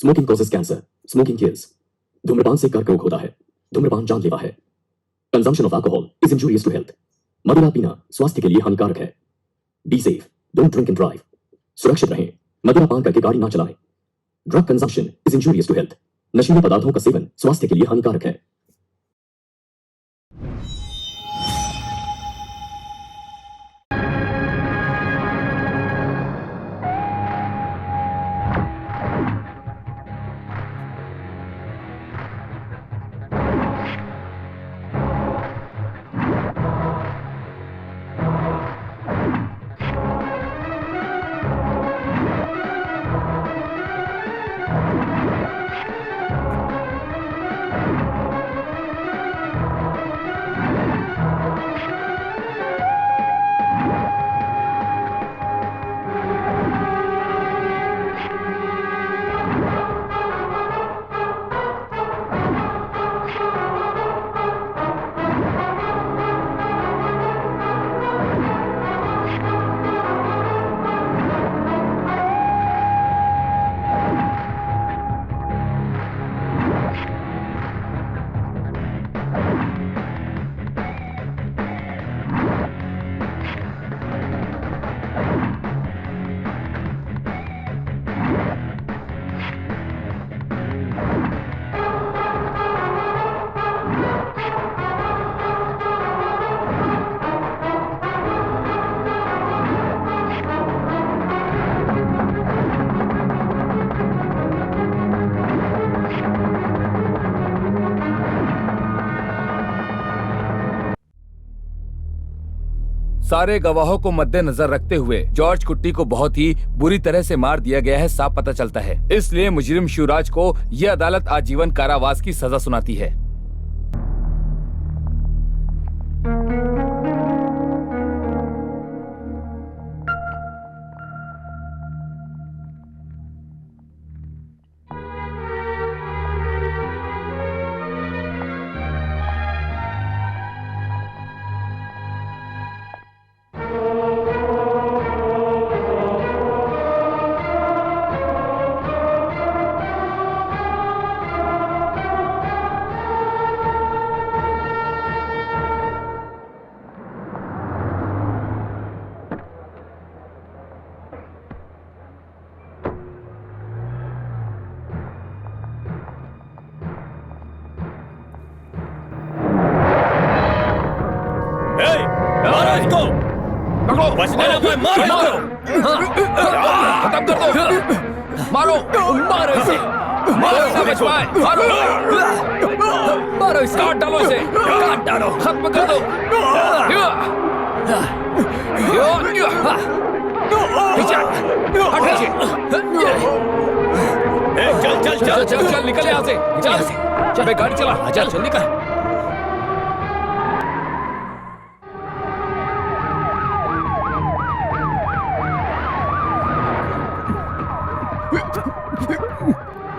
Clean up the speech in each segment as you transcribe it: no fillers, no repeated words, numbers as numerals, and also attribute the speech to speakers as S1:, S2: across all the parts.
S1: Smoking causes cancer, smoking kills. धूम्रपान से कर्क रोग होता है, धूम्रपान जानलेवा है। Consumption of alcohol is injurious to health. मदिरा पीना स्वास्थ्य के लिए हानिकारक है। Be safe, don't drink and drive. सुरक्षित रहें, मदिरा पान करके गाड़ी ना चलाएं। Drug consumption is injurious to health. नशीले पदार्थों का सेवन स्वास्थ्य के लिए हानिकारक है।
S2: सारे गवाहों को मद्देनजर रखते हुए जॉर्ज कुट्टी को बहुत ही बुरी तरह से मार दिया गया है, साफ पता चलता है। इसलिए मुजरिम शिवराज को यह अदालत आजीवन कारावास की सजा सुनाती है। खत्म कर दो, मारो मारो इसे, मारो ना बच पाए, मारो मारो इसे, काट डालो इसे, काट डालो, खत्म कर दो। चल चल चल चल चल निकल यहाँ से, चल गाड़ी चला, चल चल निकल।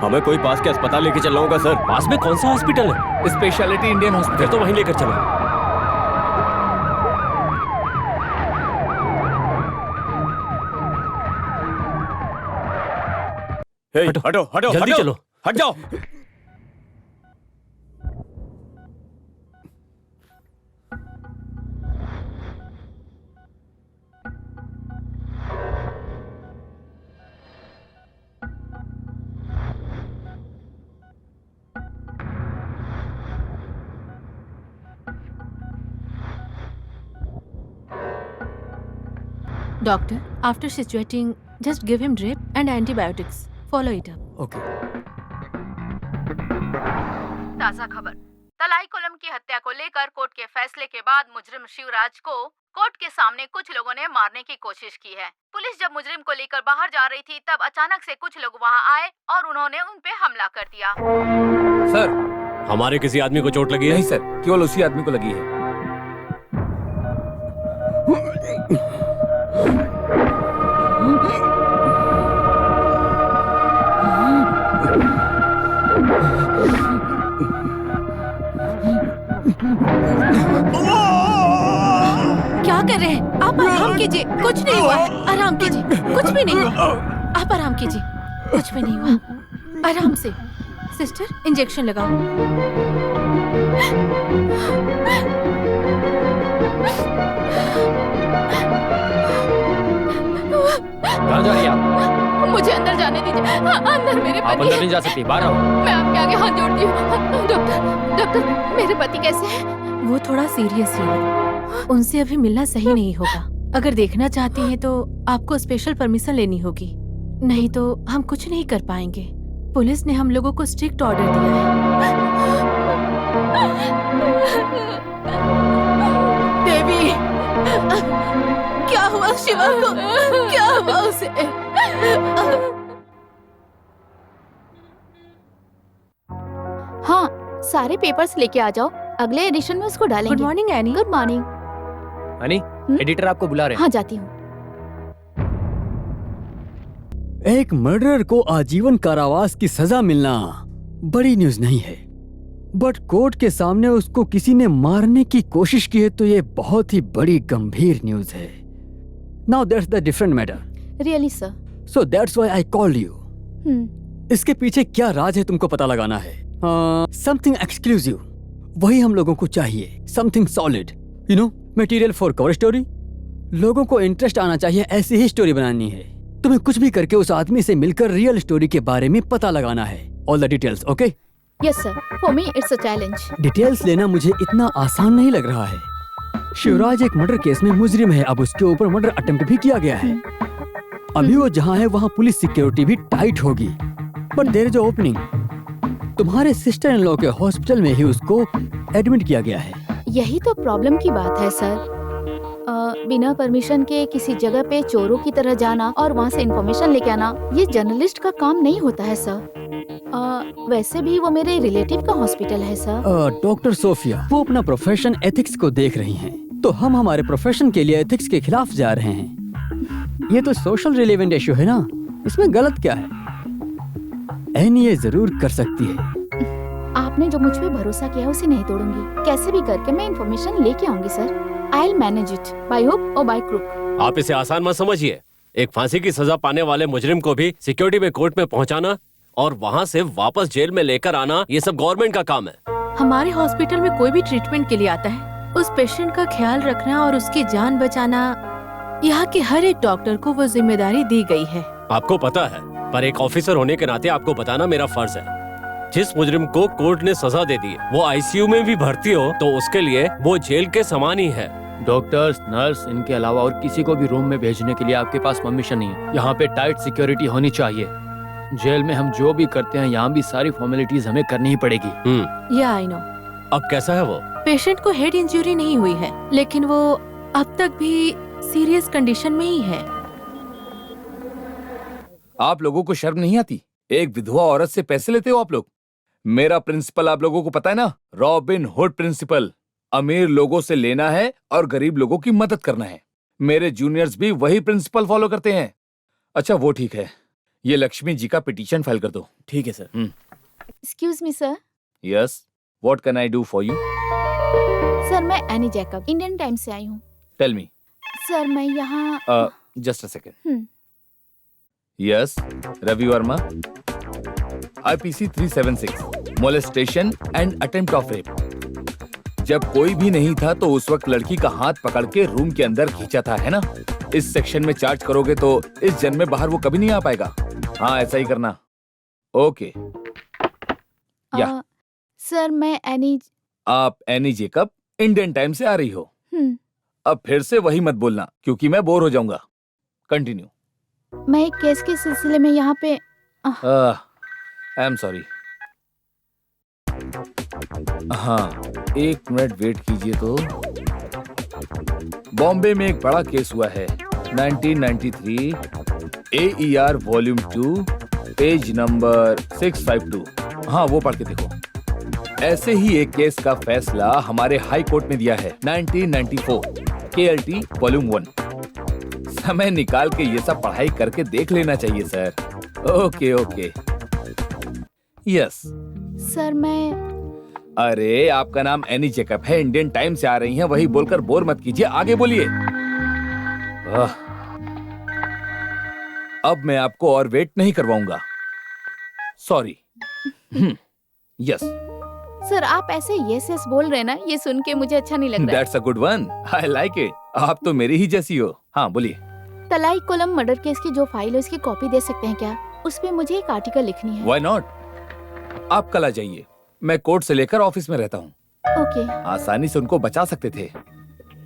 S3: हमें कोई पास के अस्पताल लेके चलना होगा सर।
S4: पास में कौन सा हॉस्पिटल है?
S2: Speciality Indian hospital.
S4: तो वहीं लेकर चलो।
S3: हटो हटो
S4: जल्दी
S3: हटो,
S4: चलो।
S3: हट जाओ।
S5: Doctor, after situating, just give him drip and antibiotics. Follow it up.
S4: Okay.
S5: ताज़ा खबर। तलाई कोलम की हत्या को लेकर कोर्ट के फैसले के बाद मुजरिम शिवराज को कोर्ट के सामने कुछ लोगों ने मारने की कोशिश की है। पुलिस जब मुजरिम को लेकर बाहर जा रही थी तब अचानक से कुछ लोग वहां आए और उन्होंने उन पे हमला कर दिया।
S2: सर,
S4: हमारे किसी आदमी को चोट लगी है?
S2: नहीं सर, केवल उसी आदमी को लगी है।
S5: क्या कर रहे हैं आप? आराम कीजिए, कुछ नहीं हुआ। आराम कीजिए, कुछ भी नहीं हुआ। आप आराम कीजिए, कुछ भी नहीं हुआ।
S6: आराम से। सिस्टर, इंजेक्शन लगाओ।
S4: कहाँ जा रही हैं आप?
S5: मुझे अंदर जाने दीजिए। अंदर मेरे
S4: आप
S5: पति
S4: अंदर
S5: हैं।
S4: नहीं जा सकती, बाहर आओ।
S5: मैं आपके आगे हाथ जोड़ती हूँ। डॉक्टर, मेरे पति कैसे हैं?
S6: वो थोड़ा सीरियस है, उनसे अभी मिलना सही नहीं होगा। अगर देखना चाहती हैं तो आपको स्पेशल परमिशन लेनी होगी, नहीं तो हम कुछ नहीं कर पाएंगे। पुलिस ने हम लोगों को स्ट्रिक्ट ऑर्डर दिया है। देवी, क्या हुआ शिवा को? क्या हुआ उसे?
S5: हाँ, सारे पेपर्स लेके आ जाओ, अगले एडिशन में उसको डालेंगे।
S6: Good morning any.
S5: Good morning.
S4: Honey, editor आपको बुला रहे हैं।
S5: हाँ, जाती हूँ।
S7: एक मर्डरर को आजीवन कारावास की सजा मिलना बड़ी न्यूज नहीं है, बट कोर्ट के सामने उसको किसी ने मारने की कोशिश की है तो ये बहुत ही बड़ी गंभीर न्यूज है। Now that's the different matter.
S5: Really sir.
S7: So that's why I called you. इसके पीछे क्या राज है तुमको पता लगाना है। समथिंग एक्सक्लूसिव, वही हम लोगों को चाहिए। Something solid, you know, material for cover story. लोगों को इंटरेस्ट आना चाहिए, ऐसी ही स्टोरी बनानी है। तुम्हें कुछ भी करके उस आदमी से मिलकर रियल स्टोरी के बारे में पता लगाना है। All the details, okay?
S5: Yes sir, for me it's a challenge.
S7: Details लेना मुझे इतना आसान नहीं लग रहा है। शिवराज एक मर्डर केस में मुजरिम है, अब उसके ऊपर मर्डर अटेम्प्ट भी किया गया है। अभी वो जहाँ है वहाँ पुलिस सिक्योरिटी भी टाइट होगी, बट देयर इज ओपनिंग। तुम्हारे सिस्टर इन लॉ के हॉस्पिटल में ही उसको एडमिट किया गया है।
S5: यही तो प्रॉब्लम की बात है सर। बिना परमिशन के किसी जगह पे चोरों की तरह जाना और वहाँ से इंफॉर्मेशन लेके आना, ये जर्नलिस्ट का काम नहीं होता है सर। वैसे भी वो मेरे रिलेटिव का हॉस्पिटल है सर।
S7: डॉक्टर सोफिया, वो अपना प्रोफेशन एथिक्स को देख रही हैं, तो हम हमारे प्रोफेशन के लिए एथिक्स के खिलाफ जा रहे हैं। ये तो सोशल रिलेवेंट इशू है ना, इसमें गलत क्या है? एनी ये जरूर कर सकती है।
S5: आपने जो मुझ पे भरोसा किया उसे नहीं तोड़ूंगी। कैसे भी करके मैं इंफॉर्मेशन लेके आऊंगी sir. I'll manage it by hook or by crook।
S4: आप इसे आसान मत समझिए। एक फांसी की सजा पाने वाले मुजरिम को भी सिक्योरिटी में कोर्ट में पहुंचाना और वहां से वापस जेल में लेकर आना, ये सब गवर्नमेंट का काम है।
S6: हमारे हॉस्पिटल में कोई भी ट्रीटमेंट के लिए आता है, उस पेशेंट का ख्याल रखना और उसकी जान बचाना यहाँ के हर एक डॉक्टर को वो जिम्मेदारी दी गई है।
S4: आपको पता है, पर एक ऑफिसर होने के नाते आपको बताना मेरा फर्ज है। जिस मुजरिम को कोर्ट ने सजा दे दी, वो आईसीयू में भी भर्ती हो तो उसके लिए वो जेल के समान ही है।
S3: डॉक्टर्स, नर्स, इनके अलावा और किसी को भी रूम में भेजने के लिए आपके पास परमिशन नहीं है। यहाँ पे टाइट सिक्योरिटी होनी चाहिए। जेल में हम जो भी करते हैं, यहाँ भी सारी फॉर्मेलिटीज हमें करनी ही पड़ेगी।
S6: या आई नो।
S4: अब कैसा है वो?
S6: पेशेंट को हेड इंजरी नहीं हुई है, लेकिन वो अब तक भी सीरियस कंडीशन में ही है।
S2: आप लोगों को शर्म नहीं आती? एक विधवा औरत से पैसे लेते हो आप लोग। मेरा प्रिंसिपल आप लोगों को पता है ना, रॉबिन हुड प्रिंसिपल। अमीर लोगों से लेना है और गरीब लोगों की मदद करना है। मेरे जूनियर्स भी वही प्रिंसिपल फॉलो करते हैं। अच्छा वो ठीक है, ये लक्ष्मी जी का पिटीशन फाइल कर दो।
S3: ठीक है sir.
S5: Excuse me sir.
S2: Yes, what can I do for you?
S5: Sir मैं एनी जैकब, इंडियन टाइम से आई हूँ।
S2: Tell me.
S5: सर मैं यहाँ
S2: just a second. Yes, Ravi Verma, IPC 376, molestation and attempt of rape. जब कोई भी नहीं था तो उस वक्त लड़की का हाथ पकड़ के रूम के अंदर खींचा था, है ना? इस सेक्शन में चार्ज करोगे तो इस जन्म में बाहर वो कभी नहीं आ पाएगा। हाँ, ऐसा ही करना। ओके। या
S5: सर मैं एनी।
S2: आप एनी जेकब इंडियन टाइम से आ रही हो। अब फिर से वही मत बोलना क्योंकि मैं बोर हो जाऊंगा। कंटिन्यू।
S5: मैं एक केस के सिलसिले में यहाँ पे।
S2: I am sorry. हाँ, एक मिनट वेट कीजिए। तो बॉम्बे में एक बड़ा केस हुआ है, 1993, AER वॉल्यूम 2, पेज नंबर 652। हाँ, वो पढ़ के देखो। ऐसे ही एक केस का फैसला हमारे हाई कोर्ट ने दिया है, 1994, KLT वॉल्यूम 1। समय निकाल के ये सब पढ़ाई करके देख लेना चाहिए sir. Okay okay. Yes
S5: sir मैं।
S2: अरे आपका नाम एनी जेकब है, इंडियन टाइम से आ रही हैं, वही बोलकर बोर मत कीजिए, आगे बोलिए। अब मैं आपको और वेट नहीं करवाऊंगा। सॉरी। यस,
S5: सर आप ऐसे यस यस बोल रहे हैं ना, ये सुन के मुझे अच्छा नहीं लग रहा है।
S2: That's a good one, I like it. आप तो मेरी ही जैसी हो। हाँ बोलिए।
S5: तलाई कोलम मर्डर केस की जो फाइल है उसकी कॉपी दे सकते हैं क्या? उस पे मुझे एक आर्टिकल लिखनी है।
S2: Why not? आप कल आ जाइए, मैं कोर्ट से लेकर ऑफिस में रहता हूँ।
S5: ओके।
S2: आसानी से उनको बचा सकते थे,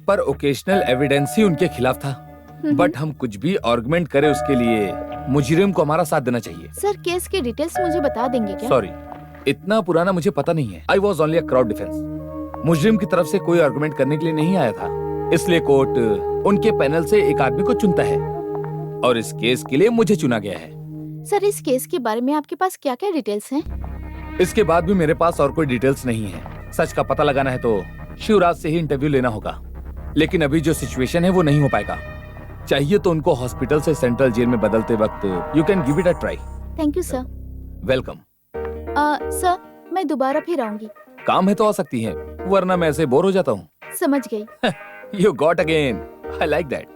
S2: पर ओकेशनल एविडेंस ही उनके खिलाफ था। बट हम कुछ भी आर्गुमेंट करें उसके लिए मुजरिम को हमारा साथ देना चाहिए।
S5: सर केस की डिटेल्स मुझे बता देंगे क्या?
S2: सॉरी, इतना पुराना मुझे पता नहीं है। I was only a crowd defence. मुजरिम की तरफ से कोई आर्गुमेंट करने के लिए नहीं आया था, इसलिए कोर्ट उनके पैनल से एक आदमी को चुनता है और इस केस के लिए मुझे चुना गया है।
S5: सर इस केस के बारे में आपके पास क्या क्या डिटेल्स हैं?
S2: इसके बाद भी मेरे पास और कोई डिटेल्स नहीं है। सच का पता लगाना है तो शिवराज से ही इंटरव्यू लेना होगा, लेकिन अभी जो सिचुएशन है वो नहीं हो पाएगा। चाहिए तो उनको हॉस्पिटल से सेंट्रल जेल में बदलते वक्त you can give it a try.
S5: Thank you sir.
S2: Welcome.
S5: Sir मैं दोबारा फिर आऊंगी।
S2: काम है तो आ सकती हैं, वरना मैं ऐसे बोर हो जाता हूँ।
S5: समझ गई।
S2: You got again, I like that.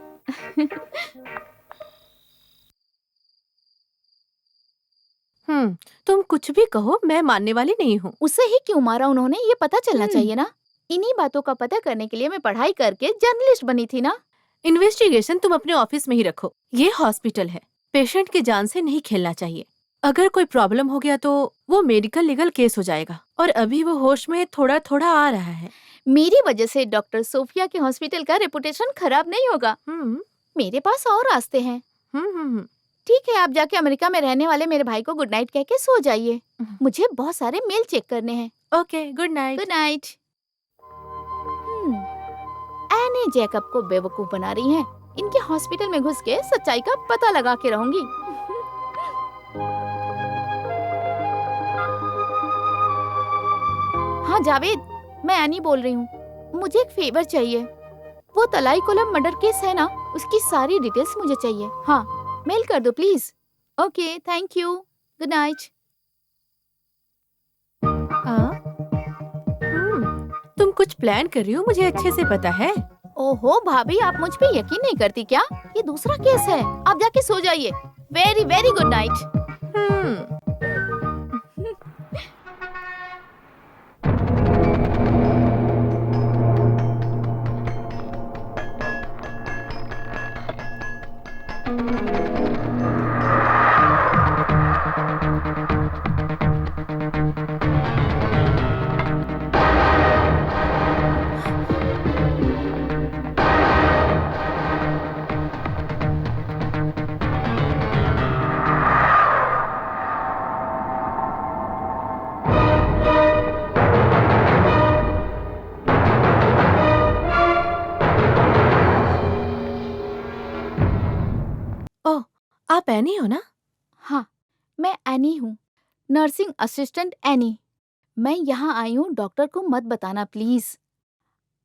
S6: तुम कुछ भी कहो, मैं मानने वाली नहीं हूँ।
S5: उसे ही क्यों मारा उन्होंने, ये पता चलना चाहिए ना। इन्हीं बातों का पता करने के लिए मैं पढ़ाई करके जर्नलिस्ट बनी थी ना।
S6: इन्वेस्टिगेशन तुम अपने ऑफिस में ही रखो, ये हॉस्पिटल है, पेशेंट की जान से नहीं खेलना चाहिए। अगर कोई प्रॉब्लम हो गया तो वो मेडिकल लीगल केस हो जाएगा, और अभी वो होश में थोड़ा थोड़ा आ रहा है।
S5: मेरी वजह से डॉक्टर सोफिया के हॉस्पिटल का रेपुटेशन खराब नहीं होगा। मेरे पास और रास्ते हैं। ठीक है, आप जाके अमेरिका में रहने वाले मेरे भाई को गुड नाइट कह के सो जाइए। मुझे बहुत सारे मेल चेक करने हैं।
S6: Okay, good night.
S5: Good night. एने जैकब को बेवकूफ बना रही हैं। इनके हॉस्पिटल में घुस के सच्चाई का पता लगा के रहूंगी। हाँ जावेद, मैं एनी बोल रही हूँ। मुझे एक फेवर चाहिए। वो तलाई कोलम मर्डर केस है ना, उसकी सारी डिटेल्स मुझे चाहिए। हाँ, मेल कर दो please. Okay, thank you. Good night.
S6: तुम कुछ प्लान कर रही हो, मुझे अच्छे से पता है।
S5: ओहो भाभी, आप मुझ पे यकीन नहीं करती क्या? ये दूसरा केस है, आप जाके सो जाइए। Very very good night.
S6: आप एनी हो ना?
S5: हाँ, मैं एनी हूँ, नर्सिंग असिस्टेंट एनी। मैं यहाँ आई हूँ, डॉक्टर को मत बताना प्लीज।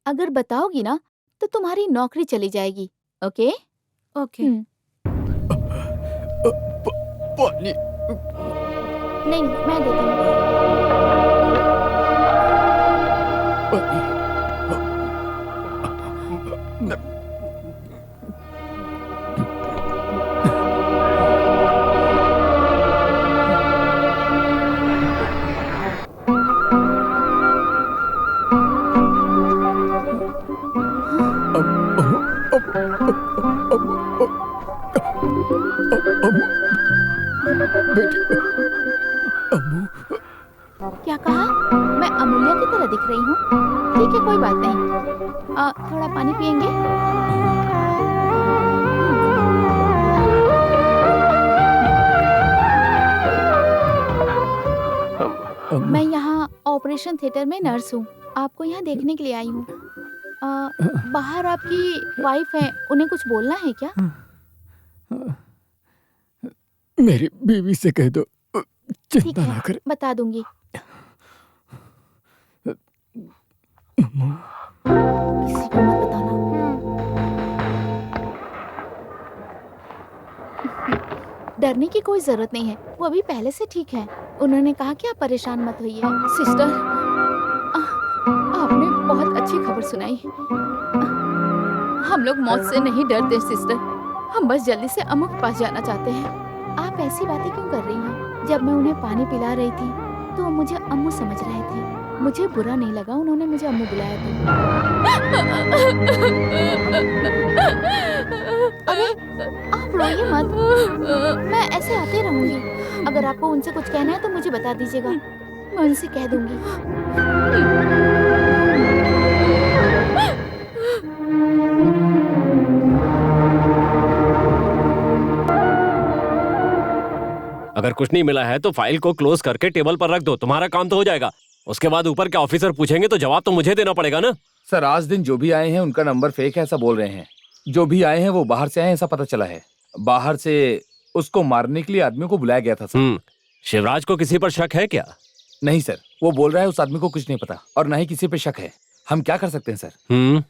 S5: अगर बताओगी ना तो तुम्हारी नौकरी चली जाएगी। ओके?
S6: ओके।
S7: पानी।
S5: नहीं, मैं देती हूँ। क्या कहा? मैं अमूल्य की तरह दिख रही हूँ? ठीक है, कोई बात नहीं। थोड़ा पानी पियेंगे? मैं यहाँ ऑपरेशन थिएटर में नर्स हूँ। आपको यहाँ देखने के लिए आई हूँ। बाहर आपकी वाइफ है, उन्हें कुछ बोलना है क्या?
S7: मेरी बीवी से कह दो
S5: ठीक
S7: चिंता ना
S5: है,
S7: करे।
S5: बता दूंगी। किसी को मत बताना। डरने की कोई जरूरत नहीं है, वो अभी पहले से ठीक है। उन्होंने कहा कि आप परेशान मत होइए। सिस्टर, आपने बहुत अच्छी खबर सुनाई। हम लोग मौत से नहीं डरते सिस्टर, हम बस जल्दी से अम्मू के पास जाना चाहते हैं। आप ऐसी बातें क्यों कर रही हैं? जब मैं उन्हें पानी पिला रही थी तो वो मुझे अम्मू समझ रहे थे। मुझे बुरा नहीं लगा उन्होंने मुझे अम्मू बुलाया तो। अरे आप रोइए मत, मैं ऐसे आते रहूंगी। अगर आपको उनसे कुछ कहना है तो मुझे बता दीजिएगा, मैं उनसे कह दूंगी।
S4: अगर कुछ नहीं मिला है तो फाइल को क्लोज करके टेबल पर रख दो, तुम्हारा काम तो हो जाएगा। उसके बाद ऊपर के ऑफिसर पूछेंगे तो जवाब तो मुझे देना पड़ेगा ना।
S2: सर आज दिन जो भी आए हैं उनका नंबर फेक है ऐसा बोल रहे हैं। जो भी आए हैं वो बाहर से आए हैं ऐसा पता चला है। बाहर से उसको मारने के लिए आदमी को बुलाया गया था सर।
S4: शिवराज को किसी पर शक है क्या?
S2: नहीं सर, वो बोल रहा है उस आदमी को कुछ नहीं पता और ना ही किसी पे शक है। हम क्या कर सकते हैं सर?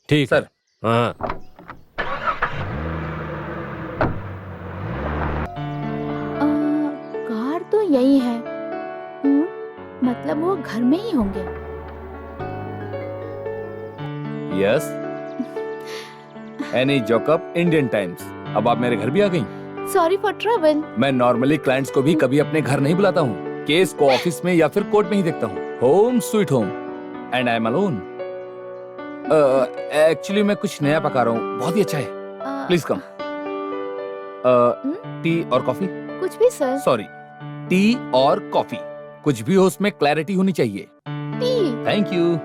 S4: ठीक
S2: सर।
S4: हाँ
S5: कार तो यही है। मतलब वो घर में ही होंगे।
S2: यस। एनी जॉकअप इंडियन टाइम्स। अब आप मेरे घर भी आ गई।
S5: Sorry for trouble.
S2: मैं नॉर्मली क्लाइंट्स को भी कभी अपने घर नहीं बुलाता हूँ। केस को ऑफिस में या फिर कोर्ट में ही देखता हूँ। Home sweet home and I am alone. Actually मैं कुछ नया पका रहा हूँ, बहुत ही अच्छा है। Please come. टी और कॉफी?
S5: कुछ भी सर।
S2: सॉरी, टी और कॉफी, कुछ भी हो उसमें क्लैरिटी होनी चाहिए।
S5: टी।
S2: Thank you.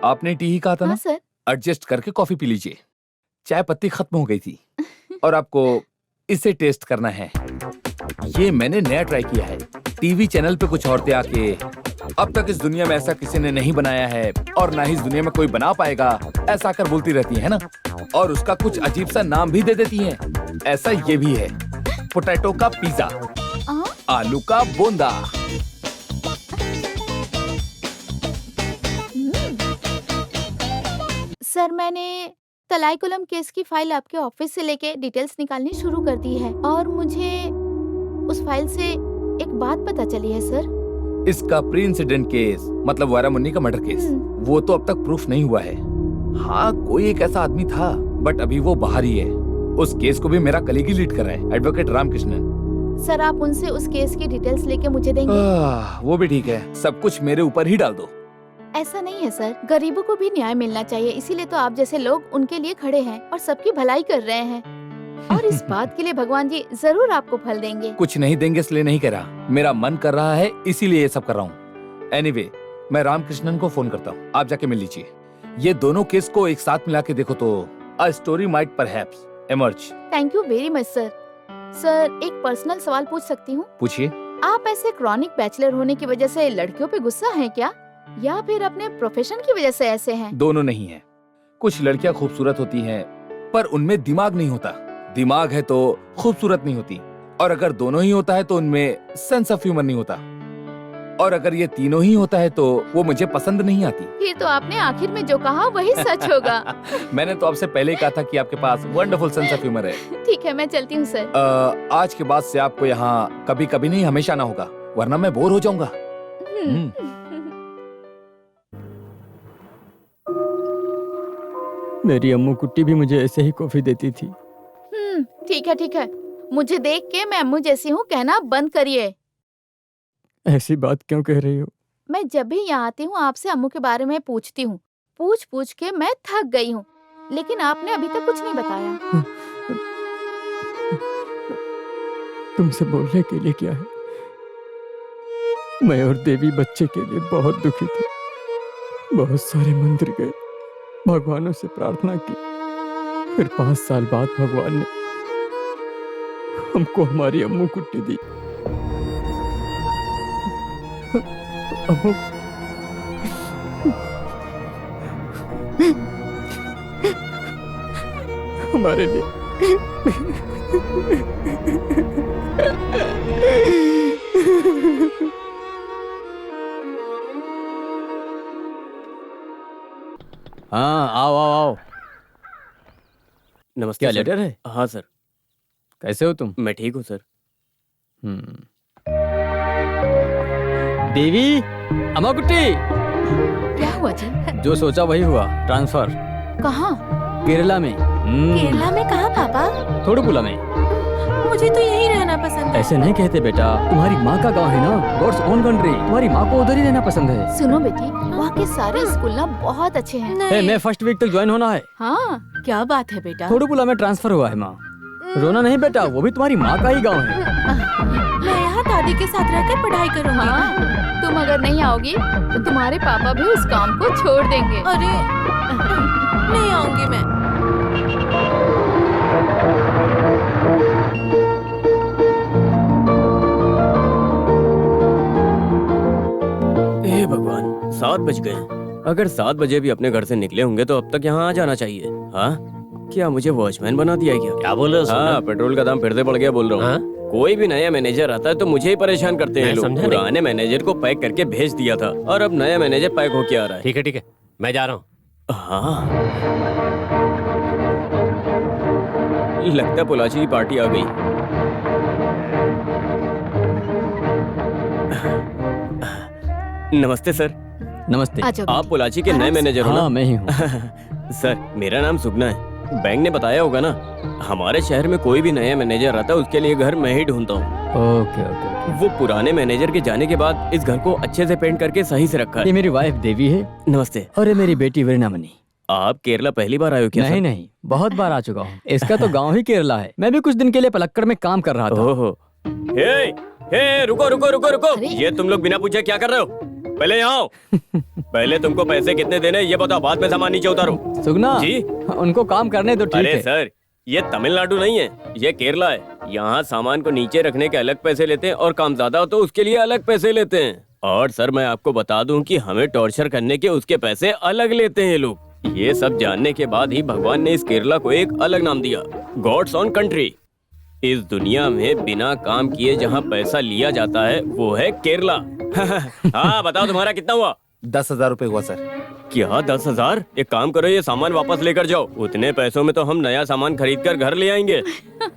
S2: आपने टी ही कहा था
S5: हाँ
S2: ना?
S5: सर।
S2: एडजस्ट करके कॉफी पी लीजिए। चाय पत्ती खत्म हो गई थी और आपको इसे टेस्ट करना है। ये मैंने नया ट्राई किया है। टीवी चैनल पे कुछ औरतें आके अब तक इस दुनिया में ऐसा किसी ने नहीं बनाया है और ना ही इस दुनिया में कोई बना पाएगा ऐसा कर बोलती रहती है ना, और उसका कुछ अजीब सा नाम भी दे देती हैं। ऐसा ये भी है, पोटैटो का पिज्जा, आलू का बोंदा।
S5: सर मैंने तलाईकुलम केस की फाइल आपके ऑफिस से लेके डिटेल्स निकालनी शुरू कर दी है और मुझे उस फाइल से एक बात पता चली है सर।
S2: इसका प्री इंसिडेंट केस मतलब वायरा मुन्नी का मर्डर केस, वो तो अब तक प्रूफ नहीं हुआ है। हाँ कोई एक ऐसा आदमी था बट अभी वो बाहर ही है। उस केस को भी मेरा कलीग ही लीड कर रहा है, एडवोकेट रामकृष्णन।
S5: सर आप उनसे उस केस की डिटेल्स लेके मुझे देंगे?
S2: वो भी ठीक है, सब कुछ मेरे ऊपर ही डाल दो।
S5: ऐसा नहीं है सर, गरीबों को भी न्याय मिलना चाहिए, इसीलिए तो आप जैसे लोग उनके लिए खड़े हैं और सबकी भलाई कर रहे हैं। और इस बात के लिए भगवान जी जरूर आपको फल देंगे।
S2: कुछ नहीं देंगे इसलिए नहीं कह रहा, मेरा मन कर रहा है इसीलिए ये सब कर रहा हूँ। एनीवे, मैं रामकृष्णन को फोन करता हूँ, आप जाके मिल लीजिए। ये दोनों केस को एक साथ मिला के देखो तो a story might perhaps emerge.
S5: Thank you very much sir. Sir एक पर्सनल सवाल पूछ सकती हूँ?
S2: पूछिए।
S5: आप ऐसे क्रॉनिक बैचलर होने की वजह से लड़कियों पे गुस्सा है क्या, या फिर अपने प्रोफेशन की वजह से ऐसे हैं?
S2: दोनों नहीं है। कुछ लड़कियां खूबसूरत होती हैं पर उनमें दिमाग नहीं होता, दिमाग है तो खूबसूरत नहीं होती, और अगर दोनों ही होता है तो उनमें सेंस ऑफ ह्यूमर नहीं होता, और अगर ये तीनों ही होता है तो वो मुझे पसंद नहीं आती।
S5: फिर तो आपने आखिर में जो कहा वही सच होगा।
S2: मैंने तो आपसे पहले ही कहा था कि आपके पास वंडरफुल सेंस ऑफ ह्यूमर है।
S5: ठीक है मैं चलती हूँ सर।
S2: आज के बाद से आपको यहाँ कभी कभी नहीं हमेशा आना होगा, वरना मैं बोर हो जाऊंगा।
S7: मेरी अम्मू कुट्टी भी मुझे ऐसे ही कॉफी देती थी।
S5: ठीक है, मुझे देख के मैं अम्मू जैसी हूँ कहना बंद करिए।
S7: ऐसी बात क्यों कह रही हो?
S5: मैं जब भी यहाँ आती हूँ आपसे अम्मू के बारे में पूछती हूँ, पूछ के मैं थक गई हूँ, लेकिन आपने अभी तक कुछ नहीं बताया।
S7: तुमसे बोलने के लिए क्या है? मैं और देवी बच्चे के लिए बहुत दुखी थे। बहुत सारे मंदिर गए, भगवानों से प्रार्थना की, फिर 5 साल बाद भगवान ने हमको हमारी अम्मू कुट्टी दी। अम्मू हमारे लिए हाँ आओ आओ आओ।
S4: नमस्ते
S7: क्या
S4: सर।
S7: लेटर है?
S3: हाँ सर।
S7: कैसे हो तुम?
S3: मैं ठीक हूँ सर।
S7: देवी, अम्मा कुट्टी,
S5: क्या हुआ जी?
S7: जो सोचा वही हुआ, ट्रांसफर
S5: कहाँ?
S7: केरला में।
S6: केरला में कहाँ पापा?
S7: थोडुपुला में।
S6: मुझे तो यहीं रहना पसंद है।
S7: ऐसे नहीं कहते बेटा, तुम्हारी माँ का गांव है ना, गॉड्स ओन कंट्री। तुम्हारी माँ को उधर ही रहना पसंद है।
S5: सुनो बेटी, वहाँ के सारे स्कूल ना बहुत अच्छे हैं।
S7: हे, मैं फर्स्ट वीक तक ज्वाइन होना है।
S5: हाँ,
S6: क्या बात है बेटा?
S7: थोडुपुला में ट्रांसफर हुआ है माँ। रोना नहीं बेटा, वो भी तुम्हारी माँ का ही गाँव है।
S6: मैं यहाँ दादी के साथ रहकर पढ़ाई करूँगी।
S5: हाँ, तुम अगर नहीं आओगी तो तुम्हारे पापा भी उस काम को छोड़ देंगे।
S6: अरे नहीं आऊंगी मैं।
S8: हे भगवान, 7 बज गए। अगर 7 बजे भी अपने घर से निकले होंगे तो अब तक यहाँ आ जाना चाहिए। हाँ, क्या मुझे वॉचमैन बना दिया क्या?
S4: क्या बोल रहे हो?
S8: हाँ, पेट्रोल का दाम फिर से बढ़ गया बोल रहा हूँ। कोई भी नया मैनेजर आता है तो मुझे ही परेशान करते हैं लोग। पुराने मैनेजर को पैक करके भेज दिया था और अब नया मैनेजर पैक होके आ रहा है।
S4: ठीक है, मैं जा रहा हूँ।
S8: हाँ, लगता है पुलाची की पार्टी आ गई। नमस्ते सर।
S7: नमस्ते।
S8: आप पुलाची के नए मैनेजर हो ना?
S7: हाँ, मैं ही हूँ।
S8: सर, मेरा नाम सुगना है। बैंक ने बताया होगा ना, हमारे शहर में कोई भी नया मैनेजर आता है उसके लिए घर मैं ही ढूंढता हूँ।
S7: ओके।
S8: वो पुराने मैनेजर के जाने के बाद इस घर को अच्छे से पेंट करके सही से रखा
S7: ये
S8: है।
S7: मेरी वाइफ देवी है।
S8: नमस्ते।
S7: और ये मेरी बेटी वीरनामणि।
S8: आप केरला पहली बार आए हो क्या?
S7: नहीं, बहुत बार आ चुका हूँ। इसका तो गांव ही केरला है। मैं भी कुछ दिन के लिए पलक्कड़ में काम कर रहा था।
S8: ओहो। हे, रुको। ये तुम लोग बिना पूछे क्या कर रहे हो? पहले यहाँ आओ। पहले तुमको पैसे कितने देने ये बताओ, बाद में सामान नीचे उतारो।
S7: सुगना
S8: जी,
S7: उनको काम करने दो। ठीक
S8: अरे
S7: है
S8: सर, ये तमिलनाडु नहीं है, ये केरला है। यहाँ सामान को नीचे रखने के अलग पैसे लेते हैं और काम ज्यादा हो तो उसके लिए अलग पैसे लेते हैं। और सर, मैं आपको बता दूं कि हमें टॉर्चर करने के उसके पैसे अलग लेते हैं ये लोग। ये सब जानने के बाद ही भगवान ने इस केरला को एक अलग नाम दिया, गॉड्स ओन कंट्री। इस दुनिया में बिना काम किए जहाँ पैसा लिया जाता है वो है केरला। हाँ, बताओ तुम्हारा कितना हुआ?
S2: 10,000 रुपए हुआ सर।
S8: क्या 10,000? एक काम करो, ये सामान वापस लेकर जाओ। उतने पैसों में तो हम नया सामान खरीद कर घर ले आएंगे।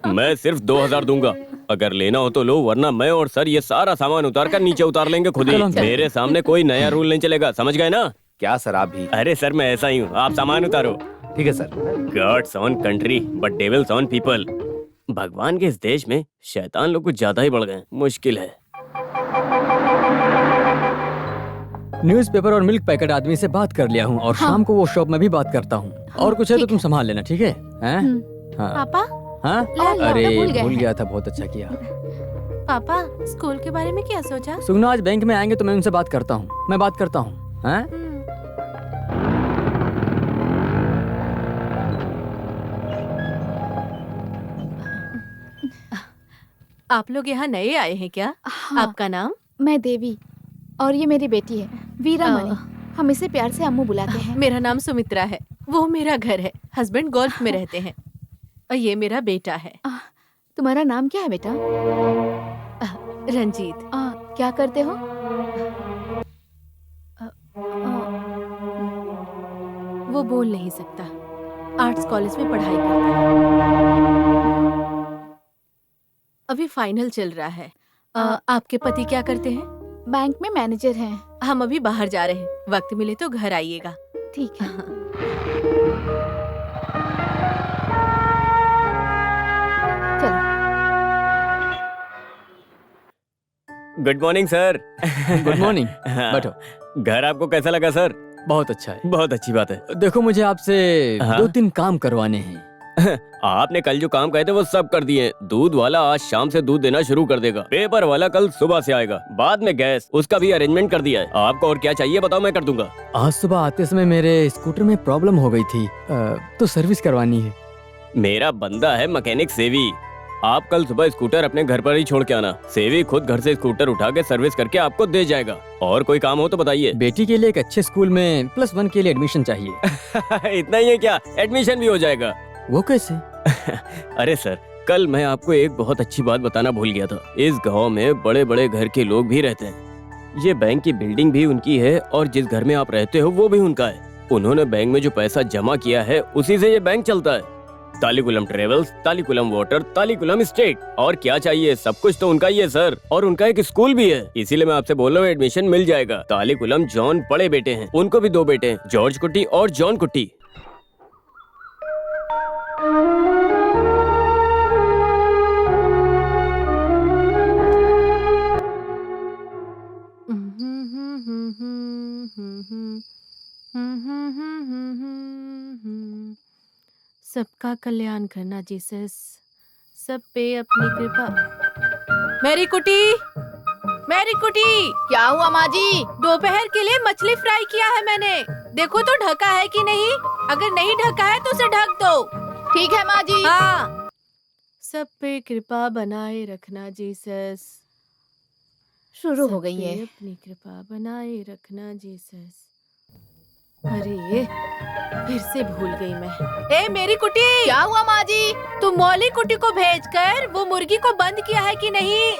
S8: मैं सिर्फ 2,000 दूंगा। अगर लेना हो तो लो, वरना मैं और सर ये सारा सामान उतार कर नीचे उतार लेंगे खुद ही। मेरे सामने कोई नया रूल नहीं चलेगा, समझ गए ना?
S2: क्या सर आप भी?
S8: अरे सर, मैं ऐसा ही हूँ। आप सामान उतारो।
S2: ठीक है sir.
S8: God's own country but devil's own people. भगवान के इस देश में शैतान लोग कुछ ज्यादा ही बढ़ गए। मुश्किल है।
S7: न्यूज़पेपर और मिल्क पैकेट आदमी से बात कर लिया हूँ और शाम को वो शॉप में भी बात करता हूँ। और कुछ है तो तुम संभाल लेना, ठीक है? हाँ।
S6: पापा
S7: हाँ?
S6: ला,
S7: अरे
S6: भूल
S7: भूल गया था, बहुत अच्छा किया।
S6: पापा, स्कूल के बारे में क्या सोचा?
S7: सुगना आज बैंक में आएंगे तो मैं उनसे बात करता हूँ। मैं बात करता हूँ। हाँ?
S6: आप लोग यहाँ नए आए हैं क्या?
S5: हाँ।
S6: आपका नाम?
S5: मैं देवी और ये मेरी बेटी है वीरामणि। हम इसे प्यार से अम्मू बुलाते हैं।
S6: मेरा नाम सुमित्रा है। वो मेरा घर है। हस्बैंड गोल्फ में रहते हैं। और ये मेरा बेटा है।
S5: तुम्हारा नाम क्या है बेटा?
S6: रंजीत।
S5: क्या करते हो?
S6: वो बोल नहीं सकता। आर्ट्स कॉलेज में पढ़ाई करता है। अभी फाइनल चल रहा है। आपके पति क्या करते हैं?
S5: बैंक में मैनेजर हैं।
S6: हम अभी बाहर जा रहे हैं। वक्त मिले तो घर आइएगा।
S5: ठीक है। चलो।
S8: Good morning sir.
S7: Good morning.
S8: हाँ।
S7: बैठो।
S8: घर आपको कैसा लगा सर?
S7: बहुत अच्छा है।
S8: बहुत अच्छी बात है।
S7: देखो, मुझे आपसे
S8: हाँ?
S7: 2-3 काम करवाने हैं।
S8: आपने कल जो काम कहे थे वो सब कर दिए। दूध वाला आज शाम से दूध देना शुरू कर देगा। पेपर वाला कल सुबह से आएगा। बाद में गैस, उसका भी अरेंजमेंट कर दिया है। आपको और क्या चाहिए बताओ, मैं कर दूंगा।
S7: आज सुबह आते समय मेरे स्कूटर में प्रॉब्लम हो गई थी, तो सर्विस करवानी है।
S8: मेरा बंदा है मैकेनिक सेवी। आप कल सुबह स्कूटर अपने घर पर ही छोड़ के आना। सेवी खुद घर से स्कूटर उठा के सर्विस करके आपको दे जाएगा। और कोई काम हो तो बताइए।
S7: बेटी के लिए एक अच्छे स्कूल में +1 के लिए एडमिशन चाहिए।
S8: इतना ही है क्या? एडमिशन भी हो जाएगा।
S7: वो कैसे?
S8: अरे सर, कल मैं आपको एक बहुत अच्छी बात बताना भूल गया था। इस गांव में बड़े बड़े घर के लोग भी रहते हैं। ये बैंक की बिल्डिंग भी उनकी है और जिस घर में आप रहते हो वो भी उनका है। उन्होंने बैंक में जो पैसा जमा किया है उसी से ये बैंक चलता है। तालीकुलम ट्रेवल्स, तालीकुलम वाटर, तालीकुलम स्टेट। और क्या चाहिए, सब कुछ तो उनका ही है सर। और उनका एक स्कूल भी है, इसीलिए मैं आपसे बोल रहा हूँ एडमिशन मिल जाएगा। तालीकुलम जॉन बड़े बेटे हैं, उनको भी 2 बेटे हैं, जॉर्ज कुट्टी और जॉन कुट्टी।
S6: सबका कल्याण करना जीसस, सब पे अपनी कृपा। मैरी कुटी, मैरी कुटी,
S5: क्या हुआ माँ जी?
S6: दोपहर के लिए मछली फ्राई किया है मैंने, देखो तो ढका है कि नहीं। अगर नहीं ढका है तो उसे ढक दो।
S5: ठीक है माँ जी।
S6: हाँ, सब पे कृपा बनाए रखना जीसस।
S5: शुरू हो
S6: सब
S5: गई
S6: पे
S5: है।
S6: अपनी कृपा बनाए रखना जीसस। अरे फिर से भूल गई मैं। ए मेरी कुटी,
S5: क्या हुआ माँ जी?
S6: तुम मौली कुटी को भेजकर वो मुर्गी को बंद किया है कि नहीं,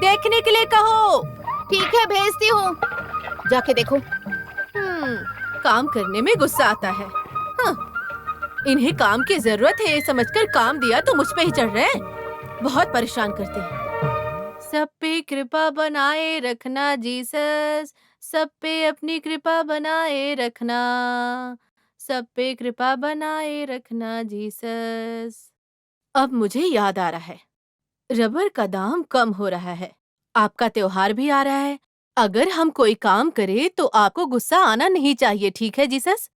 S6: देखने के लिए कहो।
S5: ठीक है, भेजती हूँ, जाके देखो।
S6: काम करने में गुस्सा आता है। हाँ, इन्हें काम की जरूरत है ये समझकर काम दिया तो मुझ पे ही चढ़ रहे हैं। बहुत परेशान करते हैं। सब पे कृपा बनाए रखना जीसस, सब पे अपनी कृपा बनाए रखना, सब पे कृपा बनाए रखना जीसस। अब मुझे याद आ रहा है, रबर का दाम कम हो रहा है, आपका त्योहार भी आ रहा है। अगर हम कोई काम करें तो आपको गुस्सा आना नहीं चाहिए, ठीक है जीसस?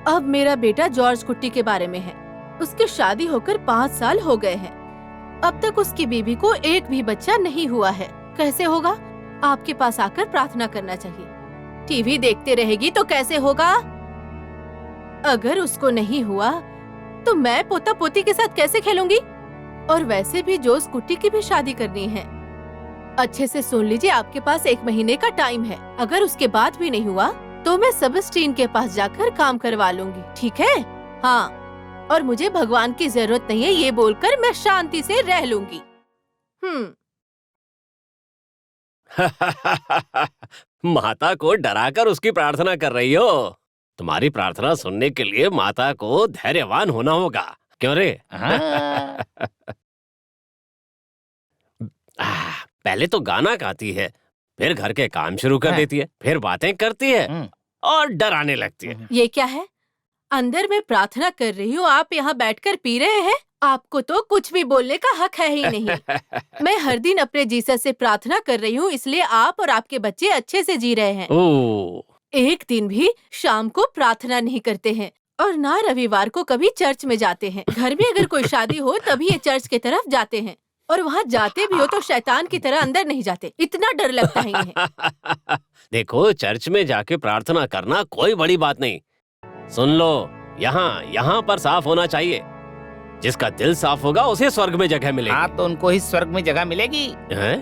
S6: अब मेरा बेटा जॉर्ज कुट्टी के बारे में है। उसकी शादी होकर 5 साल हो गए हैं। अब तक उसकी बीवी को एक भी बच्चा नहीं हुआ है। कैसे होगा? आपके पास आकर प्रार्थना करना चाहिए। टीवी देखते रहेगी तो कैसे होगा? अगर उसको नहीं हुआ तो मैं पोता पोती के साथ कैसे खेलूंगी? और वैसे भी जोस कुट्टी की भी शादी करनी है। अच्छे से सुन लीजिए, आपके पास 1 महीने का टाइम है। अगर उसके बाद भी नहीं हुआ तो मैं सबस्टीन के पास जाकर काम करवा लूंगी, ठीक है? हाँ, और मुझे भगवान की जरूरत नहीं है ये बोलकर मैं शांति से रह लूंगी।
S4: माता को डराकर उसकी प्रार्थना कर रही हो। तुम्हारी प्रार्थना सुनने के लिए माता को धैर्यवान होना होगा, क्यों रे? पहले तो गाना गाती है, फिर घर के काम शुरू कर देती है, फिर बातें करती है और डराने लगती है।
S6: ये क्या है? अंदर मैं प्रार्थना कर रही हूँ, आप यहाँ बैठकर पी रहे हैं। आपको तो कुछ भी बोलने का हक है ही नहीं। मैं हर दिन अपने जीसस से प्रार्थना कर रही हूँ, इसलिए आप और आपके बच्चे अच्छे से जी रहे हैं। एक दिन भी शाम को प्रार्थना नहीं करते हैं और ना रविवार को कभी चर्च में जाते हैं। घर में अगर कोई शादी हो तभी ये चर्च की तरफ जाते हैं, और वहाँ जाते भी हो तो शैतान की तरह अंदर नहीं जाते। इतना डर लगता है इन्हें।
S4: देखो, चर्च में जाके प्रार्थना करना कोई बड़ी बात नहीं। सुन लो, यहाँ पर साफ होना चाहिए। जिसका दिल साफ होगा उसे स्वर्ग में जगह मिलेगी।
S9: हाँ, तो उनको ही स्वर्ग में जगह मिलेगी।
S4: हैं?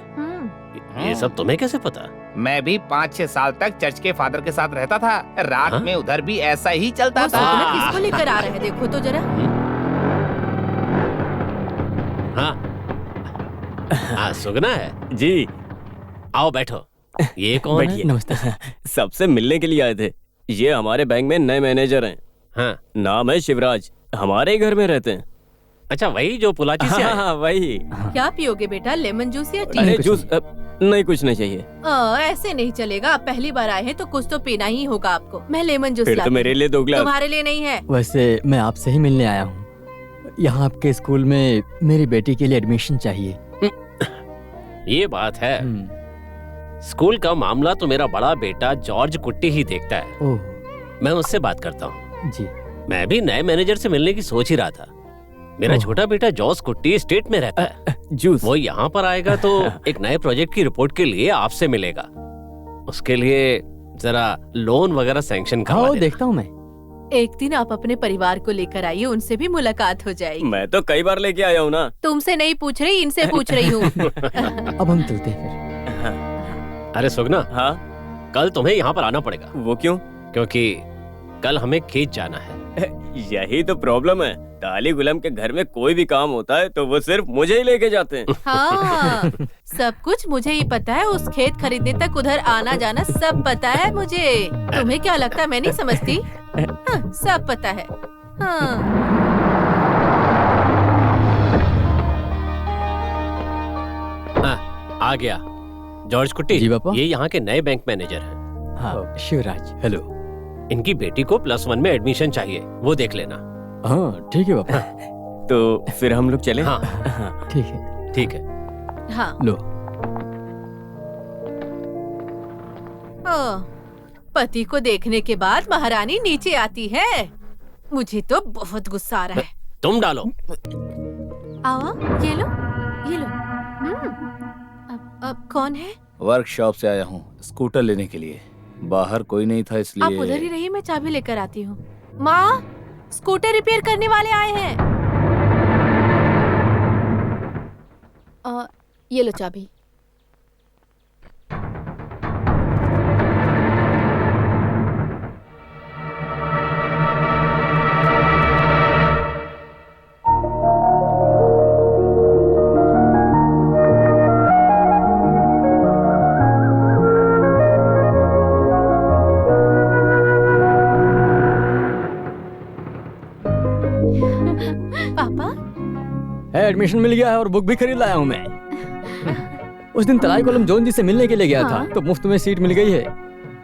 S4: ये सब तुम्हें कैसे पता?
S9: मैं भी 5-6 साल तक चर्च के फादर के साथ रहता था। रात में उधर भी ऐसा ही चलता था।
S6: किसको लेकर आ रहे हैं, देखो तो जरा।
S4: हाँ, सुगना है
S8: जी।
S4: आओ बैठो। ये कौन है?
S7: नमस्ते।
S8: सबसे मिलने के लिए आए थे। ये हमारे बैंक में नए मैनेजर हैं।
S4: हाँ,
S8: नाम है शिवराज, हमारे ही घर में रहते हैं।
S4: अच्छा, वही जो पुलाची से
S8: हाँ, वही।
S6: क्या पियोगे बेटा, लेमन जूस या टी?
S8: अरे जूस नहीं, कुछ नहीं चाहिए।
S6: ऐसे नहीं चलेगा, आप पहली बार आए हैं तो कुछ तो पीना ही होगा आपको। मैं लेमन जूस
S8: फिर तो
S6: लाती
S8: मेरे लिए 2 गिलास।
S6: तुम्हारे लिए नहीं है।
S7: वैसे मैं आपसे ही मिलने आया हूँ। यहाँ आपके स्कूल में मेरी बेटी के लिए एडमिशन चाहिए।
S4: ये बात है। स्कूल का मामला तो मेरा बड़ा बेटा जॉर्ज कुट्टी ही देखता है।
S7: ओह,
S4: मैं उससे बात करता हूँ
S7: जी।
S4: मैं भी नए मैनेजर से मिलने की सोच ही रहा था। मेरा छोटा बेटा जॉर्ज कुट्टी स्टेट में रहता है।
S8: जूस।
S4: वो यहाँ पर आएगा तो एक नए प्रोजेक्ट की रिपोर्ट के लिए आपसे मिलेगा। उसके लिए जरा लोन वगैरह सैंक्शन करवा देना।
S7: देखता हूँ मैं।
S6: एक दिन आप अपने परिवार को लेकर आइए, उनसे भी मुलाकात हो जाएगी।
S8: मैं तो कई बार लेके आया हूँ ना।
S6: तुमसे नहीं पूछ रही, इनसे पूछ रही हूँ।
S7: अब हम चलते हैं फिर।
S4: अरे सुगना,
S8: हाँ,
S4: कल तुम्हें यहाँ पर आना पड़ेगा।
S8: वो क्यों?
S4: क्योंकि कल हमें खेत जाना है।
S8: यही तो प्रॉब्लम है। ताली गुलाम के घर में कोई भी काम होता है तो वो सिर्फ मुझे ही लेके जाते हैं।
S6: हाँ, सब कुछ मुझे ही पता है। उस खेत खरीदने तक उधर आना जाना सब पता है मुझे। तुम्हें क्या लगता है मैं नहीं समझती? हाँ, सब पता है। हाँ।
S4: आ गया। जॉर्ज कुट्टी
S7: जी पापा।
S4: ये यहाँ के नए बैंक मैनेजर हैं।
S7: हाँ शिवराज, हेलो।
S4: इनकी बेटी को +1 में एडमिशन चाहिए, वो देख लेना।
S7: हाँ ठीक है पापा।
S8: तो फिर हम लोग चले।
S4: हाँ
S7: ठीक है।
S4: ठीक है।
S6: हाँ।
S7: लो।
S6: ओह, पति को देखने के बाद महारानी नीचे आती है। मुझे तो बहुत गुस्सा आ रहा है।
S4: तुम डालो।
S6: आओ, ये लो, ये लो। अब कौन है?
S2: वर्कशॉप से आया हूँ स्कूटर लेने के लिए। बाहर कोई नहीं था इसलिए।
S6: आप उधर ही रहिए, मैं चाबी लेकर आती हूँ। माँ, स्कूटर रिपेयर करने वाले आए हैं।
S5: ये लो चाबी।
S6: पापा,
S7: एडमिशन मिल गया है और बुक भी खरीद लाया हूँ मैं। उस दिन तलाई कोलम जॉन जी से मिलने के लिए गया था, तो मुफ्त में सीट मिल गई है।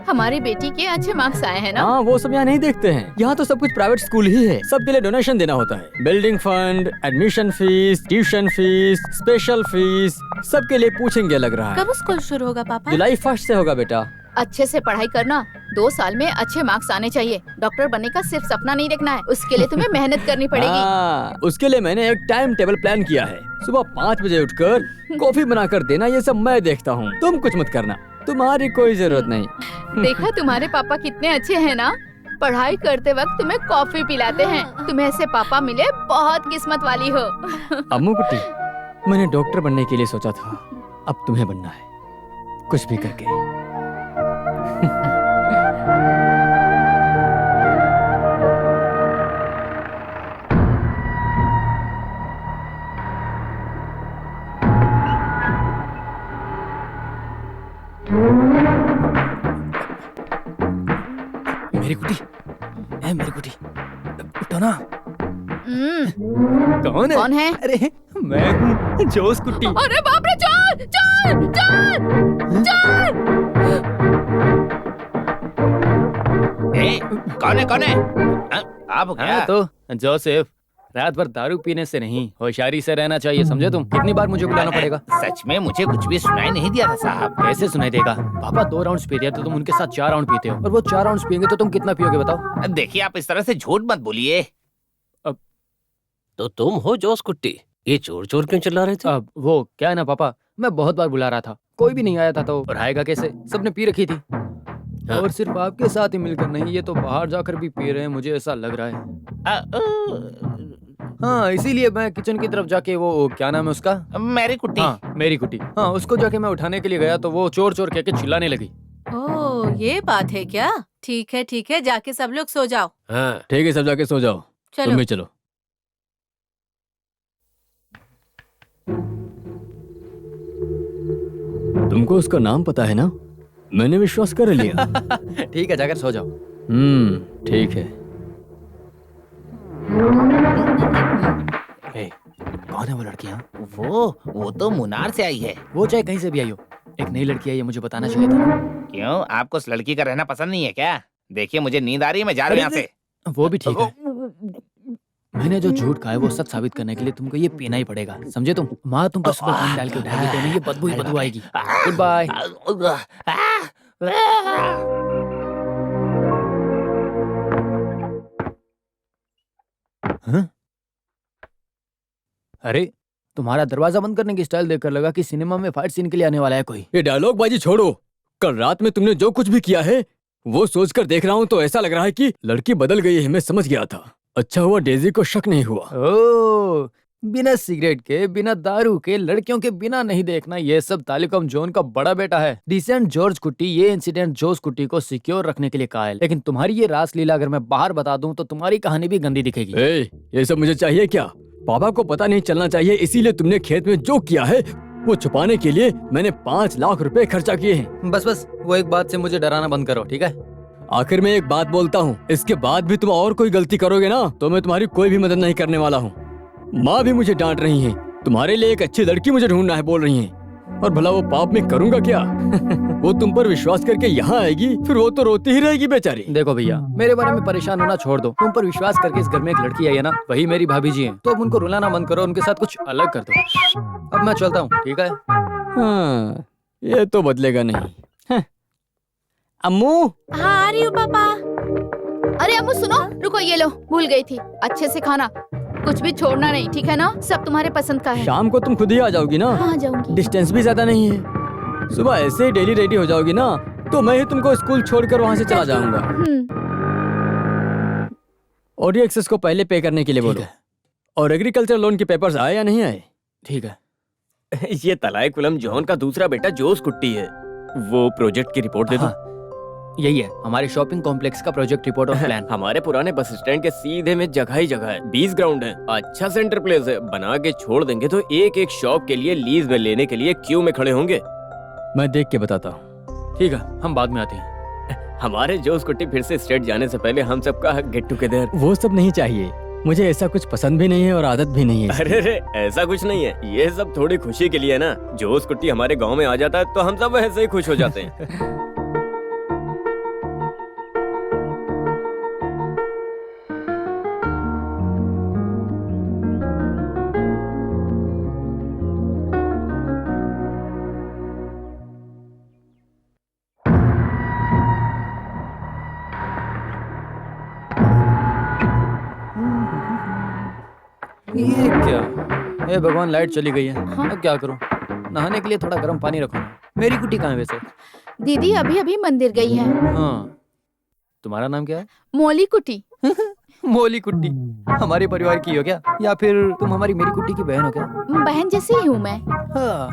S5: हमारी बेटी के अच्छे मार्क्स आए हैं ना?
S7: हाँ, वो सब यहाँ नहीं देखते हैं। यहाँ तो सब कुछ प्राइवेट स्कूल ही है। सबके लिए डोनेशन देना होता है। Building fund, admission fees, tuition fees, special fees, सबके लिए पूछेंगे लग रहा है।
S6: कब स्कूल शुरू होगा पापा?
S7: जुलाई 1 से होगा बेटा।
S5: अच्छे से पढ़ाई करना, 2 साल में अच्छे मार्क्स आने चाहिए। डॉक्टर बनने का सिर्फ सपना नहीं देखना है, उसके लिए तुम्हें मेहनत करनी पड़ेगी।
S7: उसके लिए मैंने एक टाइम टेबल प्लान किया है। सुबह 5 बजे उठकर कॉफी बनाकर देना, ये सब मैं देखता हूँ। तुम कुछ मत करना, तुम्हारी कोई जरूरत नहीं।
S5: देखा तुम्हारे पापा कितने अच्छे हैं ना, पढ़ाई करते वक्त तुम्हें कॉफी पिलाते हैं। तुम्हें ऐसे पापा मिले, बहुत किस्मत वाली हो।
S7: अम्मू कुट्टी, मैंने डॉक्टर बनने के लिए सोचा था, अब तुम्हें बनना है, कुछ भी करके। मेरी कुटी, मेरी कुटी, उठो ना। कौन है?
S5: कौन है?
S7: अरे मैं हूँ जोश कुट्टी।
S5: अरे बाप रे, चोर चोर चोर चोर!
S9: कौन है, कौन है? आप क्या?
S3: हाँ, तो जोसेफ, रात भर दारू पीने से नहीं, होशियारी से रहना चाहिए, समझे तुम? कितनी बार मुझे बुलाना पड़ेगा?
S9: सच में मुझे कुछ भी सुनाई नहीं दिया था साहब।
S3: कैसे सुनाई देगा? पापा 2 राउंड्स पी रहे हैं तो तुम उनके साथ 4 राउंड पीते हो, और वो 4 राउंड्स पियेंगे तो तुम कितना पियोगे बताओ?
S9: देखिए, आप इस तरह से झूठ मत बोलिए।
S4: तो तुम हो जोश कुट्टी, ये चोर चोर क्यों चिल्ला रहे थे?
S3: अब वो क्या है ना पापा, मैं बहुत बार बुला रहा था, कोई भी नहीं आया था, तो रहेगा कैसे? सबने पी रखी थी।
S4: हाँ।
S3: और सिर्फ आपके साथ ही मिलकर नहीं, ये तो बाहर जाकर भी पी रहे हैं, मुझे ऐसा लग रहा है। हाँ, इसीलिए मैं किचन की तरफ जाके, वो क्या नाम है उसका?
S9: मेरी कुट्टी।
S3: हाँ, मेरी कुटी। हाँ, उसको जाके मैं उठाने के लिए गया तो वो चोर चोर कह के चिल्लाने लगी।
S6: ओह, ये बात है क्या? ठीक है, जाके सब लोग सो जाओ।
S4: हाँ।
S7: ठीक है, सब जाके सो जाओ।
S6: चलो।
S7: तुम भी चलो। तुमको उसका नाम पता है ना? मैंने विश्वास कर लिया।
S3: ठीक है, जाकर सो जाओ।
S7: ठीक है।
S3: कौन है वो लड़कियाँ?
S9: वो तो मुनार से आई है।
S3: वो चाहे कहीं से भी आई हो, एक नई लड़की आई है, मुझे बताना चाहिए था ना।
S9: क्यों, आपको उस लड़की का रहना पसंद नहीं है क्या? देखिए, मुझे नींद आ रही है, मैं जा रहा हूँ यहाँ से।
S3: वो भी ठीक है। मैंने जो झूठ कहा है वो सच साबित करने के लिए तुमको ये पीना ही पड़ेगा, समझे तुम? माँ तुम पर सुबह पानी डाल के उठाएगी तो नहीं, ये बदबू ही बदबू आएगी। Good bye. हाँ? अरे, तुम्हारा दरवाजा बंद करने की स्टाइल देखकर लगा कि सिनेमा में फाइट सीन के लिए आने वाला है कोई।
S7: ये डायलॉग बाजी छोड़ो। कल रात में तुमने जो कुछ भी किया है वो सोचकर देख रहा हूँ तो ऐसा लग रहा है कि लड़की बदल गई है। मैं समझ गया था। अच्छा हुआ डेजी को शक नहीं हुआ।
S3: ओह, बिना सिगरेट के, बिना दारू के, लड़कियों के बिना नहीं देखना, ये सब तालिकम जॉन का बड़ा बेटा है। डिसेंट जॉर्ज कुट्टी ये इंसिडेंट जोस कुट्टी को सिक्योर रखने के लिए कहा है, लेकिन तुम्हारी ये रासलीला अगर मैं बाहर बता दूं तो तुम्हारी कहानी भी गंदी दिखेगी।
S7: ये सब मुझे चाहिए क्या? पापा को पता नहीं चलना चाहिए, इसीलिए तुमने खेत में जो किया है वो छुपाने के लिए मैंने 5 लाख रुपए खर्चा किए हैं।
S3: बस वो एक बात से मुझे डराना बंद करो, ठीक है?
S7: आखिर में एक बात बोलता हूँ, इसके बाद भी तुम और कोई गलती करोगे ना तो मैं तुम्हारी कोई भी मदद नहीं करने वाला हूँ। माँ भी मुझे डांट रही है। तुम्हारे लिए एक अच्छी लड़की मुझे ढूंढना है बोल रही है। और भला वो पाप मैं करूंगा क्या? वो तुम पर विश्वास करके यहाँ आएगी, फिर वो तो रोती ही रहेगी बेचारी।
S3: देखो भैया, मेरे बारे में परेशान होना छोड़ दो। तुम पर विश्वास करके इस घर में एक लड़की आई है ना, वही मेरी भाभी जी हैं। तो अब उनको रुलाना बंद करो, उनके साथ कुछ अलग कर दो। अब मैं चलता हूँ, ठीक है?
S7: हाँ, ये तो बदलेगा नहीं। हाँ। अम्मू।
S5: हाँ आ रही हूँ पापा। अरे अम्मू सुनो, रुको, ये लो, भूल गई थी। अच्छे से खाना, कुछ भी छोड़ना नहीं, ठीक है ना? सब तुम्हारे पसंद का है।
S7: शाम को तुम खुद ही आ जाओगी ना?
S5: हाँ जाऊंगी।
S7: डिस्टेंस भी ज्यादा नहीं है। सुबह ऐसे ही डेली रेडी हो जाओगी ना, तो मैं ही तुमको स्कूल छोड़कर वहाँ से चला जाऊंगा। ऑडियो एक्सेस को पहले पे करने के लिए बोलो। और एग्रीकल्चर लोन के पेपर्स आए या नहीं आए?
S3: ठीक है।
S8: ये तलाई कुलम जॉन का दूसरा बेटा जोस कुट्टी है। वो प्रोजेक्ट की रिपोर्ट दे दो।
S3: यही है हमारे शॉपिंग कॉम्प्लेक्स का प्रोजेक्ट रिपोर्ट और प्लान।
S8: हमारे पुराने बस स्टैंड के सीधे में जगह ही जगह है। 20 ग्राउंड है, अच्छा सेंटर प्लेस है। बना के छोड़ देंगे तो एक एक शॉप के लिए लीज में लेने के लिए क्यू में खड़े होंगे।
S7: मैं देख के बताता हूँ।
S3: ठीक है, हम बाद में आते हैं।
S8: हमारे जोस कुट्टी फिर से स्टेट जाने से पहले हम सबका गेट टुगेदर।
S7: वो सब नहीं चाहिए मुझे, ऐसा कुछ पसंद भी नहीं है और आदत भी नहीं है।
S8: अरे रे, ऐसा कुछ नहीं है, ये सब थोड़ी खुशी के लिए है ना। जोस कुट्टी हमारे गांव में आ जाता है तो हम सब ऐसे ही खुश हो जाते हैं।
S3: ये क्या? हे भगवान, लाइट चली गई है। अब क्या करूं? नहाने के लिए थोड़ा गर्म पानी रखो ना। मेरी कुटी कहाँ है वैसे?
S5: दीदी अभी अभी मंदिर गई है।
S3: हाँ। तुम्हारा नाम क्या है?
S5: मोली कुटी।
S3: मोली कुट्टी हमारे परिवार की हो क्या, या फिर तुम हमारी मेरी कुट्टी की बहन हो क्या?
S5: बहन जैसी ही हूँ मैं।
S3: हाँ,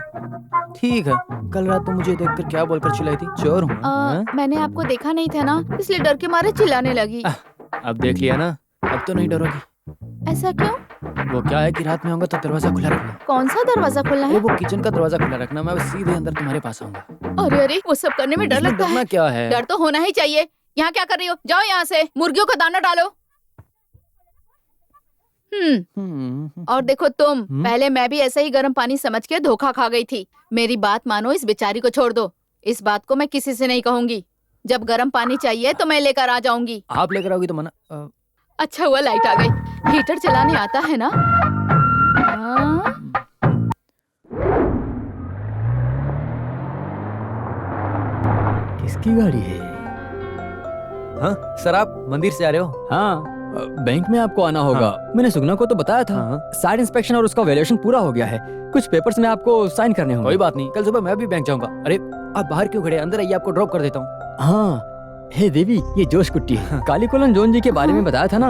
S3: ठीक है। कल रात तुम मुझे देखकर क्या बोलकर चिल्लाई थी? चोर हूँ।
S5: मैंने आपको देखा नहीं था ना, इसलिए डर के मारे चिल्लाने लगी।
S3: अब देख लिया ना, अब तो नहीं डरोगी।
S5: ऐसा क्यों?
S3: वो क्या है कि रात में आऊंगा तो दरवाजा खुला रखना।
S5: कौन सा दरवाजा खुला है?
S3: वो किचन का दरवाजा खुला रखना, मैं सीधे अंदर तुम्हारे पास आऊंगा।
S5: अरे अरे, वो सब करने में डर लगता है।
S3: क्या है?
S5: डर तो होना ही चाहिए। यहाँ क्या कर रही हो? जाओ यहाँ से, मुर्गियों का दाना डालो। और देखो तुम, पहले मैं भी ऐसा ही गर्म पानी समझ के धोखा खा गई थी। मेरी बात मानो, इस बेचारी को छोड़ दो। इस बात को मैं किसी से नहीं कहूंगी। जब गर्म पानी चाहिए तो मैं लेकर आ जाऊंगी।
S3: आप लेकर आओगी तो मना।
S5: अच्छा हुआ लाइट आ गई। हीटर चलाने आता है ना?
S7: किसकी गाड़ी है?
S3: हाँ सर, आप मंदिर से आ रहे हो?
S7: हाँ, बैंक में आपको आना होगा। मैंने सुगना को तो बताया था। साइड इंस्पेक्शन और उसका वैल्यूएशन पूरा हो गया है। कुछ पेपर्स में आपको साइन करने होंगे।
S3: कोई बात नहीं, कल सुबह मैं भी बैंक जाऊंगा। अरे आप बाहर क्यों खड़े? अंदर आइए, आपको ड्रॉप कर देता हूँ।
S7: हाँ, हे देवी, ये जोश कुट्टी है। काली कोलन जॉन जी के बारे में बताया था ना?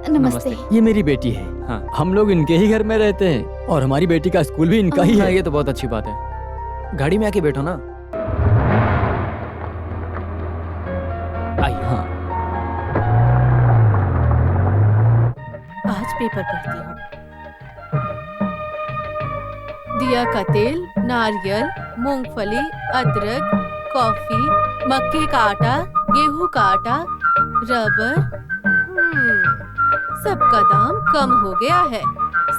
S5: नमस्ते।
S7: ये मेरी बेटी है। हम लोग इनके ही घर में रहते हैं और हमारी बेटी का स्कूल भी इनका ही है।
S3: ये तो बहुत अच्छी बात है। गाड़ी में आके बैठो ना।
S7: आइए। हाँ,
S6: आज पेपर पढ़ती हूँ। दिया का तेल, नारियल, मूंगफली, अदरक, कॉफी, मक्के का आटा, गेहूं का आटा, रबर। सबका दाम कम हो गया है।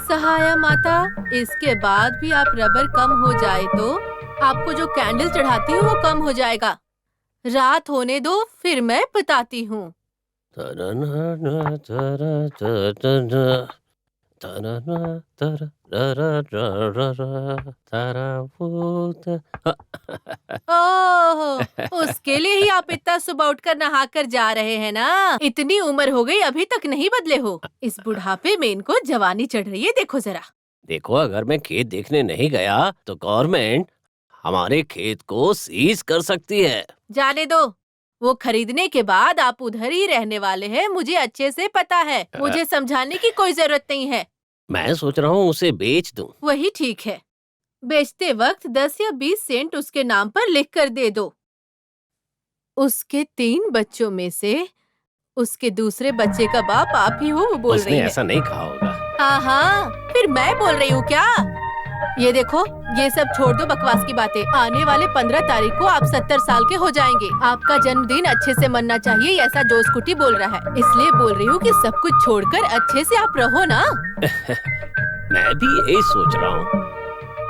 S6: सहाया माता, इसके बाद भी आप रबर कम हो जाए तो आपको जो कैंडल चढ़ाती हूँ वो कम हो जाएगा। रात होने दो, फिर मैं बताती हूँ। ओह, उसके लिए ही आप इतना सुबह उठकर नहा कर जा रहे हैं ना? इतनी उम्र हो गई, अभी तक नहीं बदले हो। इस बुढ़ापे में इनको जवानी चढ़ रही है, देखो जरा।
S4: देखो, अगर मैं खेत देखने नहीं गया तो गवर्नमेंट हमारे खेत को सीज कर सकती है।
S6: जाने दो, वो खरीदने के बाद आप उधर ही रहने वाले हैं, मुझे अच्छे से पता है। मुझे समझाने की कोई जरूरत नहीं है।
S4: मैं सोच रहा हूँ उसे बेच दूं।
S6: वही ठीक है। बेचते वक्त 10 या 20 सेंट उसके नाम पर लिख कर दे दो। उसके 3 बच्चों में से उसके दूसरे बच्चे का बाप आप ही हो, वो बोल रही है।
S4: उसने ऐसा नहीं कहा होगा।
S6: हाँ, फिर मैं बोल रही हूँ क्या? ये देखो, ये सब छोड़ दो बकवास की बातें। आने वाले 15 तारीख को आप 70 साल के हो जाएंगे। आपका जन्मदिन अच्छे से मनना चाहिए, ऐसा जोश कुटी बोल रहा है। इसलिए बोल रही हूँ कि सब कुछ छोड़कर अच्छे से आप रहो ना।
S4: मैं भी यही सोच रहा हूँ।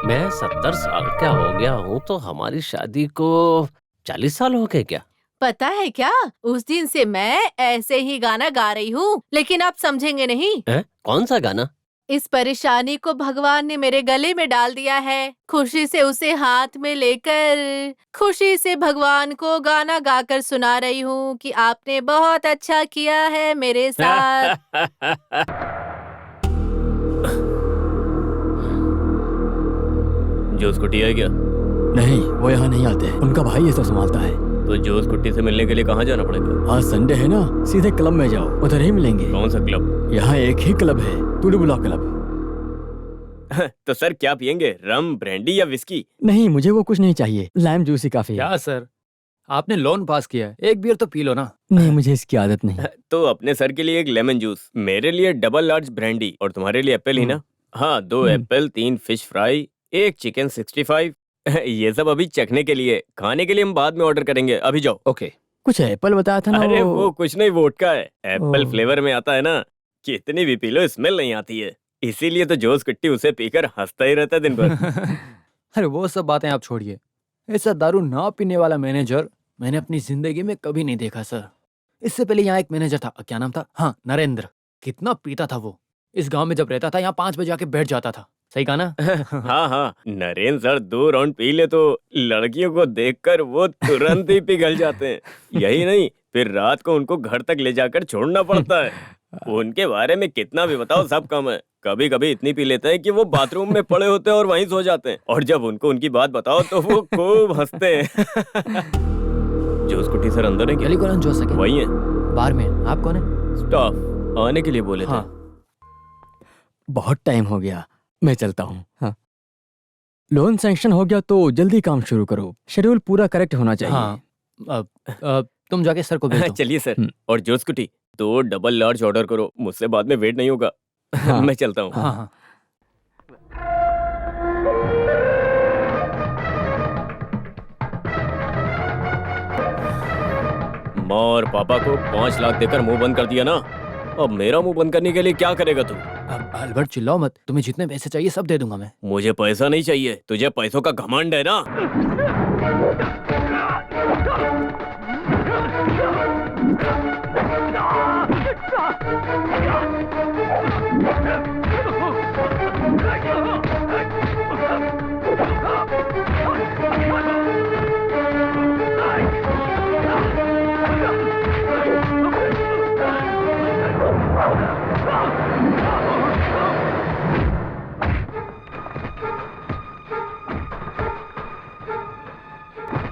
S4: मैं 70 साल का हो गया हूँ तो हमारी शादी को 40 साल हो गए क्या?
S6: पता है क्या, उस दिन से मैं ऐसे ही गाना गा रही हूँ, लेकिन आप समझेंगे नहीं।
S4: कौन सा गाना?
S6: इस परेशानी को भगवान ने मेरे गले में डाल दिया है। खुशी से उसे हाथ में लेकर, खुशी से भगवान को गाना गाकर सुना रही हूँ कि आपने बहुत अच्छा किया है मेरे साथ।
S8: जोस कुट्टी है क्या?
S7: नहीं, वो यहाँ नहीं आते, उनका भाई ये सब संभालता है।
S8: तो जोस कुट्टी से मिलने के लिए कहाँ जाना पड़ेगा?
S7: आज संडे है ना, सीधे क्लब में जाओ, उधर ही मिलेंगे।
S8: कौन सा क्लब?
S7: यहाँ एक ही क्लब है, टुडुबुला क्लब।
S8: तो सर क्या पियेंगे, रम, ब्रांडी या विस्की?
S7: नहीं, मुझे वो कुछ नहीं चाहिए, लाइम जूस ही काफी है।
S3: क्या सर, आपने लोन पास किया है, एक बियर तो पी लो ना।
S7: नहीं, मुझे इसकी आदत नहीं।
S8: तो अपने सर के लिए एक लेमन जूस, मेरे लिए डबल लार्ज ब्रांडी, और तुम्हारे लिए एप्पल ही ना? हाँ, 2 एप्पल, 3 फिश फ्राई, 1 चिकन 65। ये सब अभी चखने के लिए, खाने के लिए हम बाद में ऑर्डर करेंगे, अभी जाओ।
S3: ओके।
S7: कुछ एप्पल बताया था ना।
S8: अरे वो कुछ नहीं, वोडका है, एप्पल फ्लेवर में आता है ना, कितनी भी पी लो स्मेल नहीं आती है, इसीलिए तो जोस कुट्टी उसे पीकर हंसता ही रहता है दिन भर।
S3: अरे वो सब बातें आप छोड़िए, ऐसा दारू ना पीने वाला मैनेजर मैंने अपनी जिंदगी में कभी नहीं देखा सर। इससे पहले यहाँ एक मैनेजर था, क्या नाम था, हाँ नरेंद्र। कितना पीता था वो, इस गांव में जब रहता था यहाँ 5 बजे आके बैठ जाता था। सही कहा ना?
S8: हाँ हाँ, नरेंद्र सर 2 राउंड पी ले तो लड़कियों को देखकर वो तुरंत ही पिघल जाते हैं। यही नहीं, फिर रात को उनको घर तक ले जाकर छोड़ना पड़ता है। उनके बारे में कितना भी बताओ सब कम है। कभी कभी इतनी पी लेते हैं कि वो बाथरूम में पड़े होते हैं और वहीं सो जाते हैं, और जब उनको उनकी बात बताओ तो वो खूब हंसते हैं। जोस कुट्टी सर अंदर है क्या?
S3: टेलीकॉलन जोस है,
S8: वही है,
S3: बार में। आप कौन है?
S8: स्टाफ आने के लिए बोले थे।
S7: बहुत टाइम हो गया, मैं चलता हूँ। हाँ, लोन सैंक्शन हो गया तो जल्दी काम शुरू करो, शेड्यूल पूरा करेक्ट होना चाहिए।
S3: हाँ, तुम जाके सर को भेज दो।
S8: चलिए सर। और जोस कुट्टी 2 डबल लार्ज ऑर्डर करो, मुझसे बाद में वेट नहीं होगा।
S7: हाँ।
S8: मैं चलता हूँ।
S3: हाँ हाँ।
S8: माँ और पापा को 5 लाख देकर मुंह बंद कर दिया ना, अब मेरा मुंह बंद करने के लिए क्या करेगा तू?
S3: अब अल्बर्ट चिल्लाओ मत, तुम्हें जितने पैसे चाहिए सब दे दूंगा मैं।
S8: मुझे पैसा नहीं चाहिए, तुझे पैसों का घमंड है ना।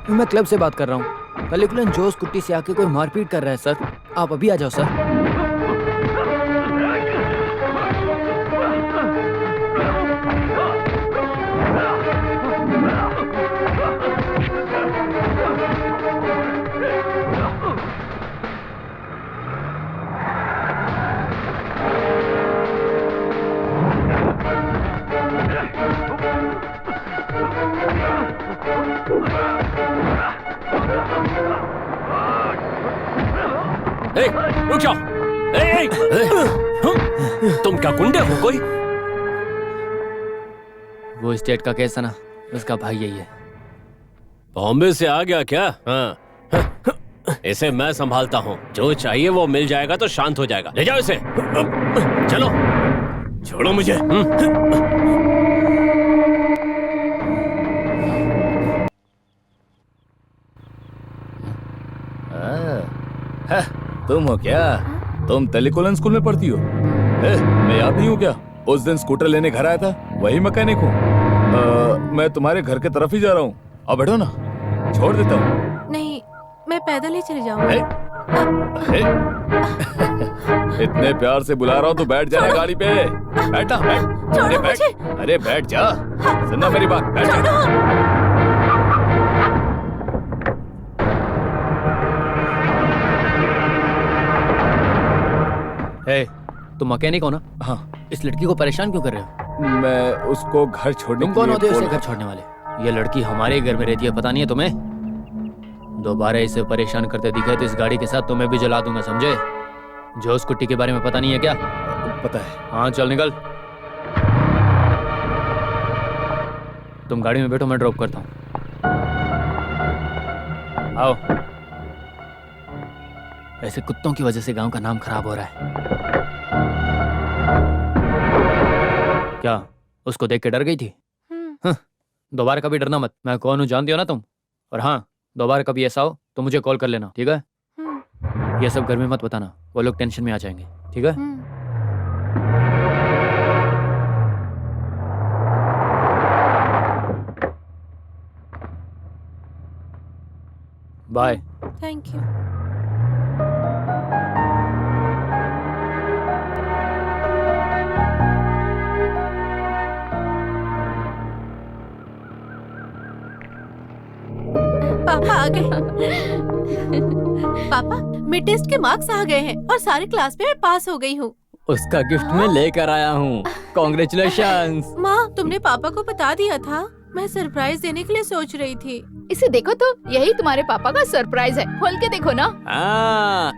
S3: मैं क्लब से बात कर रहा हूँ, टेलीकॉलन जोस कुट्टी से आके कोई मारपीट कर रहा है सर, आप अभी आ जाओ सर।
S4: रुक जाओ। तुम क्या गुंडे हो कोई?
S3: वो स्टेट का केस है ना, उसका भाई यही है।
S4: बॉम्बे से आ गया क्या? हाँ, इसे मैं संभालता हूँ, जो चाहिए वो मिल जाएगा तो शांत हो जाएगा। ले जाओ इसे, चलो।
S8: छोड़ो मुझे।
S2: तुम हो क्या? तुम टेलीकॉलन स्कूल में पढ़ती हो? मैं याद नहीं हूँ क्या? उस दिन स्कूटर लेने घर आया था, वही मैकेनिक हूँ। मैं तुम्हारे घर के तरफ ही जा रहा हूँ, अब बैठो ना, छोड़ देता हूँ।
S6: नहीं, मैं पैदल ही चली जाऊंगी।
S2: इतने प्यार से बुला रहा हूँ तो बैठ जा गाड़ी पे। बैठा, बैठ। अरे बैठ, अरे बैठ जा। सुनना मेरी बात, बैठ जा।
S3: तुम मैकेनिक हो ना?
S2: हाँ।
S3: इस लड़की को परेशान क्यों कर रहे हो?
S2: मैं उसको घर छोड़ने
S3: तुम कौन होते हो उसे घर छोड़ने वाले? ये लड़की हमारे घर में रहती है, पता नहीं है तुम्हें? दोबारा इसे परेशान करते दिखे तो इस गाड़ी के साथ तुम्हें भी जला दूंगा, समझे? जोस कुट्टी के बारे में पता नहीं है क्या?
S2: पता है।
S3: हाँ चल निकल। तुम गाड़ी में बैठो, मैं ड्रॉप करता हूँ। आओ। ऐसे कुत्तों की वजह से गांव का नाम खराब हो रहा है। क्या उसको देख के डर गई थी? दोबारा कभी डरना मत। मैं कौन हूँ जानती हो ना तुम? और हाँ, दोबारा कभी ऐसा हो तो मुझे कॉल कर लेना, ठीक है? ये सब घर में मत बताना, वो लोग टेंशन में आ जाएंगे, ठीक है? बाय।
S6: Thank you. पापा आ गए। पापा, मिड टेस्ट के मार्क्स आ गए हैं और सारे क्लास में मैं पास हो गई हूँ।
S7: उसका गिफ्ट मैं लेकर आया हूँ। कॉन्ग्रेचुलेशंस।
S6: माँ, तुमने पापा को बता दिया था? मैं सरप्राइज देने के लिए सोच रही थी।
S5: इसे देखो तो, यही तुम्हारे पापा का सरप्राइज है। खोल के देखो ना।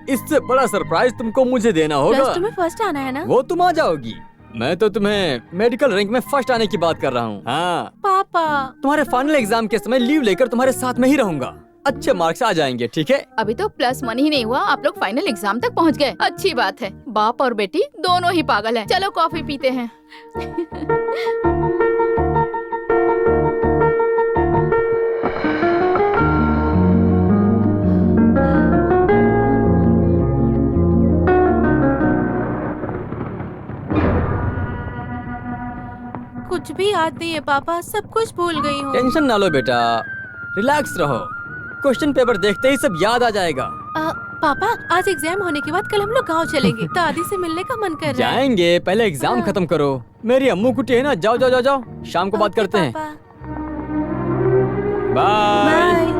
S7: इससे बड़ा सरप्राइज तुमको मुझे देना होगा।
S6: प्लस 2 में फर्स्ट आना है ना?
S7: वो तुम आ जाओगी। मैं तो तुम्हें मेडिकल रैंक में फर्स्ट आने की बात कर रहा हूँ। हाँ
S6: पापा,
S7: तुम्हारे फाइनल एग्जाम के समय लीव लेकर तुम्हारे साथ में ही रहूंगा। अच्छे मार्क्स आ जाएंगे, ठीक है?
S5: अभी तो +1 ही नहीं हुआ, आप लोग फाइनल एग्जाम तक पहुंच गए। अच्छी बात है। बाप और बेटी दोनों ही पागल हैं। चलो कॉफी पीते हैं।
S6: कुछ भी याद नहीं है पापा, सब कुछ भूल गई हूँ।
S7: टेंशन ना लो बेटा, रिलैक्स रहो। क्वेश्चन पेपर देखते ही सब याद आ जाएगा।
S6: पापा, आज एग्जाम होने के बाद कल हम लोग गांव चलेंगे। दादी से मिलने का मन कर रहा है।
S7: जाएंगे, पहले एग्जाम खत्म करो। मेरी अम्मू कुटी है ना, जाओ जाओ जाओ जाओ, शाम को बात करते हैं। बाय।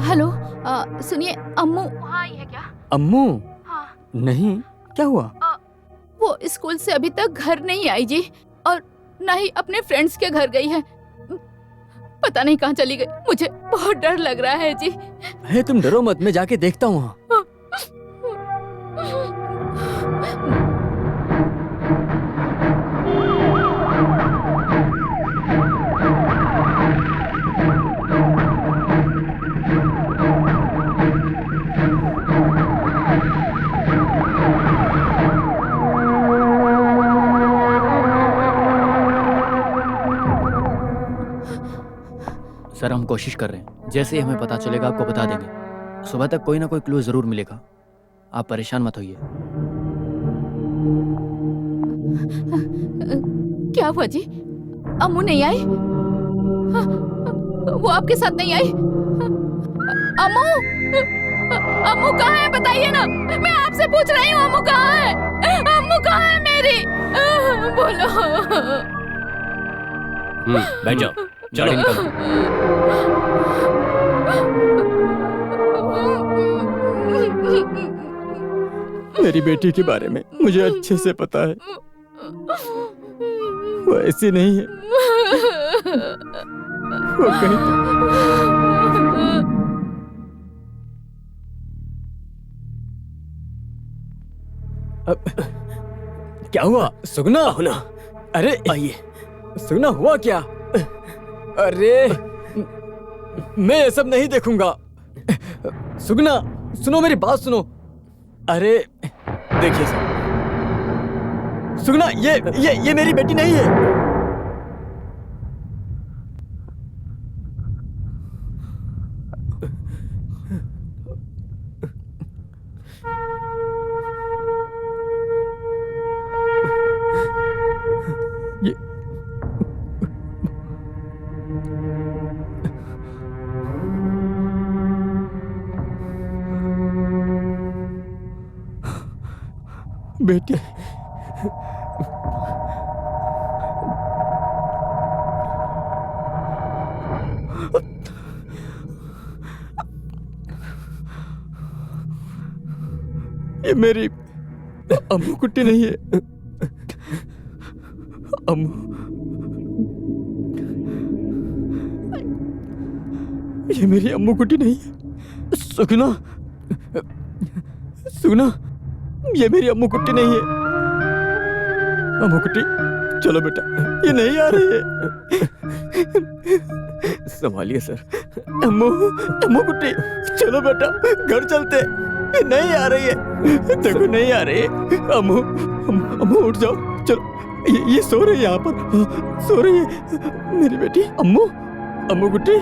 S5: हेलो, सुनिए, अम्मू वहाँ आई है क्या?
S7: अम्मू?
S5: हाँ।
S7: नहीं, क्या हुआ?
S5: वो स्कूल से अभी तक घर नहीं आई जी, और न ही अपने फ्रेंड्स के घर गई है। पता नहीं कहाँ चली गई। मुझे बहुत डर लग रहा है जी।
S7: है, तुम डरो मत, मैं जाके देखता हूँ।
S3: सर, हम कोशिश कर रहे हैं। जैसे ही हमें पता चलेगा आपको बता देंगे। सुबह तक कोई ना कोई क्लू जरूर मिलेगा। आप परेशान मत होइए।
S5: क्या हुआ जी? अम्मू नहीं आई? वो आपके साथ नहीं आई? अम्मू, अम्मू कहाँ है? बताइए ना, मैं आपसे पूछ रही हूँ। अम्मू कहाँ है? अम्मू कहाँ है मेरी? बोलो।
S4: बैठ जाओ, चलो निकलो।
S7: मेरी बेटी के बारे में मुझे अच्छे से पता है। वो ऐसी नहीं है। वो कहीं क्या हुआ? सुगना?
S8: ना,
S7: अरे
S8: आइए।
S7: सुगना, हुआ क्या? अरे मैं ये सब नहीं देखूंगा। सुगना, सुनो, मेरी बात सुनो। अरे
S8: देखिए सर,
S7: सुगना, ये मेरी बेटी नहीं है। ये बेटी ये मेरी अम्मू कुट्टी नहीं है। अम्मू, ये मेरी अम्मू कुट्टी नहीं है। सुगना, सुगना, ये मेरी अम्मू कुट्टी नहीं है। अम्मू कुट्टी, चलो बेटा, ये नहीं आ रही है।
S8: संभालिए सर।
S7: अम्मू, अम्मू कुट्टी, चलो बेटा, घर चलते। ये नहीं आ रही है, देखो नहीं आ रही है। अम्मू, अम्मू उठ जाओ, चलो। ये सो रही है यहाँ पर, सो रही है मेरी बेटी। अम्मू, अम्मू कुट्टी।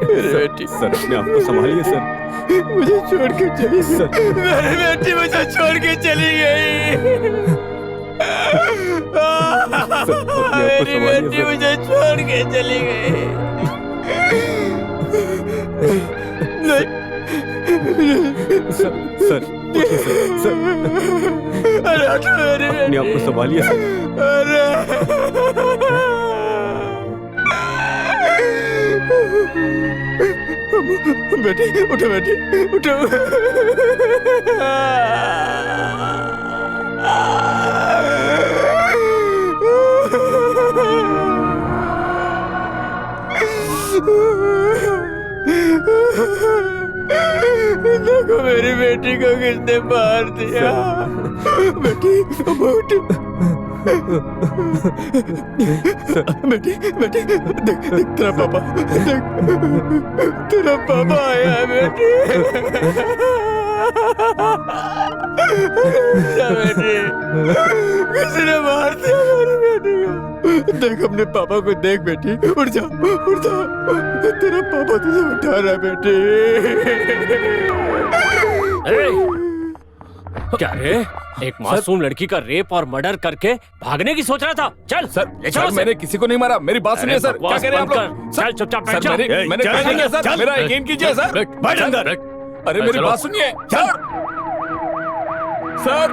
S7: मेरी बेटी।
S8: सर अपने आप को संभालिए सर।
S7: मुझे छोड़ के चली
S8: सर।
S7: मेरी बेटी मुझे छोड़ के चली गई। मेरी बेटी मुझे छोड़ के चली गई। नहीं
S8: सर, सर, उठिए सर।
S7: अरे मेरी
S8: अपने आप को संभालिए सर।
S7: अरे बेटी, उठो बेटी, उठो। देखो मेरी बेटी को किसने मार दिया। बेटी, उठ। बेटी, बेटी, देख, देख तेरा पापा, देख तेरा पापा आया है बेटी। बेटी, किसने मार दिया मेरी बेटी को? देख अपने पापा को देख बेटी, उठ जा, उठ जा, तेरा पापा तुझे उठा रहा है बेटी।
S4: क्या रे? एक मासूम लड़की का रेप और मर्डर करके भागने की सोच रहा था? चल
S2: सर, सर मैंने किसी को नहीं मारा। मेरी बात सुनिए सर। क्या कह रहे हैं आप लोग?
S4: चल चुपचाप बैठ जा।
S2: मैंने कहा नहीं है सर। मेरा यकीन कीजिए सर।
S4: बैठ अंदर।
S2: अरे मेरी बात सुनिए सर। सर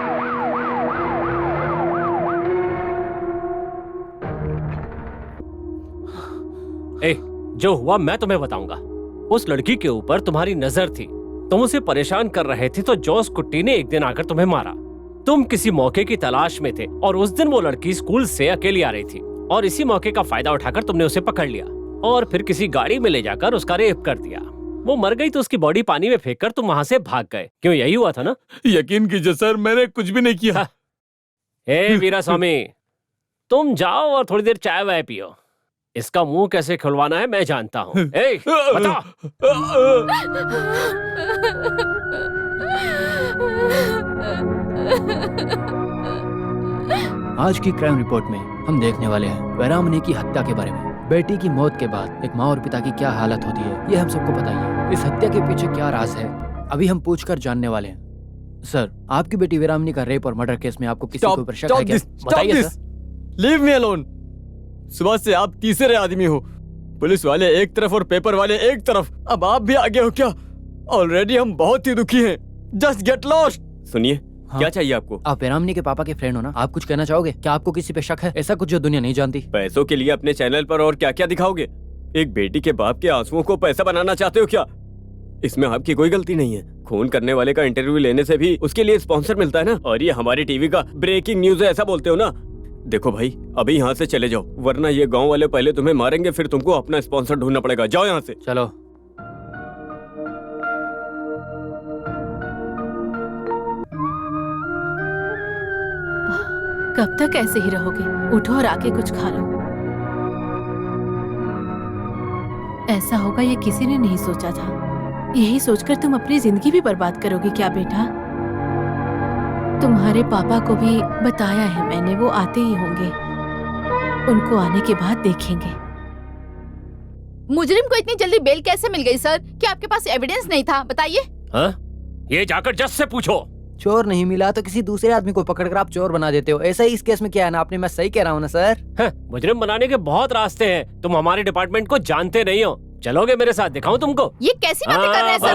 S4: ए, जो हुआ मैं तुम्हें बताऊंगा। उस लड़की के ऊपर तुम्हारी नजर थी, तुम उसे परेशान कर रहे थे तो जोस कुट्टी ने एक दिन आकर तुम्हें मारा। तुम किसी मौके की तलाश में थे और उस दिन वो लड़की स्कूल से अकेली आ रही थी और इसी मौके का फायदा उठाकर तुमने उसे पकड़ लिया और फिर किसी गाड़ी में ले जाकर उसका रेप कर दिया। वो मर गई तो उसकी बॉडी पानी में फेंककर तुम वहां से भाग गए। क्यों, यही हुआ था ना?
S2: यकीन कीजिए सर, मैंने कुछ भी नहीं किया।
S4: ए वीरा स्वामी, तुम जाओ और थोड़ी देर चाय वाय पियो। इसका मुंह कैसे खुलवाना है मैं जानता हूँ। ए, बता।
S3: आज की क्राइम रिपोर्ट में हम देखने वाले हैं वैरामनी की हत्या के बारे में। बेटी की मौत के बाद एक माँ और पिता की क्या हालत होती है, ये हम सबको पता ही है। इस हत्या के पीछे क्या राज है, अभी हम पूछकर जानने वाले हैं। सर, आपकी बेटी वैरामनी का रेप और मर्डर केस में आपको किसी के ऊपर शक है क्या? बताइए सर।
S7: Leave me alone. सुबह से आप तीसरे आदमी हो। पुलिस वाले एक तरफ और पेपर वाले एक तरफ, अब आप भी आगे हो क्या? ऑलरेडी हम बहुत ही दुखी हैं। Just get lost.
S8: सुनिए,
S3: हाँ?
S8: क्या चाहिए आपको?
S3: आप वैरामनी के पापा के फ्रेंड हो ना, आप कुछ कहना चाहोगे? क्या आपको किसी पे शक है? ऐसा कुछ जो दुनिया नहीं जानती?
S8: पैसों के लिए अपने चैनल पर और क्या क्या दिखाओगे? एक बेटी के बाप के आंसुओं को पैसा बनाना चाहते हो क्या? इसमें आपकी कोई गलती नहीं है। खून करने वाले का इंटरव्यू लेने से भी उसके लिए स्पॉन्सर मिलता है ना। और ये हमारी टीवी का ब्रेकिंग न्यूज है, ऐसा बोलते हो ना? देखो भाई, अभी यहाँ से चले जाओ, वरना ये गांव वाले पहले तुम्हें मारेंगे, फिर तुमको अपना स्पॉन्सर ढूंढना पड़ेगा। जाओ यहाँ से।
S3: चलो।
S6: कब तक ऐसे ही रहोगे? उठो और आके कुछ खा लो। ऐसा होगा ये किसी ने नहीं सोचा था। यही सोचकर तुम अपनी जिंदगी भी बर्बाद करोगे क्या बेटा? तुम्हारे पापा को भी बताया है मैंने, वो आते ही होंगे। उनको आने के बाद देखेंगे।
S5: मुजरिम को इतनी जल्दी बेल कैसे मिल गई सर? क्या आपके पास एविडेंस नहीं था? बताइए।
S4: हाँ? ये जाकर जज से पूछो।
S3: चोर नहीं मिला तो किसी दूसरे आदमी को पकड़कर आप चोर बना देते हो। ऐसा ही इस केस में किया है ना आपने? मैं सही कह रहा हूँ ना सर?
S4: मुजरिम बनाने के बहुत रास्ते हैं, तुम हमारे डिपार्टमेंट को जानते नहीं हो। चलोगे मेरे साथ, दिखाऊं तुमको?
S5: ये कैसी बातें कर रहे हैं सर?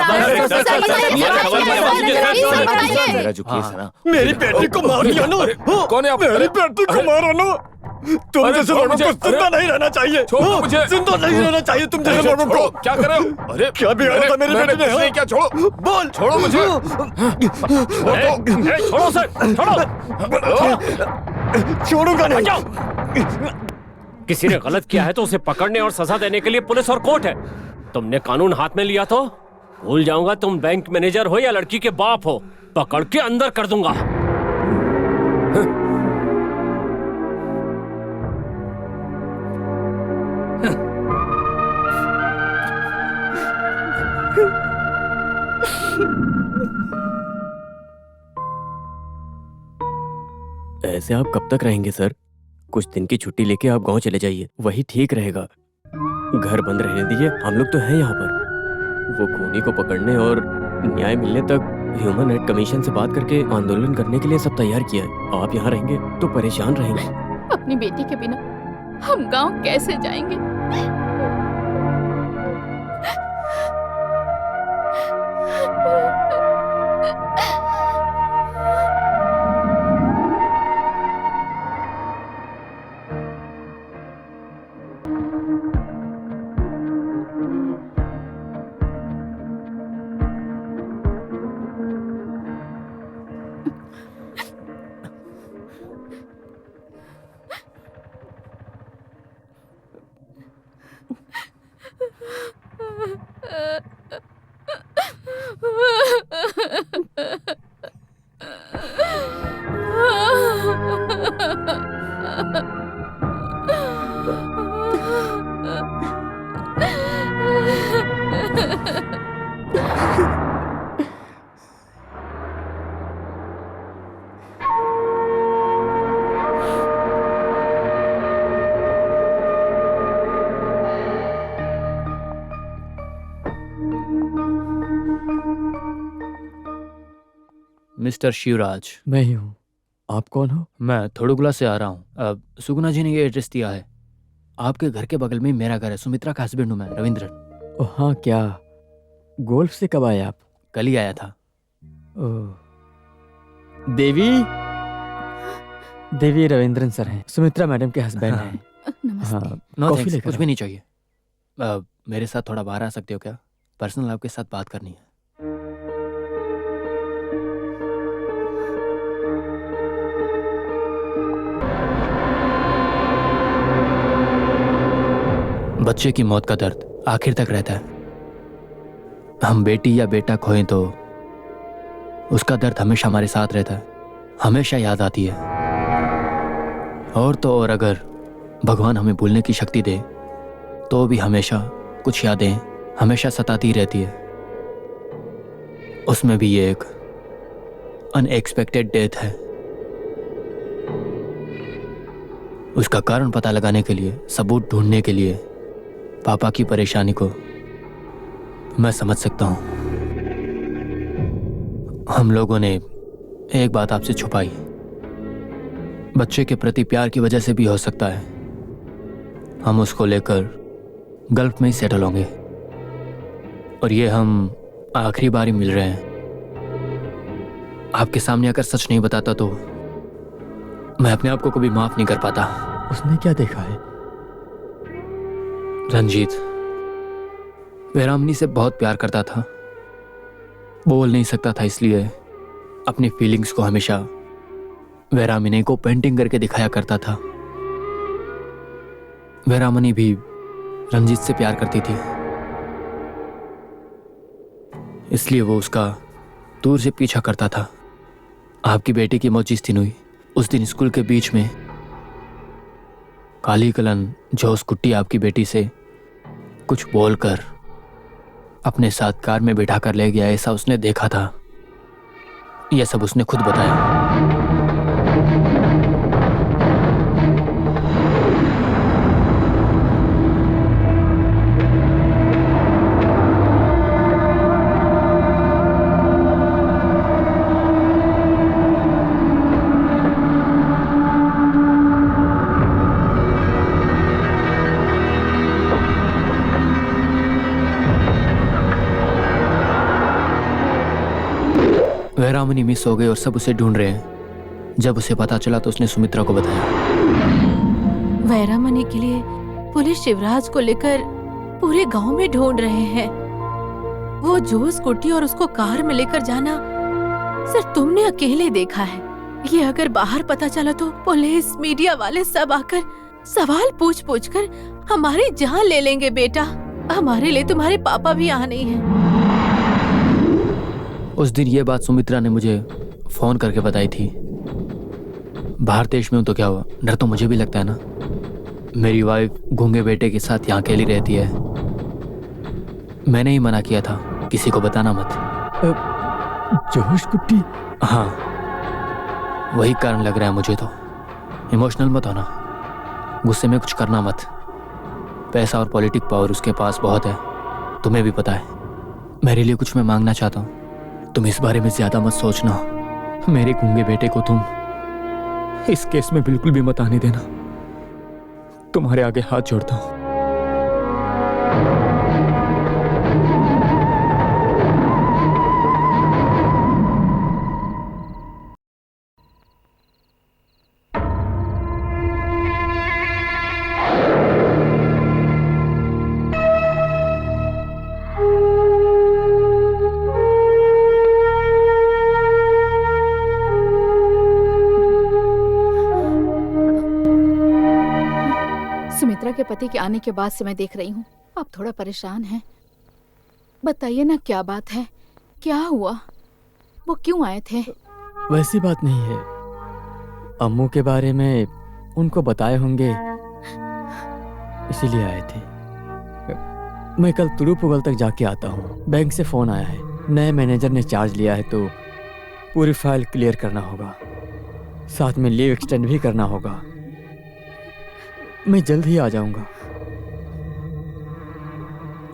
S2: मेरा जो केस है ना,
S7: मेरी बेटी को मार दिया ना।
S2: कौन है आप?
S7: मेरी बेटी को मारा ना। तुम
S2: अरे
S7: जैसे
S2: छोड़
S7: लोगों
S2: मुझे,
S7: को जिंदा
S2: अरे,
S7: नहीं रहना चाहिए।
S2: छोड़ो मुझे।
S7: जिंदा नहीं रहना चाहिए तुम जैसे
S2: मुझे
S7: लोगों
S2: छोड़ो,
S7: को।
S2: क्या कर रहे हो? अरे
S7: क्या बिगाड़ा था मेरी
S2: मैंने
S7: बेटी ने?
S2: कुछ नहीं किया, छोड़ो।
S7: बोल।
S2: छोड़ो मुझे।
S4: छोड़ो सर, छोड़ो।
S7: छोड़ूंगा नहीं।
S4: हटाओ। किसी ने गलत किया है तो उसे पकड़ने और सजा देने के लिए पुलिस और कोर्ट है। तुमने कानून हाथ में लिया तो भूल जाऊंगा तुम बैंक मैनेजर हो या लड़की के बाप हो, पकड़ के अंदर कर दूंगा।
S8: ऐसे आप कब तक रहेंगे सर? कुछ दिन की छुट्टी लेके आप गांव चले जाइए, वही ठीक रहेगा। घर बंद रहने दीजिए, हम लोग तो हैं यहाँ पर। वो खूनी को पकड़ने और न्याय मिलने तक ह्यूमन राइट कमीशन से बात करके आंदोलन करने के लिए सब तैयार किया है। आप यहाँ रहेंगे तो परेशान रहेंगे।
S5: अपनी बेटी के बिना हम गांव कैसे जाएंगे?
S3: मिस्टर शिवराज।
S7: मैं ही हूँ। आप कौन हो?
S3: मैं थोड़ुगला से आ रहा हूँ। सुगुना जी ने ये एड्रेस दिया है। आपके घर के बगल में ही मेरा घर है। सुमित्रा का हस्बैंड हूँ मैं, रविंद्रन।
S7: ओह हाँ, क्या गोल्फ से कब आए आप?
S3: कल ही आया था।
S7: ओह, देवी रविंद्रन सर हैं, सुमित्रा मैडम के हस्बैंड हैं। हाँ,
S3: नो
S7: कॉफी
S3: थैंक्स,
S7: लेकर
S3: कुछ भी नहीं चाहिए। मेरे साथ थोड़ा बाहर आ सकते हो क्या? पर्सनल आपके साथ बात करनी है। बच्चे की मौत का दर्द आखिर तक रहता है। हम बेटी या बेटा खोएं तो उसका दर्द हमेशा हमारे साथ रहता है, हमेशा याद आती है। और तो और अगर भगवान हमें भूलने की शक्ति दे तो भी हमेशा कुछ यादें हमेशा सताती रहती है। उसमें भी ये एक अनएक्सपेक्टेड डेथ है। उसका कारण पता लगाने के लिए, सबूत ढूंढने के लिए पापा की परेशानी को मैं समझ सकता हूं। हम लोगों ने एक बात आपसे छुपाई। बच्चे के प्रति प्यार की वजह से भी हो सकता है हम उसको लेकर गल्फ में ही सेटल होंगे, और ये हम आखिरी बार ही मिल रहे हैं। आपके सामने अगर सच नहीं बताता तो मैं अपने आप को कभी माफ नहीं कर पाता।
S7: उसने क्या देखा है?
S3: रंजीत वेरामनी से बहुत प्यार करता था, बोल नहीं सकता था, इसलिए अपनी फीलिंग्स को हमेशा वेरामिनी को पेंटिंग करके दिखाया करता था। वेरामनी भी रंजीत से प्यार करती थी, इसलिए वो उसका दूर से पीछा करता था। आपकी बेटी की मौत जिस दिन हुई उस दिन स्कूल के बीच में काली कलन जोस कुट्टी आपकी बेटी से कुछ बोलकर अपने साथ कार में बिठा कर ले गया, ऐसा उसने देखा था। यह सब उसने खुद बताया। वेरामनी मिस हो गई और सब उसे ढूंढ रहे हैं। जब उसे पता चला तो उसने सुमित्रा को बताया।
S6: वैरामनी के लिए पुलिस शिवराज को लेकर पूरे गांव में ढूंढ रहे हैं। वो जो स्कूटी और उसको कार में लेकर जाना सिर्फ तुमने अकेले देखा है। ये अगर बाहर पता चला तो पुलिस मीडिया वाले सब आकर सवाल पूछ पूछ कर हमारी जान ले लेंगे बेटा। हमारे लिए तुम्हारे पापा भी यहाँ नहीं है।
S3: उस दिन ये बात सुमित्रा ने मुझे फोन करके बताई थी। बाहर देश में हूं तो क्या हुआ, डर तो मुझे भी लगता है ना। मेरी वाइफ गूंगे बेटे के साथ यहाँ अकेली रहती है। मैंने ही मना किया था, किसी को बताना मत।
S7: जोश कुट्टी?
S3: हाँ, वही कारण लग रहा है मुझे तो। इमोशनल मत होना, गुस्से में कुछ करना मत। पैसा और पॉलिटिक पावर उसके पास बहुत है, तुम्हें भी पता है। मेरे लिए कुछ मैं मांगना चाहता हूँ, तुम इस बारे में ज्यादा मत सोचना। मेरे गूंगे बेटे को तुम इस केस में बिल्कुल भी मत आने देना। तुम्हारे आगे हाथ जोड़ता हूँ।
S5: सुमित्रा के पति के आने के बाद से मैं देख रही हूँ आप थोड़ा परेशान हैं। बताइए ना क्या बात है, क्या हुआ, वो क्यों आए थे?
S7: वैसी बात नहीं है, अम्मू के बारे में उनको बताए होंगे इसीलिए आए थे। मैं कल तुरुपुगल तक जाके आता हूँ। बैंक से फोन आया है, नए मैनेजर ने चार्ज लिया है तो पूरी फाइल क्लियर करना होगा, साथ में लीव एक्सटेंड भी करना होगा। मैं जल्द ही आ जाऊंगा,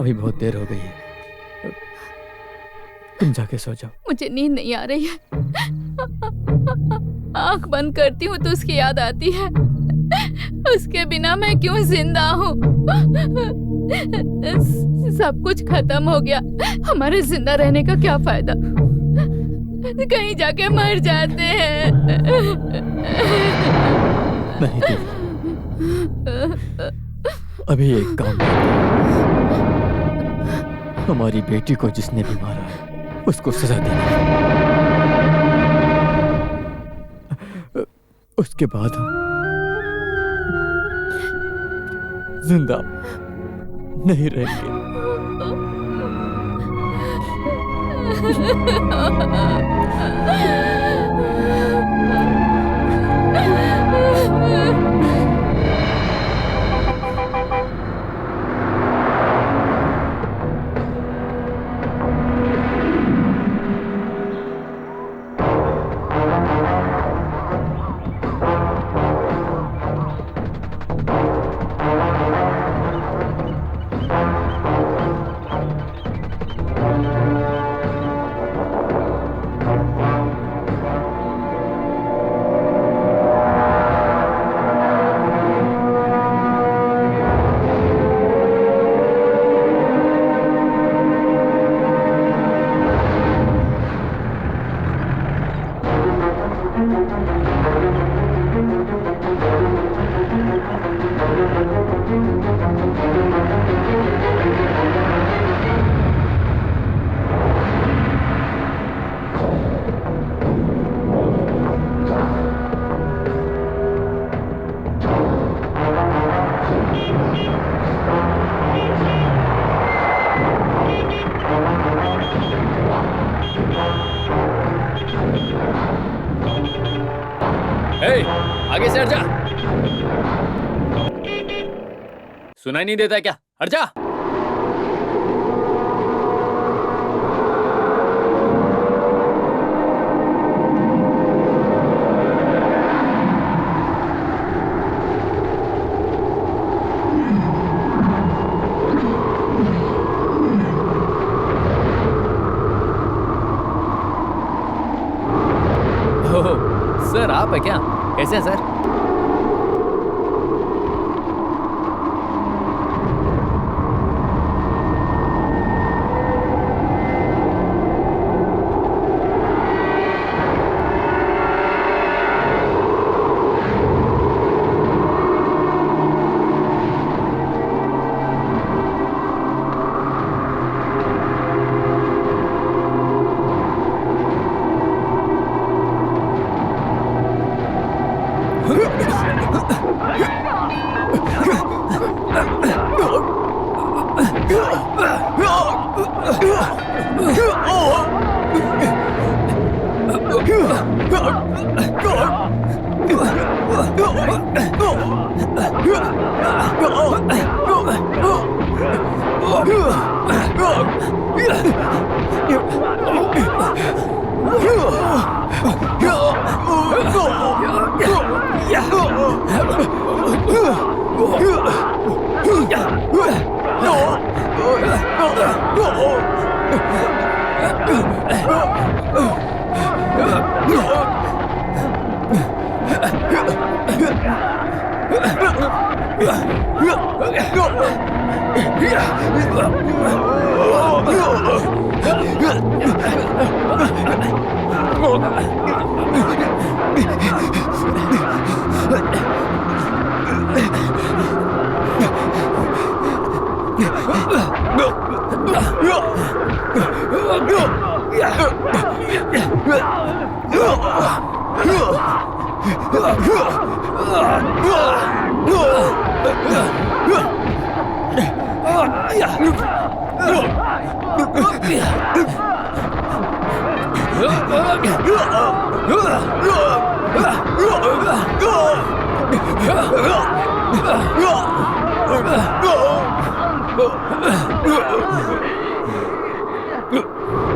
S7: अभी बहुत देर हो गई है। तुम जाके सो जाओ।
S5: मुझे नींद नहीं आ रही है। आंख बंद करती हूँ तो उसकी याद आती है। उसके बिना मैं क्यों जिंदा हूँ? सब कुछ खत्म हो गया, हमारे जिंदा रहने का क्या फायदा? कहीं जाके मर जाते हैं।
S7: नहीं देव, अभी एक काम हमारी बेटी को जिसने भी मारा है उसको सजा देना है। उसके बाद हम जिंदा नहीं रहेंगे।
S3: आगे से हट जा। सुनाई नहीं देता क्या? हट जा। सर आप है क्या? कैसे है सर?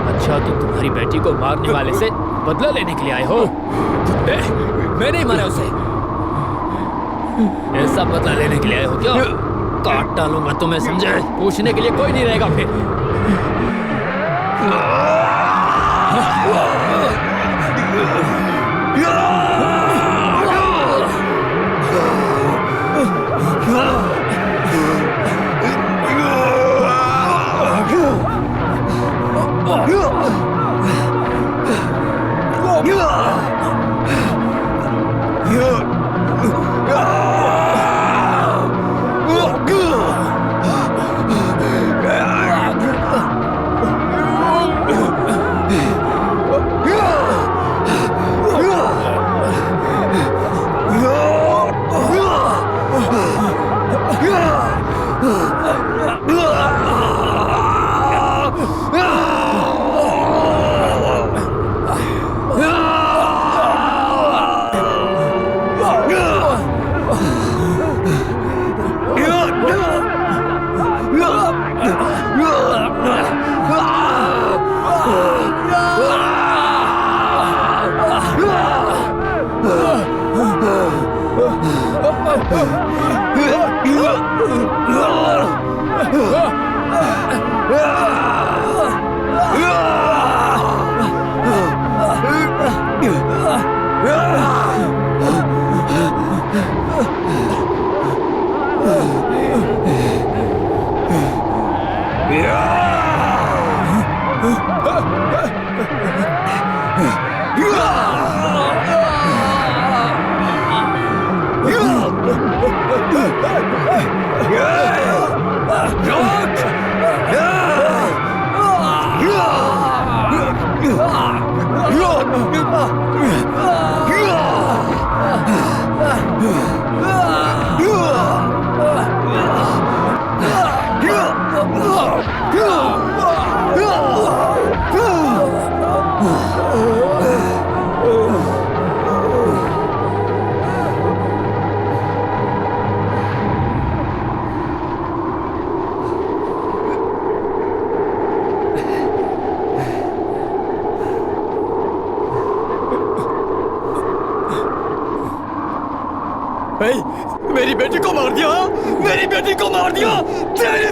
S3: अच्छा, तो तुम्हारी बेटी को मारने वाले से बदला लेने के लिए आए हो? मैं नहीं मारा उसे। ऐसा बदला लेने के लिए आए हो क्या? काट डालूंगा तुम्हें, समझे? पूछने के लिए कोई नहीं रहेगा फिर।
S7: मेरी बेटी को मार दिया, मेरी बेटी को मार दिया, तेरी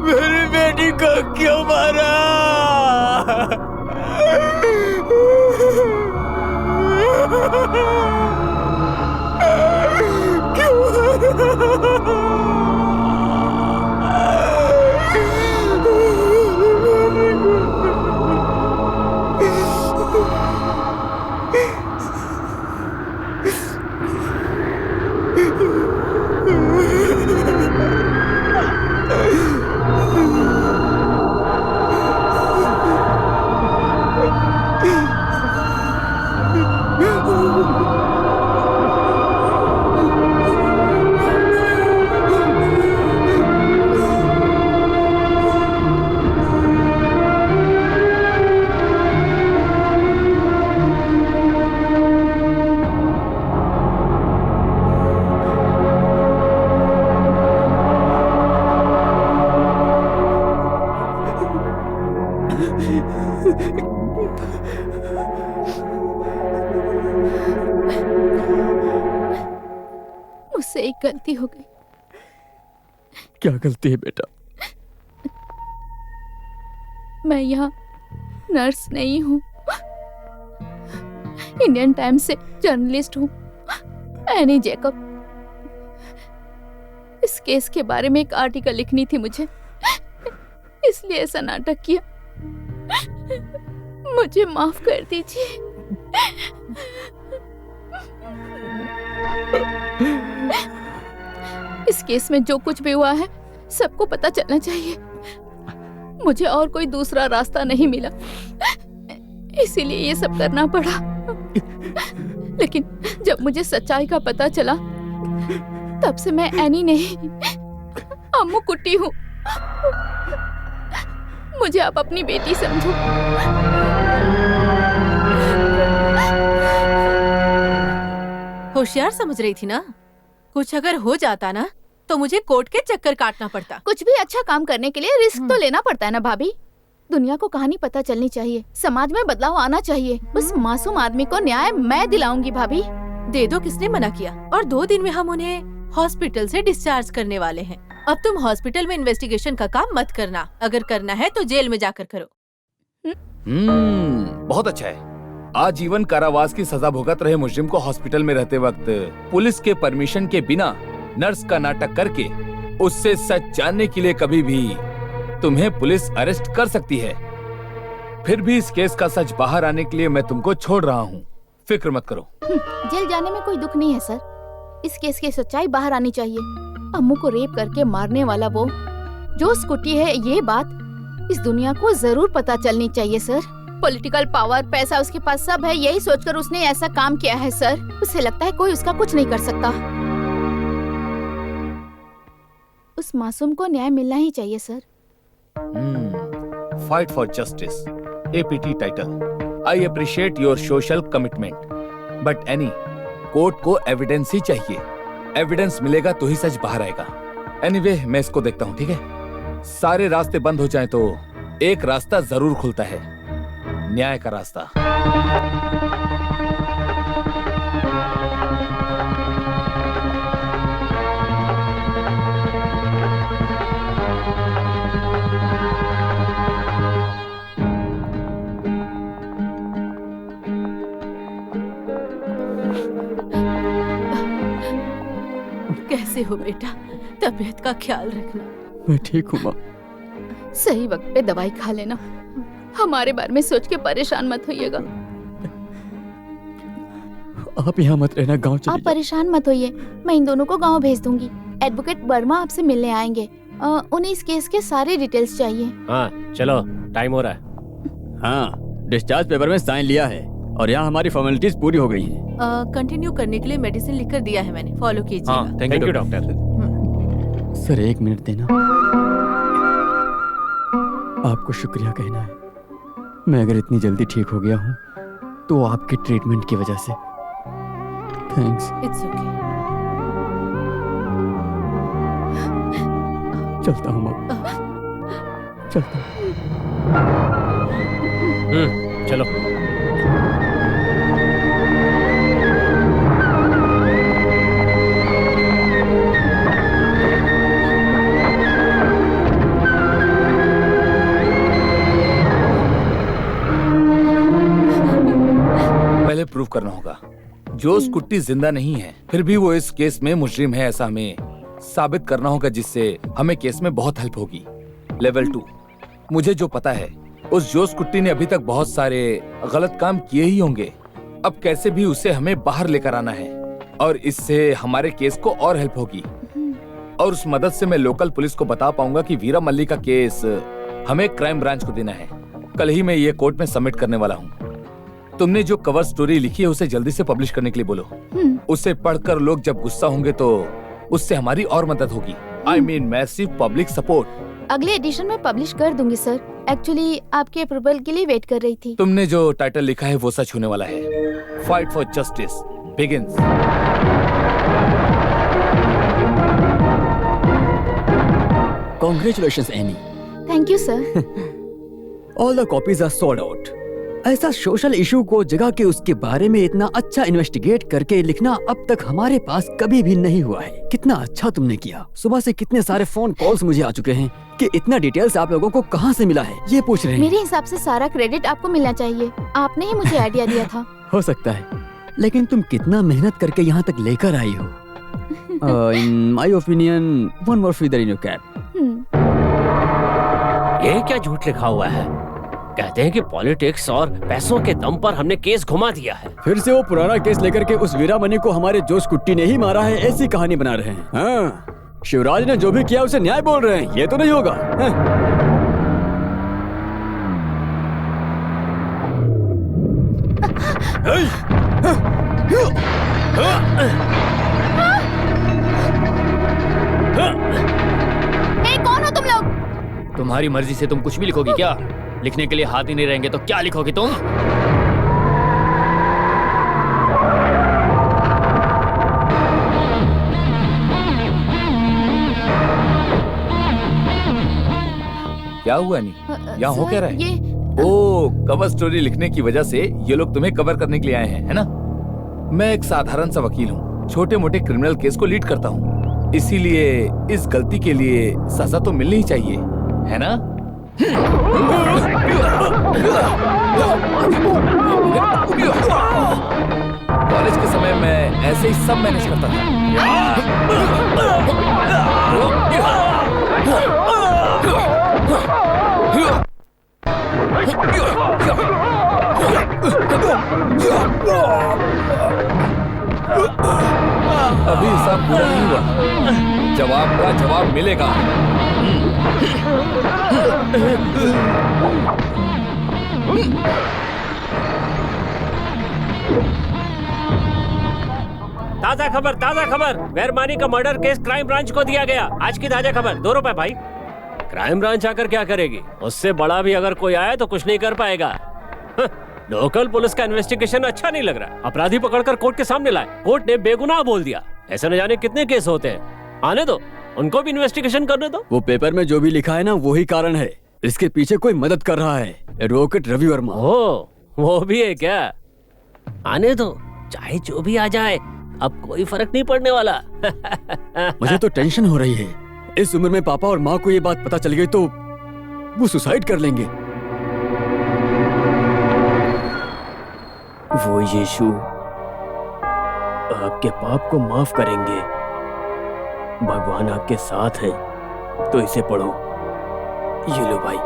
S2: मेरी बेटी को क्यों मारा?
S5: मुझसे एक गलती हो गई।
S7: क्या गलती है बेटा?
S5: मैं यहाँ नर्स नहीं हूँ, इंडियन टाइम्स से जर्नलिस्ट हूँ, एनी जैकब। इस केस के बारे में एक आर्टिकल लिखनी थी मुझे, इसलिए ऐसा नाटक किया। मुझे माफ कर दीजिए। इस केस में जो कुछ भी हुआ है सबको पता चलना चाहिए। मुझे और कोई दूसरा रास्ता नहीं मिला, इसीलिए ये सब करना पड़ा। लेकिन जब मुझे सच्चाई का पता चला तब से मैं एनी नहीं, अम्मू कुट्टी हूँ। मुझे आप अपनी बेटी समझो।
S6: होशियार समझ रही थी ना, कुछ अगर हो जाता ना तो मुझे कोर्ट के चक्कर काटना पड़ता।
S5: कुछ भी अच्छा काम करने के लिए रिस्क तो लेना पड़ता है ना भाभी। दुनिया को कहानी पता चलनी चाहिए, समाज में बदलाव आना चाहिए। उस मासूम आदमी को न्याय मैं दिलाऊंगी भाभी।
S6: दे दो, किसने मना किया? और 2 दिन में हम उन्हें हॉस्पिटल से डिस्चार्ज करने वाले हैं। अब तुम हॉस्पिटल में इन्वेस्टिगेशन का काम मत करना, अगर करना है तो जेल में जाकर करो।
S2: बहुत अच्छा है। आजीवन कारावास की सजा भुगत रहे मुजरिम को हॉस्पिटल में रहते वक्त पुलिस के परमिशन के बिना नर्स का नाटक करके उससे सच जानने के लिए कभी भी तुम्हें पुलिस अरेस्ट कर सकती है। फिर भी इस केस का सच बाहर आने के लिए मैं तुमको छोड़ रहा हूँ, फिक्र मत करो।
S5: जेल जाने में कोई दुख नहीं है सर। इस केस की सच्चाई बाहर आनी चाहिए। अम्मू को रेप करके मारने वाला वो जो स्कूटी है, ये बात इस दुनिया को जरूर पता चलनी चाहिए सर। पॉलिटिकल पावर, पैसा उसके पास सब है, यही सोचकर उसने ऐसा काम किया है सर। उसे लगता है कोई उसका कुछ नहीं कर सकता। उस मासूम को न्याय मिलना ही चाहिए sir.
S2: Fight for justice, APT title. I appreciate your social commitment, but any court को एविडेंस ही चाहिए। एविडेंस मिलेगा तो ही सच बाहर आएगा। एनीवे, मैं इसको देखता हूँ, ठीक है? सारे रास्ते बंद हो जाएं तो एक रास्ता जरूर खुलता है, न्याय का रास्ता।
S6: कैसे हो बेटा? तबीयत का ख्याल रखना।
S7: मैं ठीक हूँ माँ।
S5: सही वक्त पे दवाई खा लेना। हमारे बारे में सोच के परेशान मत होइएगा।
S7: आप यहाँ मत रहना, गांव चली
S5: आप परेशान मत होइए, मैं इन दोनों को गांव भेज दूंगी। एडवोकेट वर्मा आपसे मिलने आएंगे। उन्हें इस केस के सारे डिटेल्स चाहिए।
S4: हाँ चलो, टाइम हो रहा है।
S7: हाँ, डिस्चार्ज पेपर में साइन लिया है और यहाँ हमारी फॉर्मेलिटीज पूरी हो गई हैं।
S6: कंटिन्यू करने के लिए मेडिसिन लिखकर दिया है मैंने, फॉलो कीजिएगा।
S2: हाँ,
S4: thank you doctor.
S7: Sir 1 minute देना, आपको शुक्रिया कहना है। मैं अगर इतनी जल्दी ठीक हो गया हूँ तो आपके ट्रीटमेंट की वजह से। थैंक्स।
S6: It's okay.
S7: चलता हूँ माँ, चलता हूँ।
S4: चलो।
S2: पहले प्रूव करना होगा जोस कुट्टी जिंदा नहीं है, फिर भी वो इस केस में मुजरिम है, ऐसा हमें साबित करना होगा, जिससे हमें केस में बहुत हेल्प होगी। लेवल 2, मुझे जो पता है उस जोस कुट्टी ने अभी तक बहुत सारे गलत काम किए ही होंगे। अब कैसे भी उसे हमें बाहर लेकर आना है और इससे हमारे केस को और हेल्प होगी, और उस मदद से मैं लोकल पुलिस को बता पाऊंगा कि वीरा मल्ली का केस हमें क्राइम ब्रांच को देना है। कल ही मैं ये कोर्ट में सबमिट करने वाला हूँ। तुमने जो कवर स्टोरी लिखी है उसे जल्दी से पब्लिश करने के लिए बोलो। उसे पढ़कर लोग जब गुस्सा होंगे तो उससे हमारी और मदद होगी। I mean massive public support.
S10: अगले एडिशन में पब्लिश कर दूंगी सर। एक्चुअली आपके अप्रूवल के लिए वेट कर रही थी।
S2: तुमने जो टाइटल लिखा है वो सच होने वाला है। Fight for justice begins.
S7: Congratulations, Annie.
S10: Thank you sir.
S7: All the copies are sold out. ऐसा सोशल इशू को जगा के उसके बारे में इतना अच्छा इन्वेस्टिगेट करके लिखना अब तक हमारे पास कभी भी नहीं हुआ है। कितना अच्छा तुमने किया। सुबह से कितने सारे फोन कॉल्स मुझे आ चुके हैं कि इतना डिटेल्स आप लोगों को कहाँ से मिला है ये पूछ रहे हैं।
S10: मेरे हिसाब से सारा क्रेडिट आपको मिलना चाहिए। आपने ही मुझे आइडिया दिया था।
S7: हो सकता है, लेकिन तुम कितना मेहनत करके यहाँ तक लेकर आई हो। In my opinion one more feather in your cap.
S4: ये क्या झूठ लिखा हुआ है? कहते हैं कि पॉलिटिक्स और पैसों के दम पर हमने केस घुमा दिया है।
S7: फिर से वो पुराना केस लेकर के उस वीरा मनी को हमारे जोश कुट्टी ने ही मारा है, ऐसी कहानी बना रहे हैं। हाँ, शिवराज ने जो भी किया उसे न्याय बोल रहे हैं। ये तो नहीं होगा।
S10: कौन हो तुम लोग?
S3: तुम्हारी मर्जी से तुम कुछ भी लिखोगी क्या? लिखने के लिए हाथ ही नहीं रहेंगे तो क्या लिखोगी तुम?
S2: क्या हुआ नी? यहाँ हो क्या रहा है? ओ, कवर स्टोरी लिखने की वजह से ये लोग तुम्हें कवर करने के लिए आए हैं, है ना? मैं एक साधारण सा वकील हूँ, छोटे मोटे क्रिमिनल केस को लीड करता हूँ, इसीलिए इस गलती के लिए सजा तो मिलनी ही चाहिए, है ना? कॉलेज के समय मैं ऐसे ही सब मैनेज करता था। अभी सब पूरा नहीं हुआ, जवाब का जवाब मिलेगा।
S4: ताजा खबर, वेरमानी का मर्डर केस क्राइम ब्रांच को दिया गया। आज की ताजा खबर। 2 रुपए भाई। क्राइम ब्रांच आकर क्या करेगी? उससे बड़ा भी अगर कोई आए तो कुछ नहीं कर पाएगा। लोकल पुलिस का इन्वेस्टिगेशन अच्छा नहीं लग रहा। अपराधी पकड़कर कोर्ट के सामने लाए, कोर्ट ने बेगुनाह बोल दिया। ऐसे न जाने कितने केस होते हैं। आने दो, उनको भी इन्वेस्टिगेशन करने दो।
S7: वो पेपर में जो भी लिखा है ना, वही कारण है। इसके पीछे कोई मदद कर रहा है, एडवोकेट रवि वर्मा।
S4: ओ, वो भी है क्या? आने दो, चाहे जो भी आ जाए, अब कोई फर्क नहीं पड़ने वाला।
S7: मुझे तो टेंशन हो रही है। इस उम्र में पापा और माँ को ये बात पता चल गई तो वो सुसाइड कर लेंगे।
S11: वो यीशु आपके पाप को माफ करेंगे। भगवान आपके साथ है, तो इसे पढ़ो। ये लो भाई।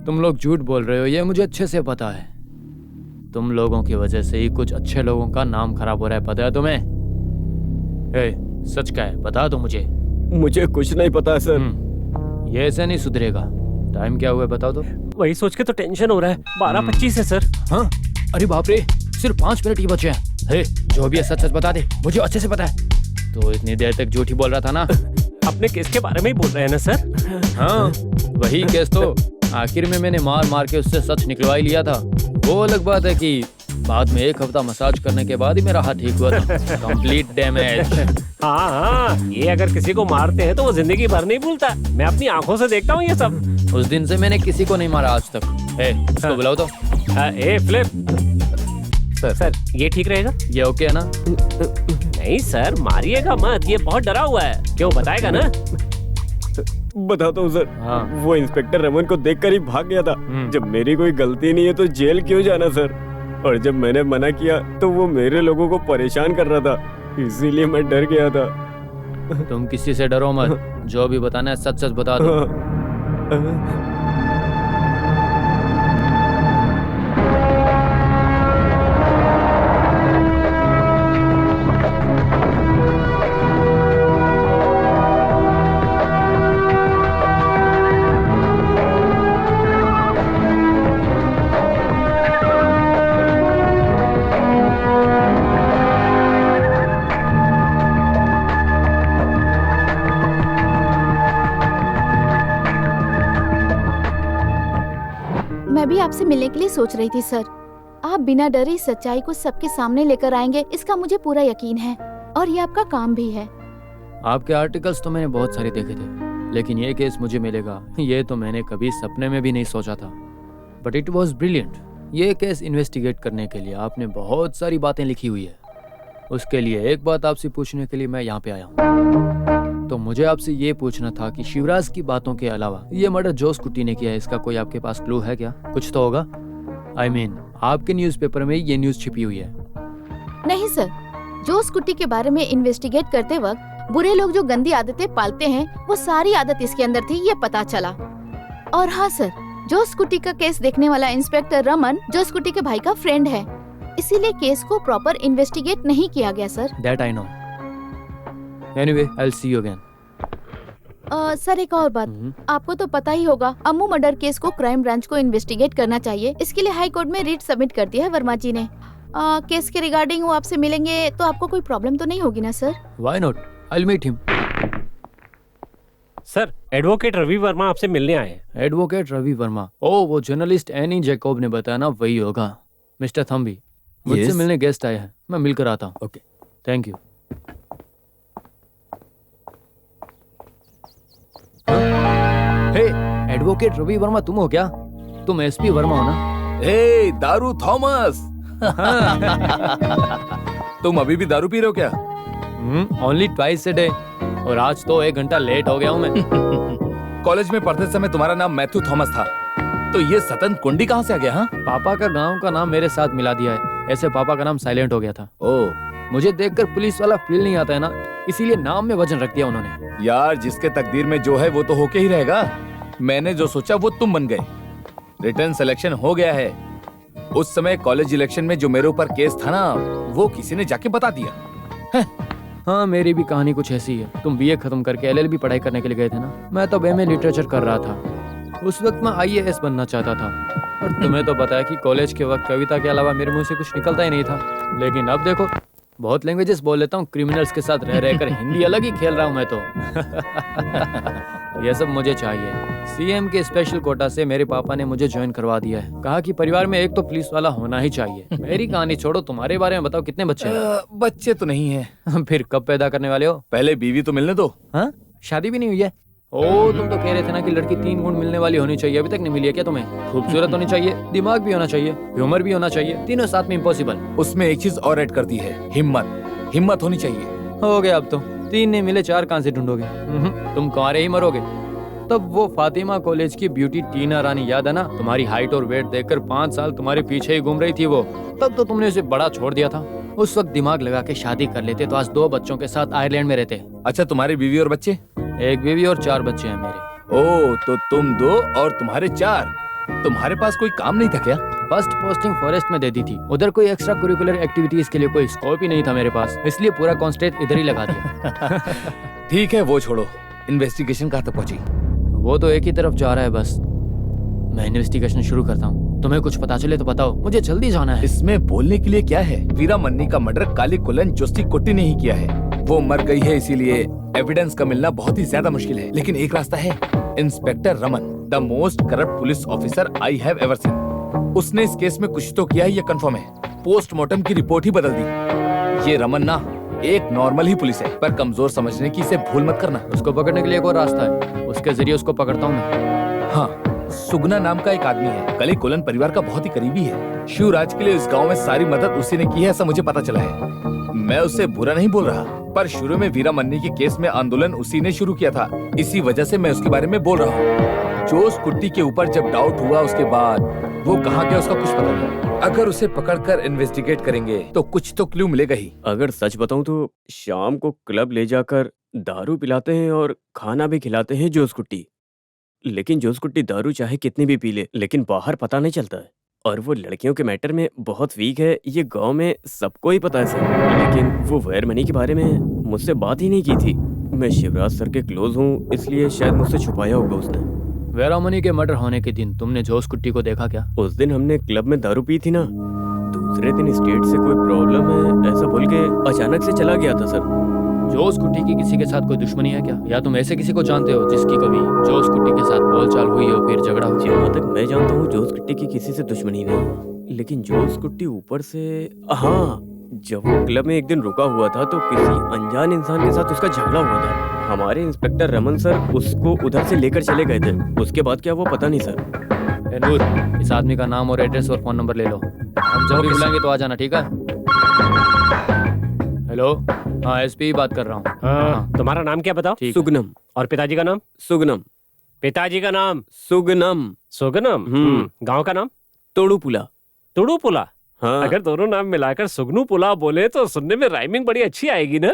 S3: तुम लोग झूठ बोल रहे हो, ये मुझे अच्छे से पता है। तुम लोगों की वजह से ही कुछ अच्छे लोगों का नाम खराब हो रहा है, पता है तुम्हें? सच क्या है, बता दो मुझे।
S11: मुझे कुछ नहीं पता सर।
S3: ये ऐसे नहीं सुधरेगा। टाइम क्या हुआ है बताओ तो।
S4: वही सोच के तो टेंशन हो रहा है। 12:25 है सर।
S3: हाँ, अरे बाप रे, सिर्फ 5 मिनट ही बचे हैं। जो भी है सच सच बता दे, मुझे अच्छे से पता है। तो इतनी देर तक झूठ ही बोल रहा था ना?
S4: अपने केस के बारे में ही बोल रहे हैं ना सर?
S3: हाँ, वही केस तो आखिर में मैंने मार मार के उससे सच निकलवा ही लिया था। वो अलग बात है कि बाद में 1 हफ्ता मसाज करने के बाद ही मेरा हाथ ठीक हुआ था। Complete damage.
S4: हाँ हाँ, ये अगर किसी को मारते हैं तो वो जिंदगी भर नहीं भूलता। मैं अपनी आंखों से देखता हूँ ये सब।
S3: उस दिन से मैंने किसी को नहीं मारा आज तक। इसको बुलाओ तो।
S4: ए फ्लिप। सर ये ठीक रहेगा?
S3: ये ओके है ना?
S4: नहीं सर, मारिएगा मत, ये बहुत डरा हुआ है। क्यों, बताएगा ना?
S11: बताता हूँ सर।
S3: हाँ।
S11: वो इंस्पेक्टर रमन को देखकर ही भाग गया था। जब मेरी कोई गलती नहीं है तो जेल क्यों जाना सर? और जब मैंने मना किया तो वो मेरे लोगों को परेशान कर रहा था, इसीलिए मैं डर गया था।
S3: तुम किसी से डरो मत, जो भी बताना है सच सच बता दो।
S10: मैं भी आपसे मिलने के लिए सोच रही थी सर। आप बिना डरे सच्चाई को सबके सामने लेकर आएंगे, इसका मुझे पूरा यकीन है, और ये आपका काम भी है।
S3: आपके आर्टिकल्स तो मैंने बहुत सारे देखे थे, लेकिन ये केस मुझे मिलेगा ये तो मैंने कभी सपने में भी नहीं सोचा था। But it was brilliant. ये केस इन्वेस्टिगेट करने के लिए आपने बहुत सारी बातें लिखी हुई है। उसके लिए एक बात आपसे पूछने के लिए मैं यहाँ पे आया हूँ। तो मुझे आपसे ये पूछना था कि शिवराज की बातों के अलावा ये मर्डर जो स्कूटी ने किया है, इसका कोई आपके पास क्लू है क्या? कुछ तो होगा। I mean, आपके न्यूज़पेपर में ये न्यूज़ छिपी हुई है।
S10: नहीं सर, जो स्कूटी के बारे में इन्वेस्टिगेट करते वक्त बुरे लोग जो गंदी आदतें पालते हैं, वो सारी आदत इसके अंदर थी, ये पता चला। और हाँ सर, जो स्कूटी का केस देखने वाला इंस्पेक्टर रमन जो स्कूटी के भाई का फ्रेंड है, इसीलिए केस को प्रॉपर इन्वेस्टिगेट नहीं किया गया sir.
S3: That I know. Anyway, I'll see you again.
S10: Sir एक और बात, आपको तो पता ही होगा, अम्मू मर्डर केस को क्राइम ब्रांच को इन्वेस्टिगेट करना चाहिए। इसके लिए हाई कोर्ट में रिट सबमिट कर दिया है वर्मा जी ने। केस के रिगार्डिंग वो आपसे मिलेंगे तो आपको कोई प्रॉब्लम तो नहीं होगी ना sir?
S3: Why not? I'll meet him.
S4: Sir, advocate Ravi Verma आपसे मिलने आए हैं।
S3: एडवोकेट रवि वर्मा? ओ, वो जर्नलिस्ट एनी जैकोब ने बताया ना, वही होगा। मिस्टर थम्बी, मुझसे
S7: Yes?
S3: मिलने गेस्ट आए हैं, मैं मिलकर आता हूँ।
S7: Okay.
S3: Thank you. Hey, advocate Ravi Verma तुम हो क्या? तुम एसपी वर्मा हो ना?
S2: हे दारू थॉमस। तुम अभी भी दारू पी रहे हो क्या?
S3: ओनली ट्वाइस ए डे, और आज तो 1 घंटा लेट हो गया हूँ मैं।
S2: कॉलेज में पढ़ते समय तुम्हारा नाम मैथ्यू थॉमस था, तो ये सतन कुंडी कहाँ से आ गया? हाँ,
S3: पापा का गांव का नाम मेरे साथ मिला दिया है, ऐसे पापा का नाम साइलेंट हो गया था।
S2: ओह
S3: मुझे देखकर पुलिस वाला फील नहीं आता है ना, इसीलिए नाम में वजन रख दिया उन्होंने।
S2: यार, जिसके तकदीर में जो है वो तो होके ही रहेगा। मैंने जो सोचा वो तुम बन गए। रिटर्न सिलेक्शन हो गया है। उस समय कॉलेज इलेक्शन में जो मेरे ऊपर केस था ना, वो किसी ने जाके बता दिया।
S3: हाँ, मेरी भी कहानी कुछ ऐसी है। तुम बीए खत्म करके एलएलबी पढ़ाई करने के लिए गए थे ना, मैं तो एमए लिटरेचर कर रहा था। उस वक्त मैं आईएएस बनना चाहता था, और तुम्हें तो पता है कि कॉलेज के वक्त कविता के अलावा मेरे मुंह से कुछ निकलता ही नहीं था। लेकिन अब देखो, बहुत लैंग्वेजेस बोल लेता हूँ, क्रिमिनल्स के साथ रह रहकर हिंदी अलग ही खेल रहा हूँ मैं तो। ये सब मुझे चाहिए। सीएम के स्पेशल कोटा से मेरे पापा ने मुझे ज्वाइन करवा दिया है। कहा कि परिवार में एक तो पुलिस वाला होना ही चाहिए। मेरी कहानी छोड़ो, तुम्हारे बारे में बताओ, कितने बच्चे हैं?
S2: बच्चे तो नहीं है।
S3: फिर कब पैदा करने वाले हो?
S2: पहले बीवी तो मिलने दो।
S3: हाँ, शादी भी नहीं हुई है? ओ, तुम तो कह रहे थे ना कि लड़की 3 गुण मिलने वाली होनी चाहिए, अभी तक नहीं मिली है क्या तुम्हें? खूबसूरत होनी चाहिए, दिमाग भी होना चाहिए, ह्यूमर भी होना चाहिए, तीनों साथ में इम्पॉसिबल।
S2: उसमें एक चीज और ऐड कर दी है, हिम्मत। हिम्मत होनी चाहिए।
S3: हो गया, अब तो 3 नहीं मिले 4 कहां से ढूंढोगे? तुम कुंवारे ही मरोगे। तब वो फातिमा कॉलेज की ब्यूटी टीना रानी याद है ना? तुम्हारी हाइट और वेट देखकर 5 साल तुम्हारे पीछे ही घूम रही थी वो। तब तो तुमने उसे बड़ा छोड़ दिया था। उस वक्त दिमाग लगा के शादी कर लेते तो आज 2 बच्चों के साथ आयरलैंड में रहते।
S2: अच्छा, तुम्हारी बीवी और बच्चे?
S3: 1 बीवी और 4 बच्चे हैं मेरे।
S2: ओ, तो तुम 2 और तुम्हारे 4। तुम्हारे पास कोई काम नहीं था क्या?
S3: फर्स्ट पोस्टिंग फॉरेस्ट में दे दी थी, उधर कोई एक्स्ट्रा करिकुलर एक्टिविटीज के लिए कोई स्कोप ही नहीं था मेरे पास, इसलिए पूरा कॉन्सेंट्रेट इधर ही लगा दिया।
S2: ठीक है, वो छोड़ो। इन्वेस्टिगेशन कहाँ तक पहुंची?
S3: वो तो एक ही तरफ जा रहा है बस। मैं इन्वेस्टिगेशन शुरू करता हूँ, तुम्हें कुछ पता चले तो बताओ, मुझे जल्दी जाना है।
S2: इसमें बोलने के लिए क्या है? वीरा मन्नी का मर्डर काली कुलन जोशी कोटी ने ही किया है। वो मर गई है, इसीलिए एविडेंस का मिलना बहुत ही ज्यादा मुश्किल है। लेकिन एक रास्ता है, inspector Raman, the most corrupt police officer I have ever seen. उसने इस केस में कुछ तो किया है, ये कंफर्म है। पोस्टमार्टम की रिपोर्ट ही बदल दी। ये रमन ना एक नॉर्मल ही पुलिस है, पर कमजोर समझने की इसे भूल मत करना।
S3: उसको पकड़ने के लिए एक और रास्ता है, उसके जरिए उसको पकड़ता हूँ मैं।
S2: हाँ, सुगना नाम का एक आदमी है, कली कोलन परिवार का बहुत ही करीबी है। शिवराज के लिए इस गांव में सारी मदद उसी ने की है, ऐसा मुझे पता चला है। मैं उससे बुरा नहीं बोल रहा, पर शुरू में वीरा मन्नी के केस में आंदोलन उसी ने शुरू किया था, इसी वजह से मैं उसके बारे में बोल रहा हूँ। जोश कुट्टी के ऊपर जब डाउट हुआ उसके बाद वो कहाँ गया उसका कुछ पता नहीं। अगर उसे पकड़कर इन्वेस्टिगेट करेंगे तो कुछ तो क्लू मिलेगा ही।
S11: अगर सच बताऊं तो शाम को क्लब ले जाकर दारू पिलाते हैं और खाना भी खिलाते हैं जोश कुट्टी। लेकिन जोश कुट्टी दारू चाहे कितनी भी पी ले, लेकिन बाहर पता नहीं चलता है। और वो लड़कियों के मैटर में बहुत वीक है, ये गांव में सबको ही पता है सर। लेकिन वो वेयर मनी के बारे में मुझसे बात ही नहीं की थी। मैं शिवराज सर के क्लोज हूँ, इसलिए शायद मुझसे छुपाया होगा उसने।
S3: वेरामनी के मर्डर होने के दिन तुमने जोश कुट्टी को देखा क्या?
S11: उस दिन हमने क्लब में दारू पी थी ना, दूसरे दिन स्टेट से कोई प्रॉब्लम है ऐसा बोल के अचानक से चला गया था सर।
S3: जोश कुट्टी की किसी के साथ कोई दुश्मनी है क्या? या तुम ऐसे किसी को जानते हो जिसकी कभी जोश कुट्टी के साथ बोलचाल हुई हो, फिर झगड़ा हो?
S11: जहाँ तक मैं जानता हूँ जोश कुट्टी की किसी से दुश्मनी नहीं, लेकिन जोश कुट्टी ऊपर से, हाँ, जब वो क्लब में एक दिन रुका हुआ था तो किसी अनजान इंसान के साथ उसका झगड़ा हुआ था। हमारे इंस्पेक्टर रमन सर उसको उधर से लेकर चले गए थे। उसके बाद क्या वो पता नहीं सर।
S3: नूर, इस आदमी का नाम और एड्रेस और फोन नंबर ले लो, हम जब भी बुलाएंगे तो आ जाना, ठीक है? हेलो, हाँ एसपी बात कर रहा हूँ।
S4: हाँ, तुम्हारा नाम क्या बताओ?
S11: सुगनम।
S4: और पिताजी का नाम?
S11: सुगनम।
S4: पिताजी का नाम?
S11: सुगनम।
S4: सुगनम। गांव का नाम?
S11: तोड़ूपुला।
S4: तोड़ूपुला?
S11: हाँ।
S4: अगर दोनों नाम मिलाकर सुगनू पुला बोले तो सुनने में राइमिंग बड़ी अच्छी आएगी ना।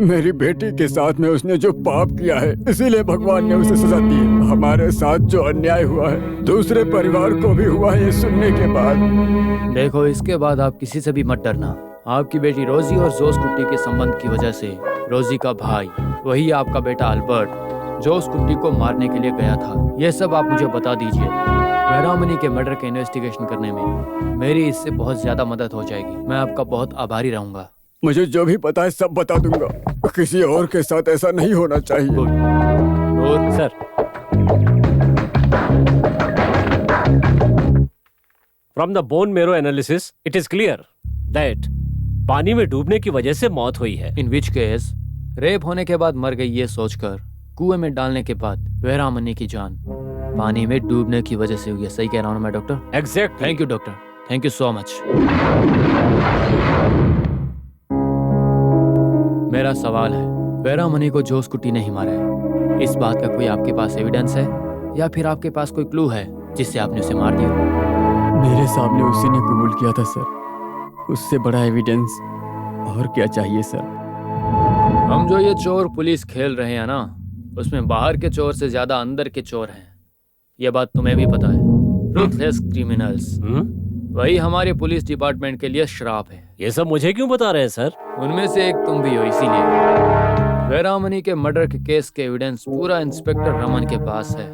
S7: मेरी बेटी के साथ में उसने जो पाप किया है, इसीलिए भगवान ने उसे सजा दी है। हमारे साथ जो अन्याय हुआ है दूसरे परिवार को भी हुआ है, ये सुनने के बाद।
S3: देखो, इसके बाद आप किसी से भी मत डरना। आपकी बेटी रोजी और जोश कुट्टी के संबंध की वजह से रोजी का भाई, वही आपका बेटा अल्बर्ट, जोश कुट्टी को मारने के लिए गया था। ये सब आप मुझे बता दीजिए। वेरामनी के मर्डर के इन्वेस्टिगेशन करने में मेरी इससे बहुत ज्यादा मदद हो जाएगी। मैं आपका बहुत आभारी रहूंगा।
S7: मुझे जो भी पता है सब बता दूंगा। किसी और के साथ ऐसा नहीं होना चाहिए।
S3: और
S4: sir, from the bone marrow analysis it is clear that पानी में डूबने की वजह से मौत हुई है।
S3: इन विच केस रेप होने के बाद मर गई ये सोचकर कुएं में डालने के बाद वेरामनी की जान पानी में डूबने की वजह से हुई है। सही कह रहा हूँ मैं doctor?
S4: Exact.
S3: Thank you doctor, thank you so much. मेरा सवाल है, वेरामनी को जोश कुट्टी ने ही मारा है, इस बात का कोई आपके पास एविडेंस है या फिर आपके पास कोई क्लू है जिससे आपने उसे मार दिया?
S7: मेरे सामने उसी ने कबूल किया था सर, उससे बड़ा एविडेंस और क्या चाहिए सर?
S3: हम जो ये चोर पुलिस खेल रहे हैं ना, उसमें बाहर के चोर से ज्यादा अंदर के चोर हैं। ये बात तुम्हें भी पता है। रूथलेस क्रिमिनल्स, वही हमारे पुलिस डिपार्टमेंट के लिए श्राप है।
S4: ये सब मुझे क्यों बता रहे हैं सर?
S3: उनमें से एक तुम भी हो, इसीलिए। वेरामनी के मर्डर के केस के एविडेंस पूरा इंस्पेक्टर रमन के पास है।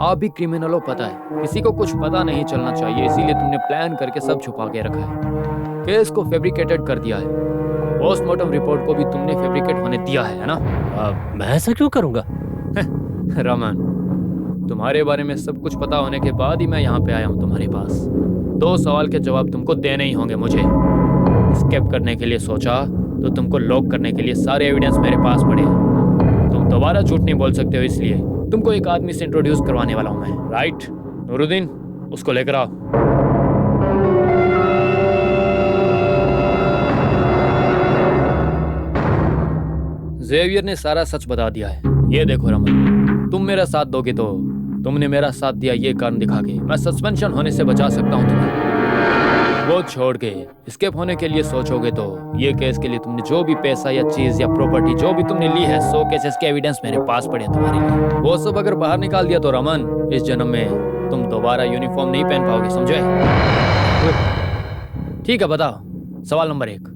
S3: आप भी क्रिमिनल हो, पता है, किसी को कुछ पता नहीं चलना चाहिए, इसीलिए तुमने प्लान करके सब छुपा के रखा है। केस को फैब्रिकेटेड कर दिया है। पोस्टमार्टम रिपोर्ट को भी तुमने फैब्रिकेट होने दिया है ना?
S4: मैं ऐसा क्यों करूंगा?
S3: रमन, तुम्हारे बारे में सब कुछ पता होने के बाद ही मैं यहाँ पे आया हूँ तुम्हारे पास। 2 सवाल के जवाब तुमको देने ही होंगे मुझे। एस्केप करने के लिए सोचा तो तुमको लॉक करने के लिए सारे एविडेंस मेरे पास पड़े। तुम दोबारा झूठ नहीं बोल सकते हो, इसलिए तुमको एक आदमी से इंट्रोड्यूस करवाने वाला हूँ मैं। राइट नूरुद्दीन, उसको लेकर आओ। जेवियर ने सारा सच बता दिया है। ये देखो रमन, तुम मेरा साथ दोगे तो तुमने मेरा साथ दिया ये कारण दिखा के मैं सस्पेंशन होने से बचा सकता हूँ तुम्हें। वो छोड़ के एस्केप होने के लिए सोचोगे तो ये केस के लिए तुमने जो भी पैसा या चीज या प्रॉपर्टी जो भी तुमने ली है, 100 केसेस के एविडेंस मेरे पास पड़े हैं तुम्हारे लिए। वो सब अगर बाहर निकाल दिया तो रमन, इस जन्म में तुम दोबारा यूनिफॉर्म नहीं पहन पाओगे, समझे? ठीक है, बताओ। सवाल नंबर 1,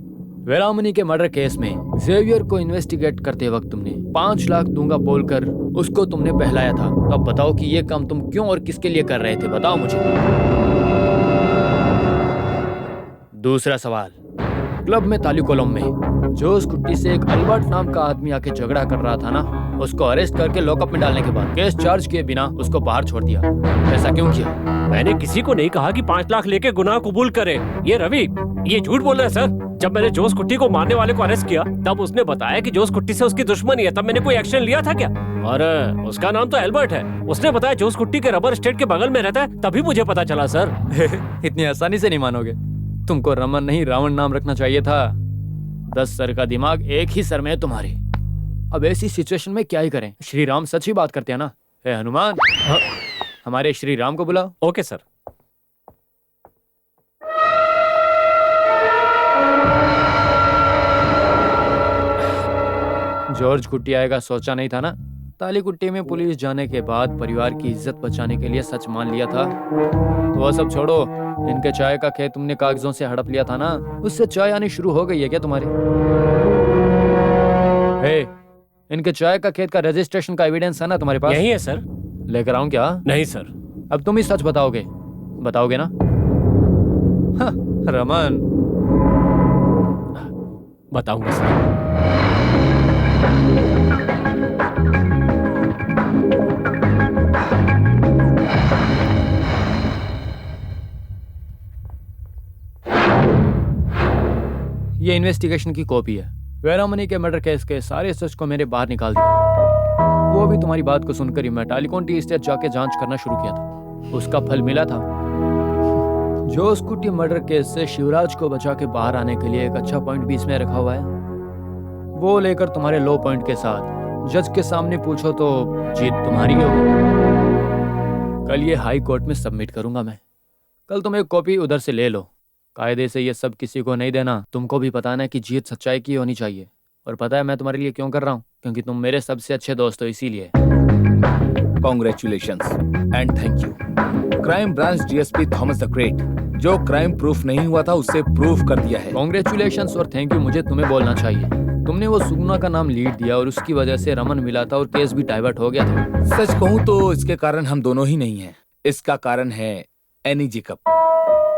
S3: वेरामनी के मर्डर केस में जेवियर को इन्वेस्टिगेट करते वक्त तुमने 5 लाख दूंगा बोलकर उसको तुमने बहलाया था। तो अब बताओ कि ये काम तुम क्यों और किसके लिए कर रहे थे, बताओ मुझे। दूसरा सवाल, क्लब में तालिकोलम में जोश कुट्टी से एक अल्बर्ट नाम का आदमी आके झगड़ा कर रहा था ना, उसको अरेस्ट करके लॉकअप में डालने के बाद केस चार्ज किए बिना उसको बाहर छोड़ दिया। ऐसा क्यों किया?
S4: मैंने किसी को नहीं कहा कि 5 लाख लेके गुनाह कबूल करे। ये रवि, ये झूठ बोल रहा है सर। जब मैंने जोस कुट्टी को मारने वाले को अरेस्ट किया तब उसने बताया कि जोस कुट्टी से उसकी दुश्मनी है। तब मैंने कोई एक्शन लिया था क्या? और उसका नाम तो एल्बर्ट है। उसने बताया जोस कुट्टी के रबर स्टेट के बगल में रहता है, तभी मुझे पता चला सर।
S3: इतनी आसानी से नहीं मानोगे। तुमको रमन नहीं रावण नाम रखना चाहिए था। 10 सर का दिमाग एक ही सर में है तुम्हारे। अब ऐसी सिचुएशन में क्या ही करें? श्री राम सच ही बात करते हैं ना। हे हनुमान, हमारे श्री राम को बुलाओ।
S4: Okay sir.
S3: जॉर्ज कुट्टी आएगा सोचा नहीं था ना। ताली कुट्टी में पुलिस जाने के बाद परिवार की इज्जत बचाने के लिए सच मान लिया था। तो वह सब छोड़ो, इनके चाय का खेत तुमने कागजों से हड़प लिया था ना, उससे चाय आनी शुरू हो गई है क्या तुम्हारी? हे, इनके चाय का खेत का रजिस्ट्रेशन का एविडेंस है ना तुम्हारे पास?
S4: यही है सर।
S3: लेकर आऊं क्या?
S4: नहीं सर।
S3: अब तुम ही सच बताओगे ना? हाँ, रमन।
S4: बताऊंगा सर।
S3: ये इन्वेस्टिगेशन की कॉपी है। वेरामनी के मर्डर केस के सारे सच को मैंने बाहर निकाल दिया। वो भी तुम्हारी बात को सुनकर ही मैं टालीकॉन टी एस्टेट जाके जांच करना शुरू किया था। उसका फल मिला था। जोस कुट्टी मर्डर केस से शिवराज को बचा के बाहर आने के लिए एक अच्छा पॉइंट भी इसमें रखा हुआ है। वो लेकर तुम्हारे लो पॉइंट के साथ जज के सामने पूछो तो जीत तुम्हारी होगी। कल ये हाई कोर्ट में सबमिट करूंगा मैं। कल तुम एक कॉपी उधर से ले लो। कायदे से ये सब किसी को नहीं देना। तुमको भी पता ना कि जीत सच्चाई की होनी चाहिए। और पता है मैं तुम्हारे लिए क्यों कर रहा हूँ? क्योंकि तुम मेरे सबसे अच्छे दोस्त हो, इसीलिए।
S2: Congratulations and thank you crime branch DSP Thomas the great. जो क्राइम प्रूफ नहीं हुआ था उसे प्रूफ कर दिया है।
S3: कॉन्ग्रेचुलेशंस और थैंक यू मुझे तुम्हें बोलना चाहिए। तुमने वो सुगना का नाम लीड दिया और उसकी वजह से रमन मिला था और केस भी डाइवर्ट हो गया था।
S2: सच कहूँ तो इसके कारण हम दोनों ही नहीं हैं। इसका कारण है any Jacob.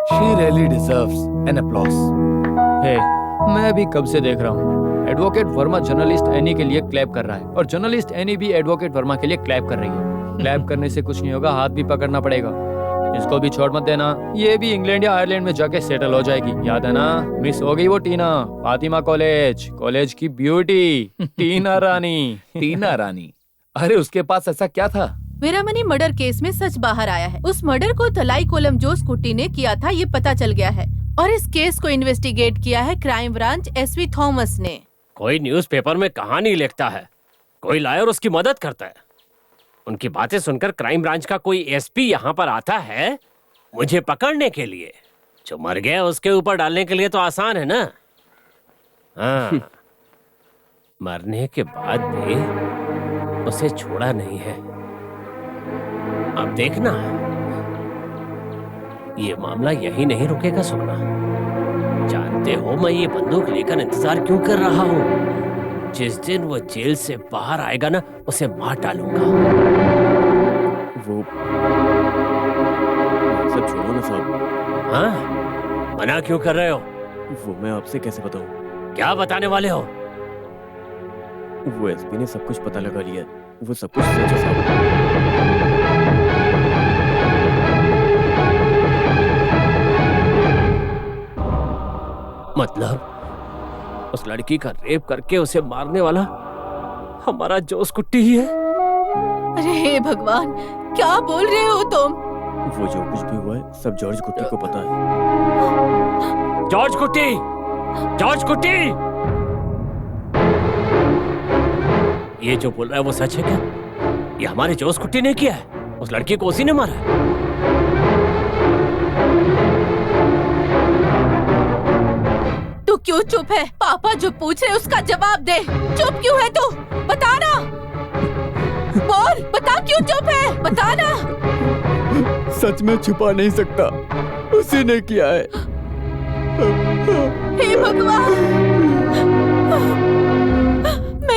S2: She really deserves an applause.
S3: Hey, मैं भी कब से देख रहा हूँ एडवोकेट वर्मा जर्नलिस्ट एनी के लिए क्लैप कर रहा है और जर्नलिस्ट एनी भी एडवोकेट वर्मा के लिए क्लैप कर रही है। क्लैप करने से कुछ नहीं होगा, हाथ भी पकड़ना पड़ेगा। इसको भी छोड़ मत देना। ये भी इंग्लैंड या आयरलैंड में जाके सेटल हो जाएगी। याद है ना? मिस हो गई वो टीना। फातिमा कॉलेज की ब्यूटी टीना रानी।
S2: टीना रानी? अरे उसके पास ऐसा क्या था?
S6: वीरामनी मर्डर केस में सच बाहर आया है। उस मर्डर को तलाई कोलम जोस कुट्टी ने किया था, ये पता चल गया है। और इस केस को इन्वेस्टिगेट किया है क्राइम ब्रांच एसवी थॉमस ने।
S4: कोई न्यूज़पेपर में कहानी लिखता है, कोई लायर उसकी मदद करता है। उनकी बातें सुनकर क्राइम ब्रांच का कोई एसपी यहाँ पर आता है मुझे पकड़ने के लिए। जो मर गया उसके ऊपर डालने के लिए तो आसान है ना? हाँ, मरने के बाद भी उसे छोड़ा नहीं है। अब देखना, ये मामला यही नहीं रुकेगा सुगना। जानते हो मैं ये बंदूक लेकर इंतजार क्यों कर रहा हूँ? जिस दिन वो जेल से बाहर आएगा ना, उसे मार डालूंगा।
S11: वो सब छोड़ो ना साहब।
S4: हाँ, मना क्यों कर रहे हो?
S11: वो मैं आपसे कैसे बताऊं?
S4: क्या बताने वाले हो?
S11: वो एसपी ने सब कुछ पता लगा लिया। वो सब कुछ सच है साहब।
S4: मतलब उस लड़की का रेप करके उसे मारने वाला हमारा जोस कुट्टी ही है?
S6: अरे हे भगवान, क्या बोल रहे हो तुम?
S11: वो जो कुछ भी हुआ है सब जॉर्ज कुट्टी को पता है।
S4: जॉर्ज कुट्टी! जॉर्ज कुट्टी! ये जो बोल रहा है वो सच है क्या? ये हमारे जोस कुट्टी ने किया है? उस लड़की को उसी ने मारा है?
S6: तू क्यों चुप है? पापा जो पूछ रहे उसका जवाब दे। चुप क्यों है तू? बता ना। बोल, बता क्यों चुप है? बता ना।
S7: सच में छुपा नहीं सकता, उसी ने किया है।
S6: हे भगवान,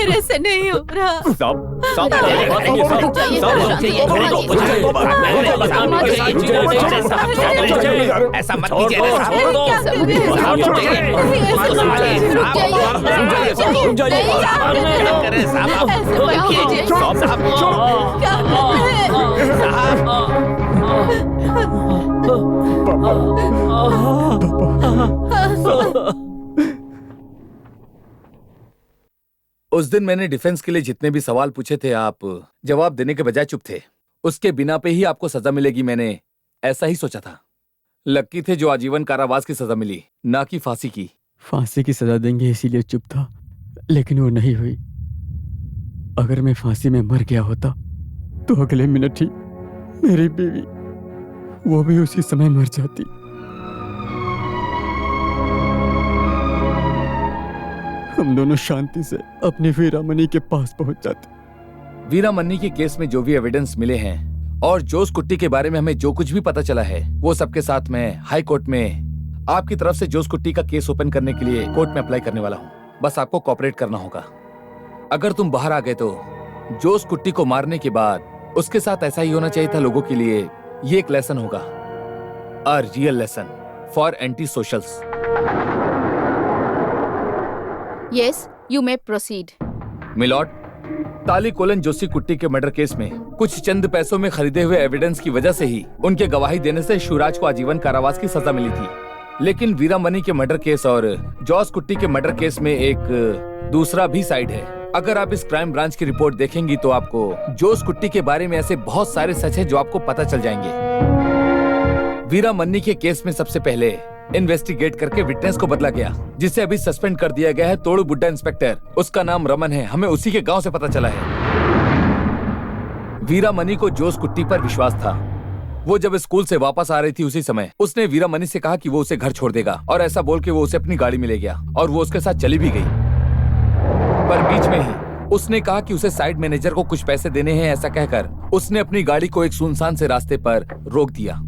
S6: मेरे से नहीं हो रहा।
S9: ऐसा मत कीजिए
S2: उस दिन मैंने डिफेंस के लिए जितने भी सवाल पूछे थे, आप जवाब देने के बजाय चुप थे। उसके बिना पे ही आपको सजा मिलेगी, मैंने ऐसा ही सोचा था। लक्की थे जो आजीवन कारावास की सजा मिली, ना कि फांसी की।
S7: फांसी की सजा देंगे इसीलिए चुप था, लेकिन वो नहीं हुई। अगर मैं फांसी में मर गया होता तो अगले मिनट ही मेरी बीवी वो भी उसी समय मर जाती। हम दोनों शांति से अपनी वीरामणि के पास पहुंच जाते।
S2: वीरामणि के केस में जो भी एविडेंस मिले हैं और जोस कुट्टी के बारे में हमें जो कुछ भी पता चला है, वो सबके साथ मैं हाई कोर्ट में आपकी तरफ से जोस कुट्टी का केस ओपन करने के लिए कोर्ट में अप्लाई करने वाला हूँ। बस आपको कोऑपरेट करना होगा। अगर तुम बाहर आ गए तो जोस कुट्टी को मारने के बाद उसके साथ ऐसा ही होना चाहिए था। लोगों के लिए ये एक लेसन होगा, a real lesson for anti socials.
S10: Yes, you may proceed.
S2: Milord, ताली कोलन जोशी कुट्टी के मर्डर केस में कुछ चंद पैसों में खरीदे हुए एविडेंस की वजह से ही उनके गवाही देने से शिवराज को आजीवन कारावास की सजा मिली थी। लेकिन वीरामणि के मर्डर केस और जॉस कुट्टी के मर्डर केस में एक दूसरा भी साइड है। अगर आप इस क्राइम ब्रांच की रिपोर्ट देखेंगी तो आपको जोस कुट्टी के बारे में ऐसे बहुत सारे सच है जो आपको पता चल जाएंगे। वीरामणि के केस में सबसे पहले इन्वेस्टिगेट करके विटनेस को बदला गया, जिसे अभी सस्पेंड कर दिया गया है। तोड़ू बुड्ढा इंस्पेक्टर, उसका नाम रमन है, हमें उसी के गांव से पता चला है। वीरामणि को जोस कुट्टी पर विश्वास था। वो जब स्कूल से वापस आ रही थी उसी समय उसने वीरामणि से कहा कि वो उसे घर छोड़ देगा, और ऐसा बोल के वो उसे अपनी गाड़ी में ले गया और वो उसके साथ चली भी गई। पर बीच में ही उसने कहा कि उसे साइड मैनेजर को कुछ पैसे देने हैं। ऐसा कहकर उसने अपनी गाड़ी को एक सुनसान से रास्ते पर रोक दिया।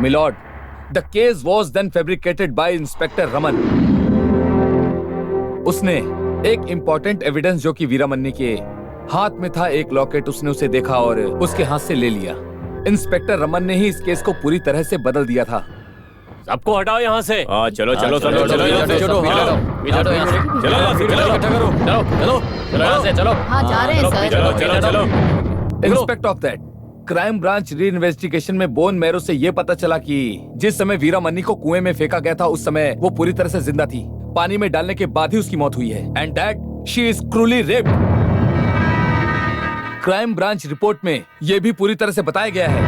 S2: Milord, the case was then fabricated by Inspector Raman. उसने एक इम्पोर्टेंट एविडेंस जो कि वीरामणि के हाथ में था, एक लॉकेट, उसने उसे देखा और उसके हाथ से ले लिया। इंस्पेक्टर रमन ने ही इस केस को पूरी तरह से बदल दिया था।
S4: सबको हटाओ यहाँ से।
S8: हाँ चलो चलो चलो चलो
S3: चलो यहाँ से चलो।
S10: हाँ जा रहे हैं सर।
S8: चलो चलो चलो।
S2: Inspect of that crime branch री इन्वेस्टिगेशन में बोन मैरो से ये पता चला कि जिस समय वीरामणि को कुएं में फेंका गया था उस समय वो पूरी तरह से जिंदा थी। पानी में डालने के बाद ही उसकी मौत हुई है। And that she is cruelly raped. Crime branch report में ये भी पूरी तरह से बताया गया है।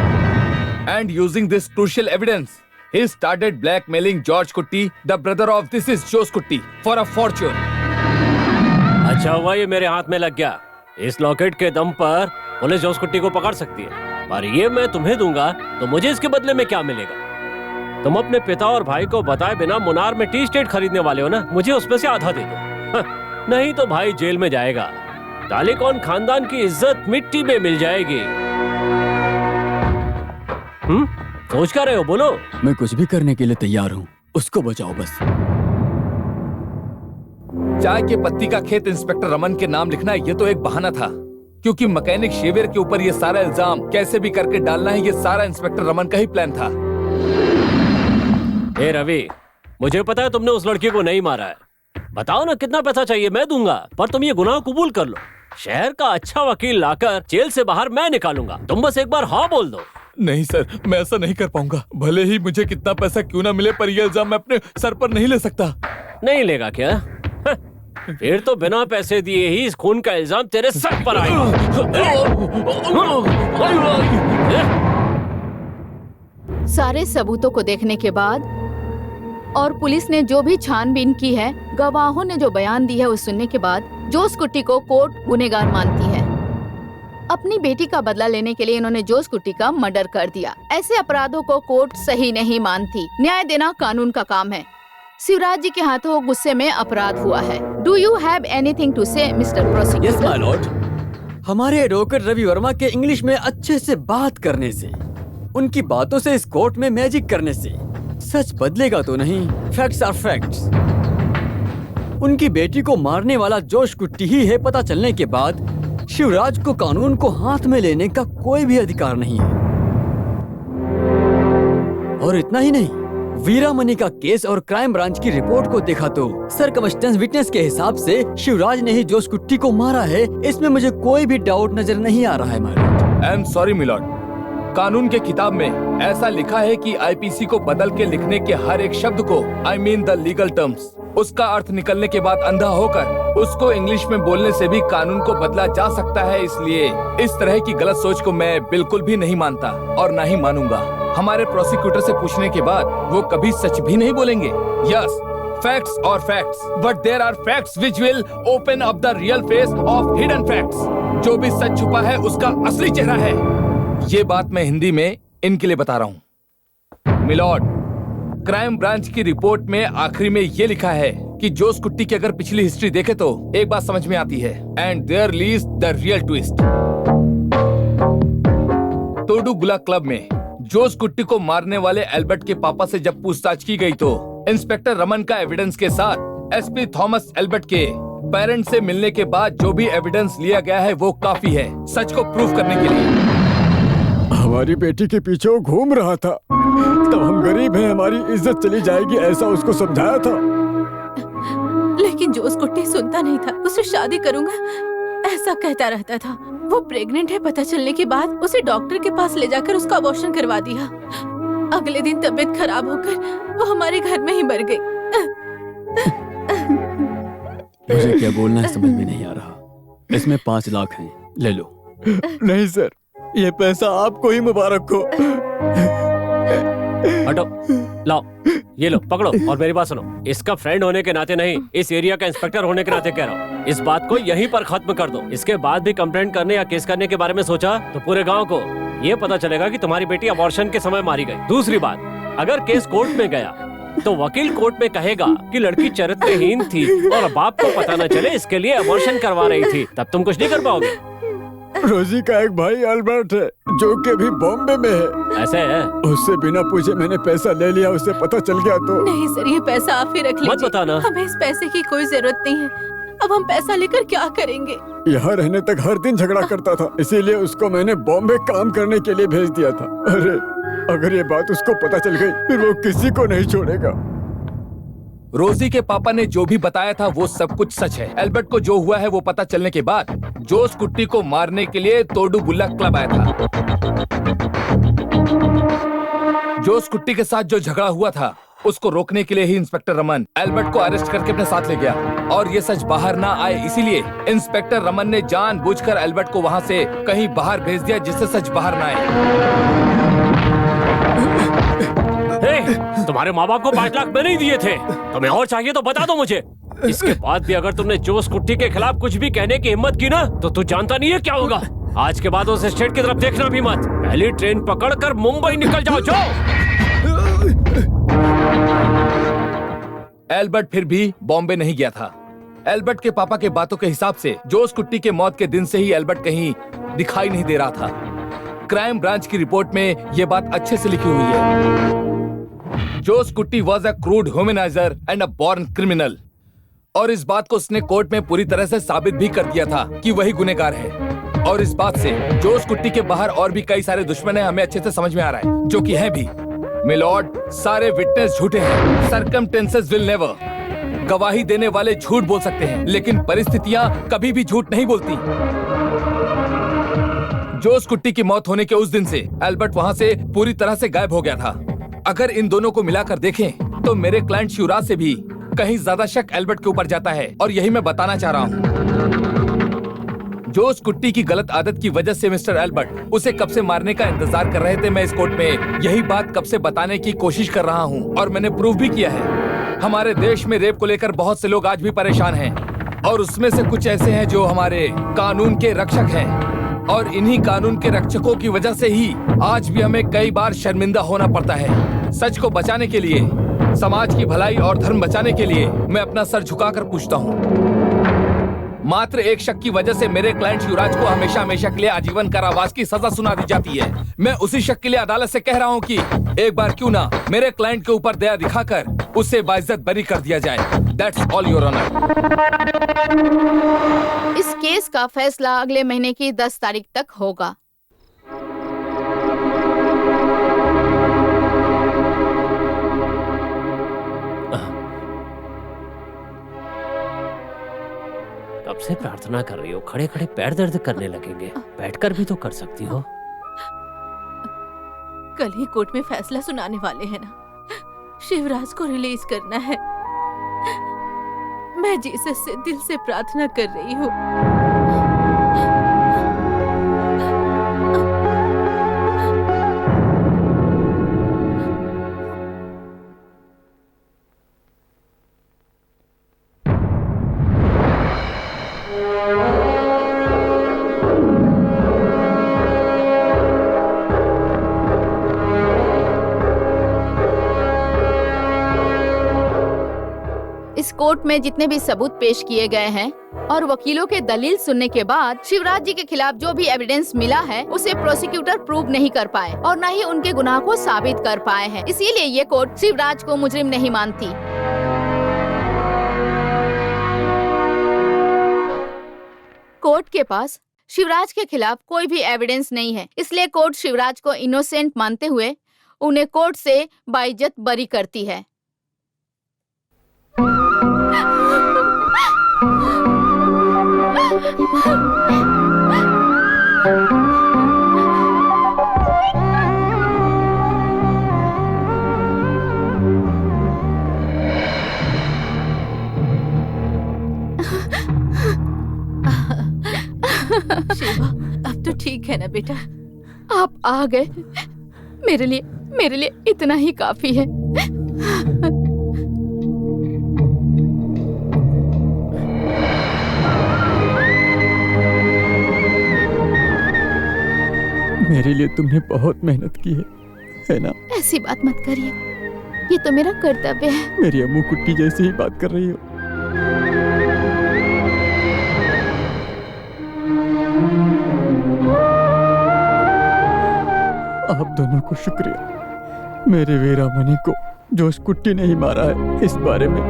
S2: And using this crucial evidence he started blackmailing George Kutti, the brother of this is Jose Kutti, for a fortune.
S4: अच्छा हुआ ये मेरे हाथ में लग गया। इस लॉकेट के दम पर पुलिस जोस कुट्टी को पकड़ सकती है, पर ये मैं तुम्हें दूंगा तो मुझे इसके बदले में क्या मिलेगा? तुम अपने पिता और भाई को बताए बिना मुनार में टी स्टेट खरीदने वाले हो ना, मुझे उसमें से आधा दे दो। नहीं तो भाई जेल में जाएगा। तालिकॉन खानदान की इज्जत मिट्टी में मिल जाएगी। सोच क्या रहे हो, बोलो।
S7: मैं कुछ भी करने के लिए तैयार हूँ, उसको बचाओ बस।
S2: चाय के पत्ती का खेत इंस्पेक्टर रमन के नाम लिखना ये तो एक बहाना था, क्योंकि मैकेनिक शेवियर के ऊपर ये सारा इल्जाम कैसे भी करके डालना है, ये सारा इंस्पेक्टर रमन का ही प्लान था।
S4: ए रवि, मुझे पता है तुमने उस लड़की को नहीं मारा है, बताओ ना कितना पैसा चाहिए, मैं दूंगा, पर तुम ये गुनाह कबूल कर लो। शहर का अच्छा वकील लाकर जेल से बाहर मैं निकालूंगा, तुम बस एक बार हाँ बोल दो।
S2: नहीं सर, मैं ऐसा नहीं कर पाऊंगा। भले ही मुझे कितना पैसा क्यों ना मिले, पर ये इल्जाम मैं अपने सर पर नहीं ले सकता।
S4: नहीं लेगा क्या? फिर तो बिना पैसे दिए ही इस खून का इल्जाम तेरे सर पर आएगा।
S5: सारे सबूतों को देखने के बाद और पुलिस ने जो भी छानबीन की है, गवाहों ने जो बयान दी है, उस सुनने के बाद जो स्कूटी को कोर्ट गुनहगार मानती है। अपनी बेटी का बदला लेने के लिए इन्होंने जो स्कूटी का मर्डर कर दिया। ऐसे अपराधों को कोर्ट सही नहीं मानती। न्याय देना कानून का काम है। शिवराज जी के हाथों गुस्से में अपराध हुआ है। Do you have anything to say mister prosecutor?
S7: Yes my lord. हमारे एडवोकेट रवि वर्मा के इंग्लिश में अच्छे से बात करने से, उनकी बातों से इस कोर्ट में मैजिक करने से सच बदलेगा तो नहीं। Facts are facts. उनकी बेटी को मारने वाला जोश कुट्टी ही है, पता चलने के बाद शिवराज को कानून को हाथ में लेने का कोई भी अधिकार नहीं है। और इतना ही नहीं, वीरामणि का केस और क्राइम ब्रांच की रिपोर्ट को देखा तो सरकमस्टेंस विटनेस के हिसाब से शिवराज ने ही जोश कुट्टी को मारा है। इसमें मुझे कोई भी डाउट नजर नहीं आ रहा है मालिक।
S2: आई एम सॉरी मिलॉर्ड, कानून के किताब में ऐसा लिखा है कि आईपीसी को बदल के लिखने के हर एक शब्द को, I mean the legal terms, उसका अर्थ निकलने के बाद अंधा होकर उसको इंग्लिश में बोलने से भी कानून को बदला जा सकता है। इसलिए इस तरह की गलत सोच को मैं बिल्कुल भी नहीं मानता और ना ही मानूंगा। हमारे प्रोसिक्यूटर से पूछने के बाद वो कभी सच भी नहीं बोलेंगे। यस, फैक्ट्स और facts, but there are facts which will open up the real face of hidden facts. जो भी सच छुपा है उसका असली चेहरा है। ये बात मैं हिंदी में इनके लिए बता रहा हूँ। मिलॉर्ड, क्राइम ब्रांच की रिपोर्ट में आखिरी में ये लिखा है कि जोश कुट्टी की अगर पिछली हिस्ट्री देखे तो एक बात समझ में आती है, and there lies the real twist. तोडुगुला क्लब में जोश कुट्टी को मारने वाले एल्बर्ट के पापा से जब पूछताछ की गई तो इंस्पेक्टर रमन का एविडेंस के साथ एसपी थॉमस एल्बर्ट के पेरेंट्स से मिलने के बाद जो भी एविडेंस लिया गया है वो काफी है सच को प्रूव करने के लिए।
S11: हमारी बेटी के पीछे वो घूम रहा था, तब हम गरीब हैं, हमारी इज्जत चली जाएगी, ऐसा उसको समझाया था।
S6: लेकिन जोश कुट्टी सुनता नहीं था। उसे शादी करूंगा ऐसा कहता रहता था। वो प्रेग्नेंट है पता चलने के बाद उसे डॉक्टर के पास ले जाकर उसका अबॉर्शन करवा दिया। अगले दिन तबीयत खराब होकर वो हमारे घर में ही मर गई।
S7: मुझे क्या बोलना है समझ में नहीं आ रहा। इसमें 5 लाख हैं, ले लो।
S11: नहीं सर, ये पैसा आपको ही मुबारक हो।
S4: हटो, लाओ, ये लो, पकड़ो और मेरी बात सुनो। इसका फ्रेंड होने के नाते नहीं, इस एरिया का इंस्पेक्टर होने के नाते कह रहा हूँ, इस बात को यहीं पर खत्म कर दो। इसके बाद भी कंप्लेंट करने या केस करने के बारे में सोचा तो पूरे गांव को ये पता चलेगा कि तुम्हारी बेटी अबॉर्शन के समय मारी गई। दूसरी बात, अगर केस कोर्ट में गया तो वकील कोर्ट में कहेगा कि लड़की चरित्रहीन थी और बाप को पता न चले इसके लिए अबॉर्शन करवा रही थी, तब तुम कुछ नहीं कर पाओगे।
S11: रोजी का एक भाई अल्बर्ट है जो कि अभी बॉम्बे में है।
S4: ऐसे है?
S11: उससे बिना पूछे मैंने पैसा ले लिया, उसे पता चल गया तो।
S6: नहीं सर, ये पैसा आप ही रख लीजिए।
S4: मत बताना।
S6: हमें इस पैसे की कोई जरूरत नहीं है। अब हम पैसा लेकर क्या करेंगे?
S11: यहाँ रहने तक हर दिन झगड़ा करता था, इसीलिए उसको मैंने बॉम्बे काम करने के लिए भेज दिया था। अरे अगर ये बात उसको पता चल गई फिर वो किसी को नहीं छोड़ेगा।
S2: रोजी के पापा ने जो भी बताया था वो सब कुछ सच है। एल्बर्ट को जो हुआ है वो पता चलने के बाद जोश कुट्टी को मारने के लिए तोडुगुला क्लब आया था। जोश कुट्टी के साथ जो झगड़ा हुआ था उसको रोकने के लिए ही इंस्पेक्टर रमन एल्बर्ट को अरेस्ट करके अपने साथ ले गया और ये सच बाहर ना आए इसीलिए इंस्पेक्टर रमन ने जानबूझकर एल्बर्ट को वहाँ से कहीं बाहर भेज दिया जिससे सच बाहर ना आए।
S4: तुम्हारे माँ बाप को 5 लाख मैंने ही दिए थे, तुम्हें और चाहिए तो बता दो मुझे। इसके बाद भी अगर तुमने जोश कुट्टी के खिलाफ कुछ भी कहने की हिम्मत की ना तो तू जानता नहीं है क्या होगा। आज के बाद उस स्टेट की तरफ देखना भी मत। पहली ट्रेन पकड़कर मुंबई निकल जाओ। जाओ।
S2: एल्बर्ट फिर भी बॉम्बे नहीं गया था। एल्बर्ट के पापा के बातों के हिसाब से जोश कुट्टी के मौत के दिन से ही एल्बर्ट कहीं दिखाई नहीं दे रहा था। क्राइम ब्रांच की रिपोर्ट में यह बात अच्छे से लिखी हुई है। Josh Kutty was a crude womanizer and a born criminal और इस बात को उसने कोर्ट में पूरी तरह से साबित भी कर दिया था कि वही गुनहगार है। और इस बात से जोश कुट्टी के बाहर और भी कई सारे दुश्मन हैं, हमें अच्छे से समझ में आ रहा है, जो कि है भी। मिलॉर्ड, सारे विटनेस झूठे हैं। Circumstances will never. गवाही देने वाले झूठ बोल सकते हैं, लेकिन परिस्थितियां कभी भी झूठ नहीं बोलती। जोस कुट्टी की मौत होने के उस दिन से एल्बर्ट वहां से पूरी तरह से गायब हो गया था। अगर इन दोनों को मिलाकर देखें तो मेरे क्लाइंट शिवराज से भी कहीं ज्यादा शक एल्बर्ट के ऊपर जाता है, और यही मैं बताना चाह रहा हूँ। जोस कुट्टी की गलत आदत की वजह से मिस्टर एल्बर्ट उसे कब से मारने का इंतजार कर रहे थे। मैं इस कोर्ट में यही बात कब से बताने की कोशिश कर रहा हूँ, और मैंने प्रूव भी किया है। हमारे देश में रेप को लेकर बहुत से लोग आज भी परेशान हैं, और उसमें से कुछ ऐसे हैं जो हमारे कानून के रक्षक हैं, और इन्हीं कानून के रक्षकों की वजह से ही आज भी हमें कई बार शर्मिंदा होना पड़ता है। सच को बचाने के लिए, समाज की भलाई और धर्म बचाने के लिए मैं अपना सर झुकाकर पूछता हूँ। मात्र एक शक की वजह से मेरे क्लाइंट शिवराज को हमेशा हमेशा के लिए आजीवन कारावास की सजा सुना दी जाती है। मैं उसी शक के लिए अदालत से कह रहा हूँ कि एक बार क्यों ना मेरे क्लाइंट के ऊपर दया दिखाकर उसे बाइज्जत बरी कर दिया जाए। That's all, Your Honor.
S5: इस केस का फैसला अगले महीने की 10 तारीख तक होगा।
S4: कब से प्रार्थना कर रही हो? खड़े खड़े पैर दर्द करने लगेंगे, बैठकर भी तो कर सकती हो।
S6: कल ही कोर्ट में फैसला सुनाने वाले हैं ना। शिवराज को रिलीज करना है। मैं जीसस से दिल से प्रार्थना कर रही हूँ।
S5: इस कोर्ट में जितने भी सबूत पेश किए गए हैं और वकीलों के दलील सुनने के बाद शिवराज जी के खिलाफ जो भी एविडेंस मिला है उसे प्रोसिक्यूटर प्रूव नहीं कर पाए और न ही उनके गुनाह को साबित कर पाए हैं। इसीलिए ये कोर्ट शिवराज को मुजरिम नहीं मानती। कोर्ट के पास शिवराज के खिलाफ कोई भी एविडेंस नहीं है, इसलिए कोर्ट शिवराज को इनोसेंट मानते हुए उन्हें कोर्ट से बाइज्जत बरी करती है।
S6: शिवा, अब तो ठीक है ना बेटा?
S5: आप आ गए, मेरे लिए इतना ही काफी है।
S7: मेरे लिए तुमने बहुत मेहनत की है ना?
S5: ऐसी बात मत करिए, ये तो मेरा कर्तव्य है।
S7: मेरी अम्मू कुट्टी जैसी ही बात कर रही हो। आप दोनों को शुक्रिया। मेरे वीरामणि को जोश कुट्टी ने ही मारा है, इस बारे में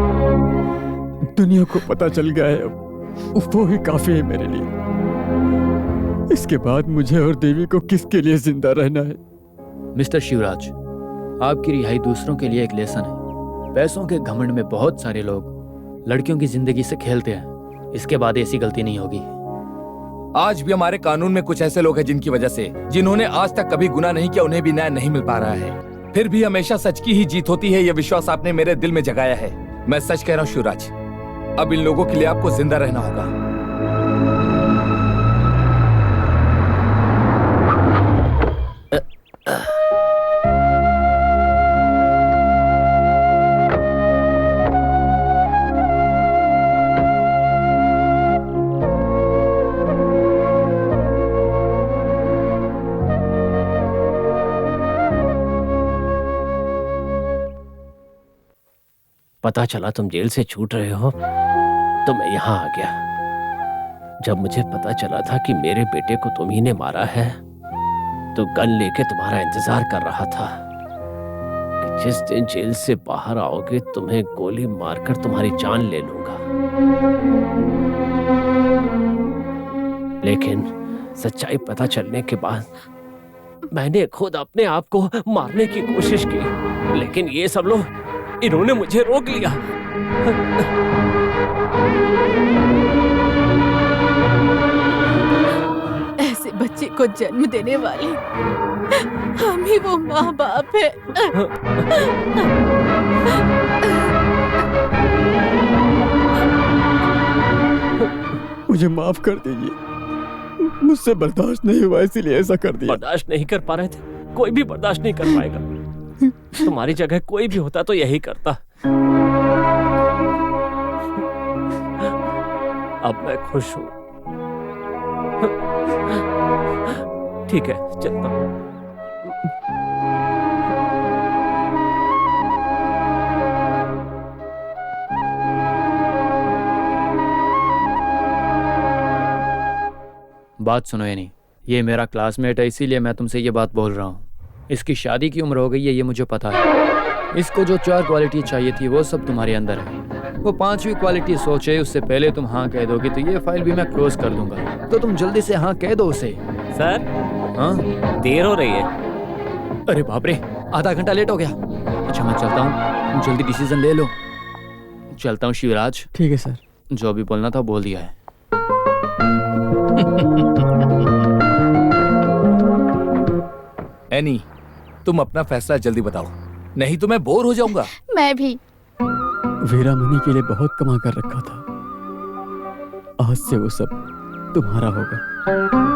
S7: दुनिया को पता चल गया है। अब वो ही काफी है मेरे लिए। इसके बाद मुझे और देवी को किसके लिए जिंदा रहना है?
S3: मिस्टर शिवराज, आपकी रिहाई दूसरों के लिए एक लेसन है। पैसों के घमंड में बहुत सारे लोग लड़कियों की जिंदगी से खेलते हैं। इसके बाद ऐसी गलती नहीं होगी।
S2: आज भी हमारे कानून में कुछ ऐसे लोग हैं जिनकी वजह से, जिन्होंने आज तक कभी गुनाह नहीं किया, उन्हें भी न्याय नहीं मिल पा रहा है। फिर भी हमेशा सच की ही जीत होती है, यह विश्वास आपने मेरे दिल में जगाया है। मैं सच कह रहा हूँ शिवराज, अब इन लोगों के लिए आपको जिंदा रहना होगा।
S4: पता चला तुम जेल से छूट रहे हो तो मैं यहाँ आ गया। जब मुझे पता चला था कि मेरे बेटे को तुम ही ने मारा है तो गन लेके तुम्हारा इंतजार कर रहा था कि जिस दिन जेल से बाहर आओगे तुम्हें गोली मारकर तुम्हारी जान ले लूंगा। लेकिन सच्चाई पता चलने के बाद मैंने खुद अपने आप को मारने की कोशिश की, लेकिन ये सब लोग इन्होंने मुझे रोक लिया।
S6: ऐसे बच्चे को जन्म देने वाले हम ही वो माँ बाप है।
S7: मुझे माफ कर दीजिए, मुझसे बर्दाश्त नहीं हुआ इसीलिए ऐसा कर दिया।
S4: बर्दाश्त नहीं कर पा रहे थे, कोई भी बर्दाश्त नहीं कर पाएगा। तुम्हारी जगह कोई भी होता तो यही करता। अब मैं खुश हूं। ठीक है, चलता हूं।
S3: बात सुनो यानी, ये मेरा क्लासमेट है इसीलिए मैं तुमसे ये बात बोल रहा हूँ। इसकी शादी की उम्र हो गई है ये मुझे पता है। इसको जो 4 क्वालिटी चाहिए थी वो सब तुम्हारे अंदर है। वो 5वीं क्वालिटी सोचे उससे पहले तुम हाँ कह दोगे तो ये फाइल भी मैं क्लोज कर दूंगा। तो तुम जल्दी से हाँ कह दो उसे।
S4: सर,
S3: हाँ
S4: देर हो रही है।
S3: अरे बाप रे, आधा घंटा लेट हो गया। अच्छा मैं चलता हूँ, तुम जल्दी डिसीजन ले लो। चलता हूँ शिवराज।
S7: ठीक है सर।
S3: जो भी बोलना था बोल दिया है।
S2: एनी, तुम अपना फैसला जल्दी बताओ, नहीं तो मैं बोर हो जाऊंगा।
S10: मैं भी।
S7: वीरा मनी के लिए बहुत कमा कर रखा था, आज से वो सब तुम्हारा होगा।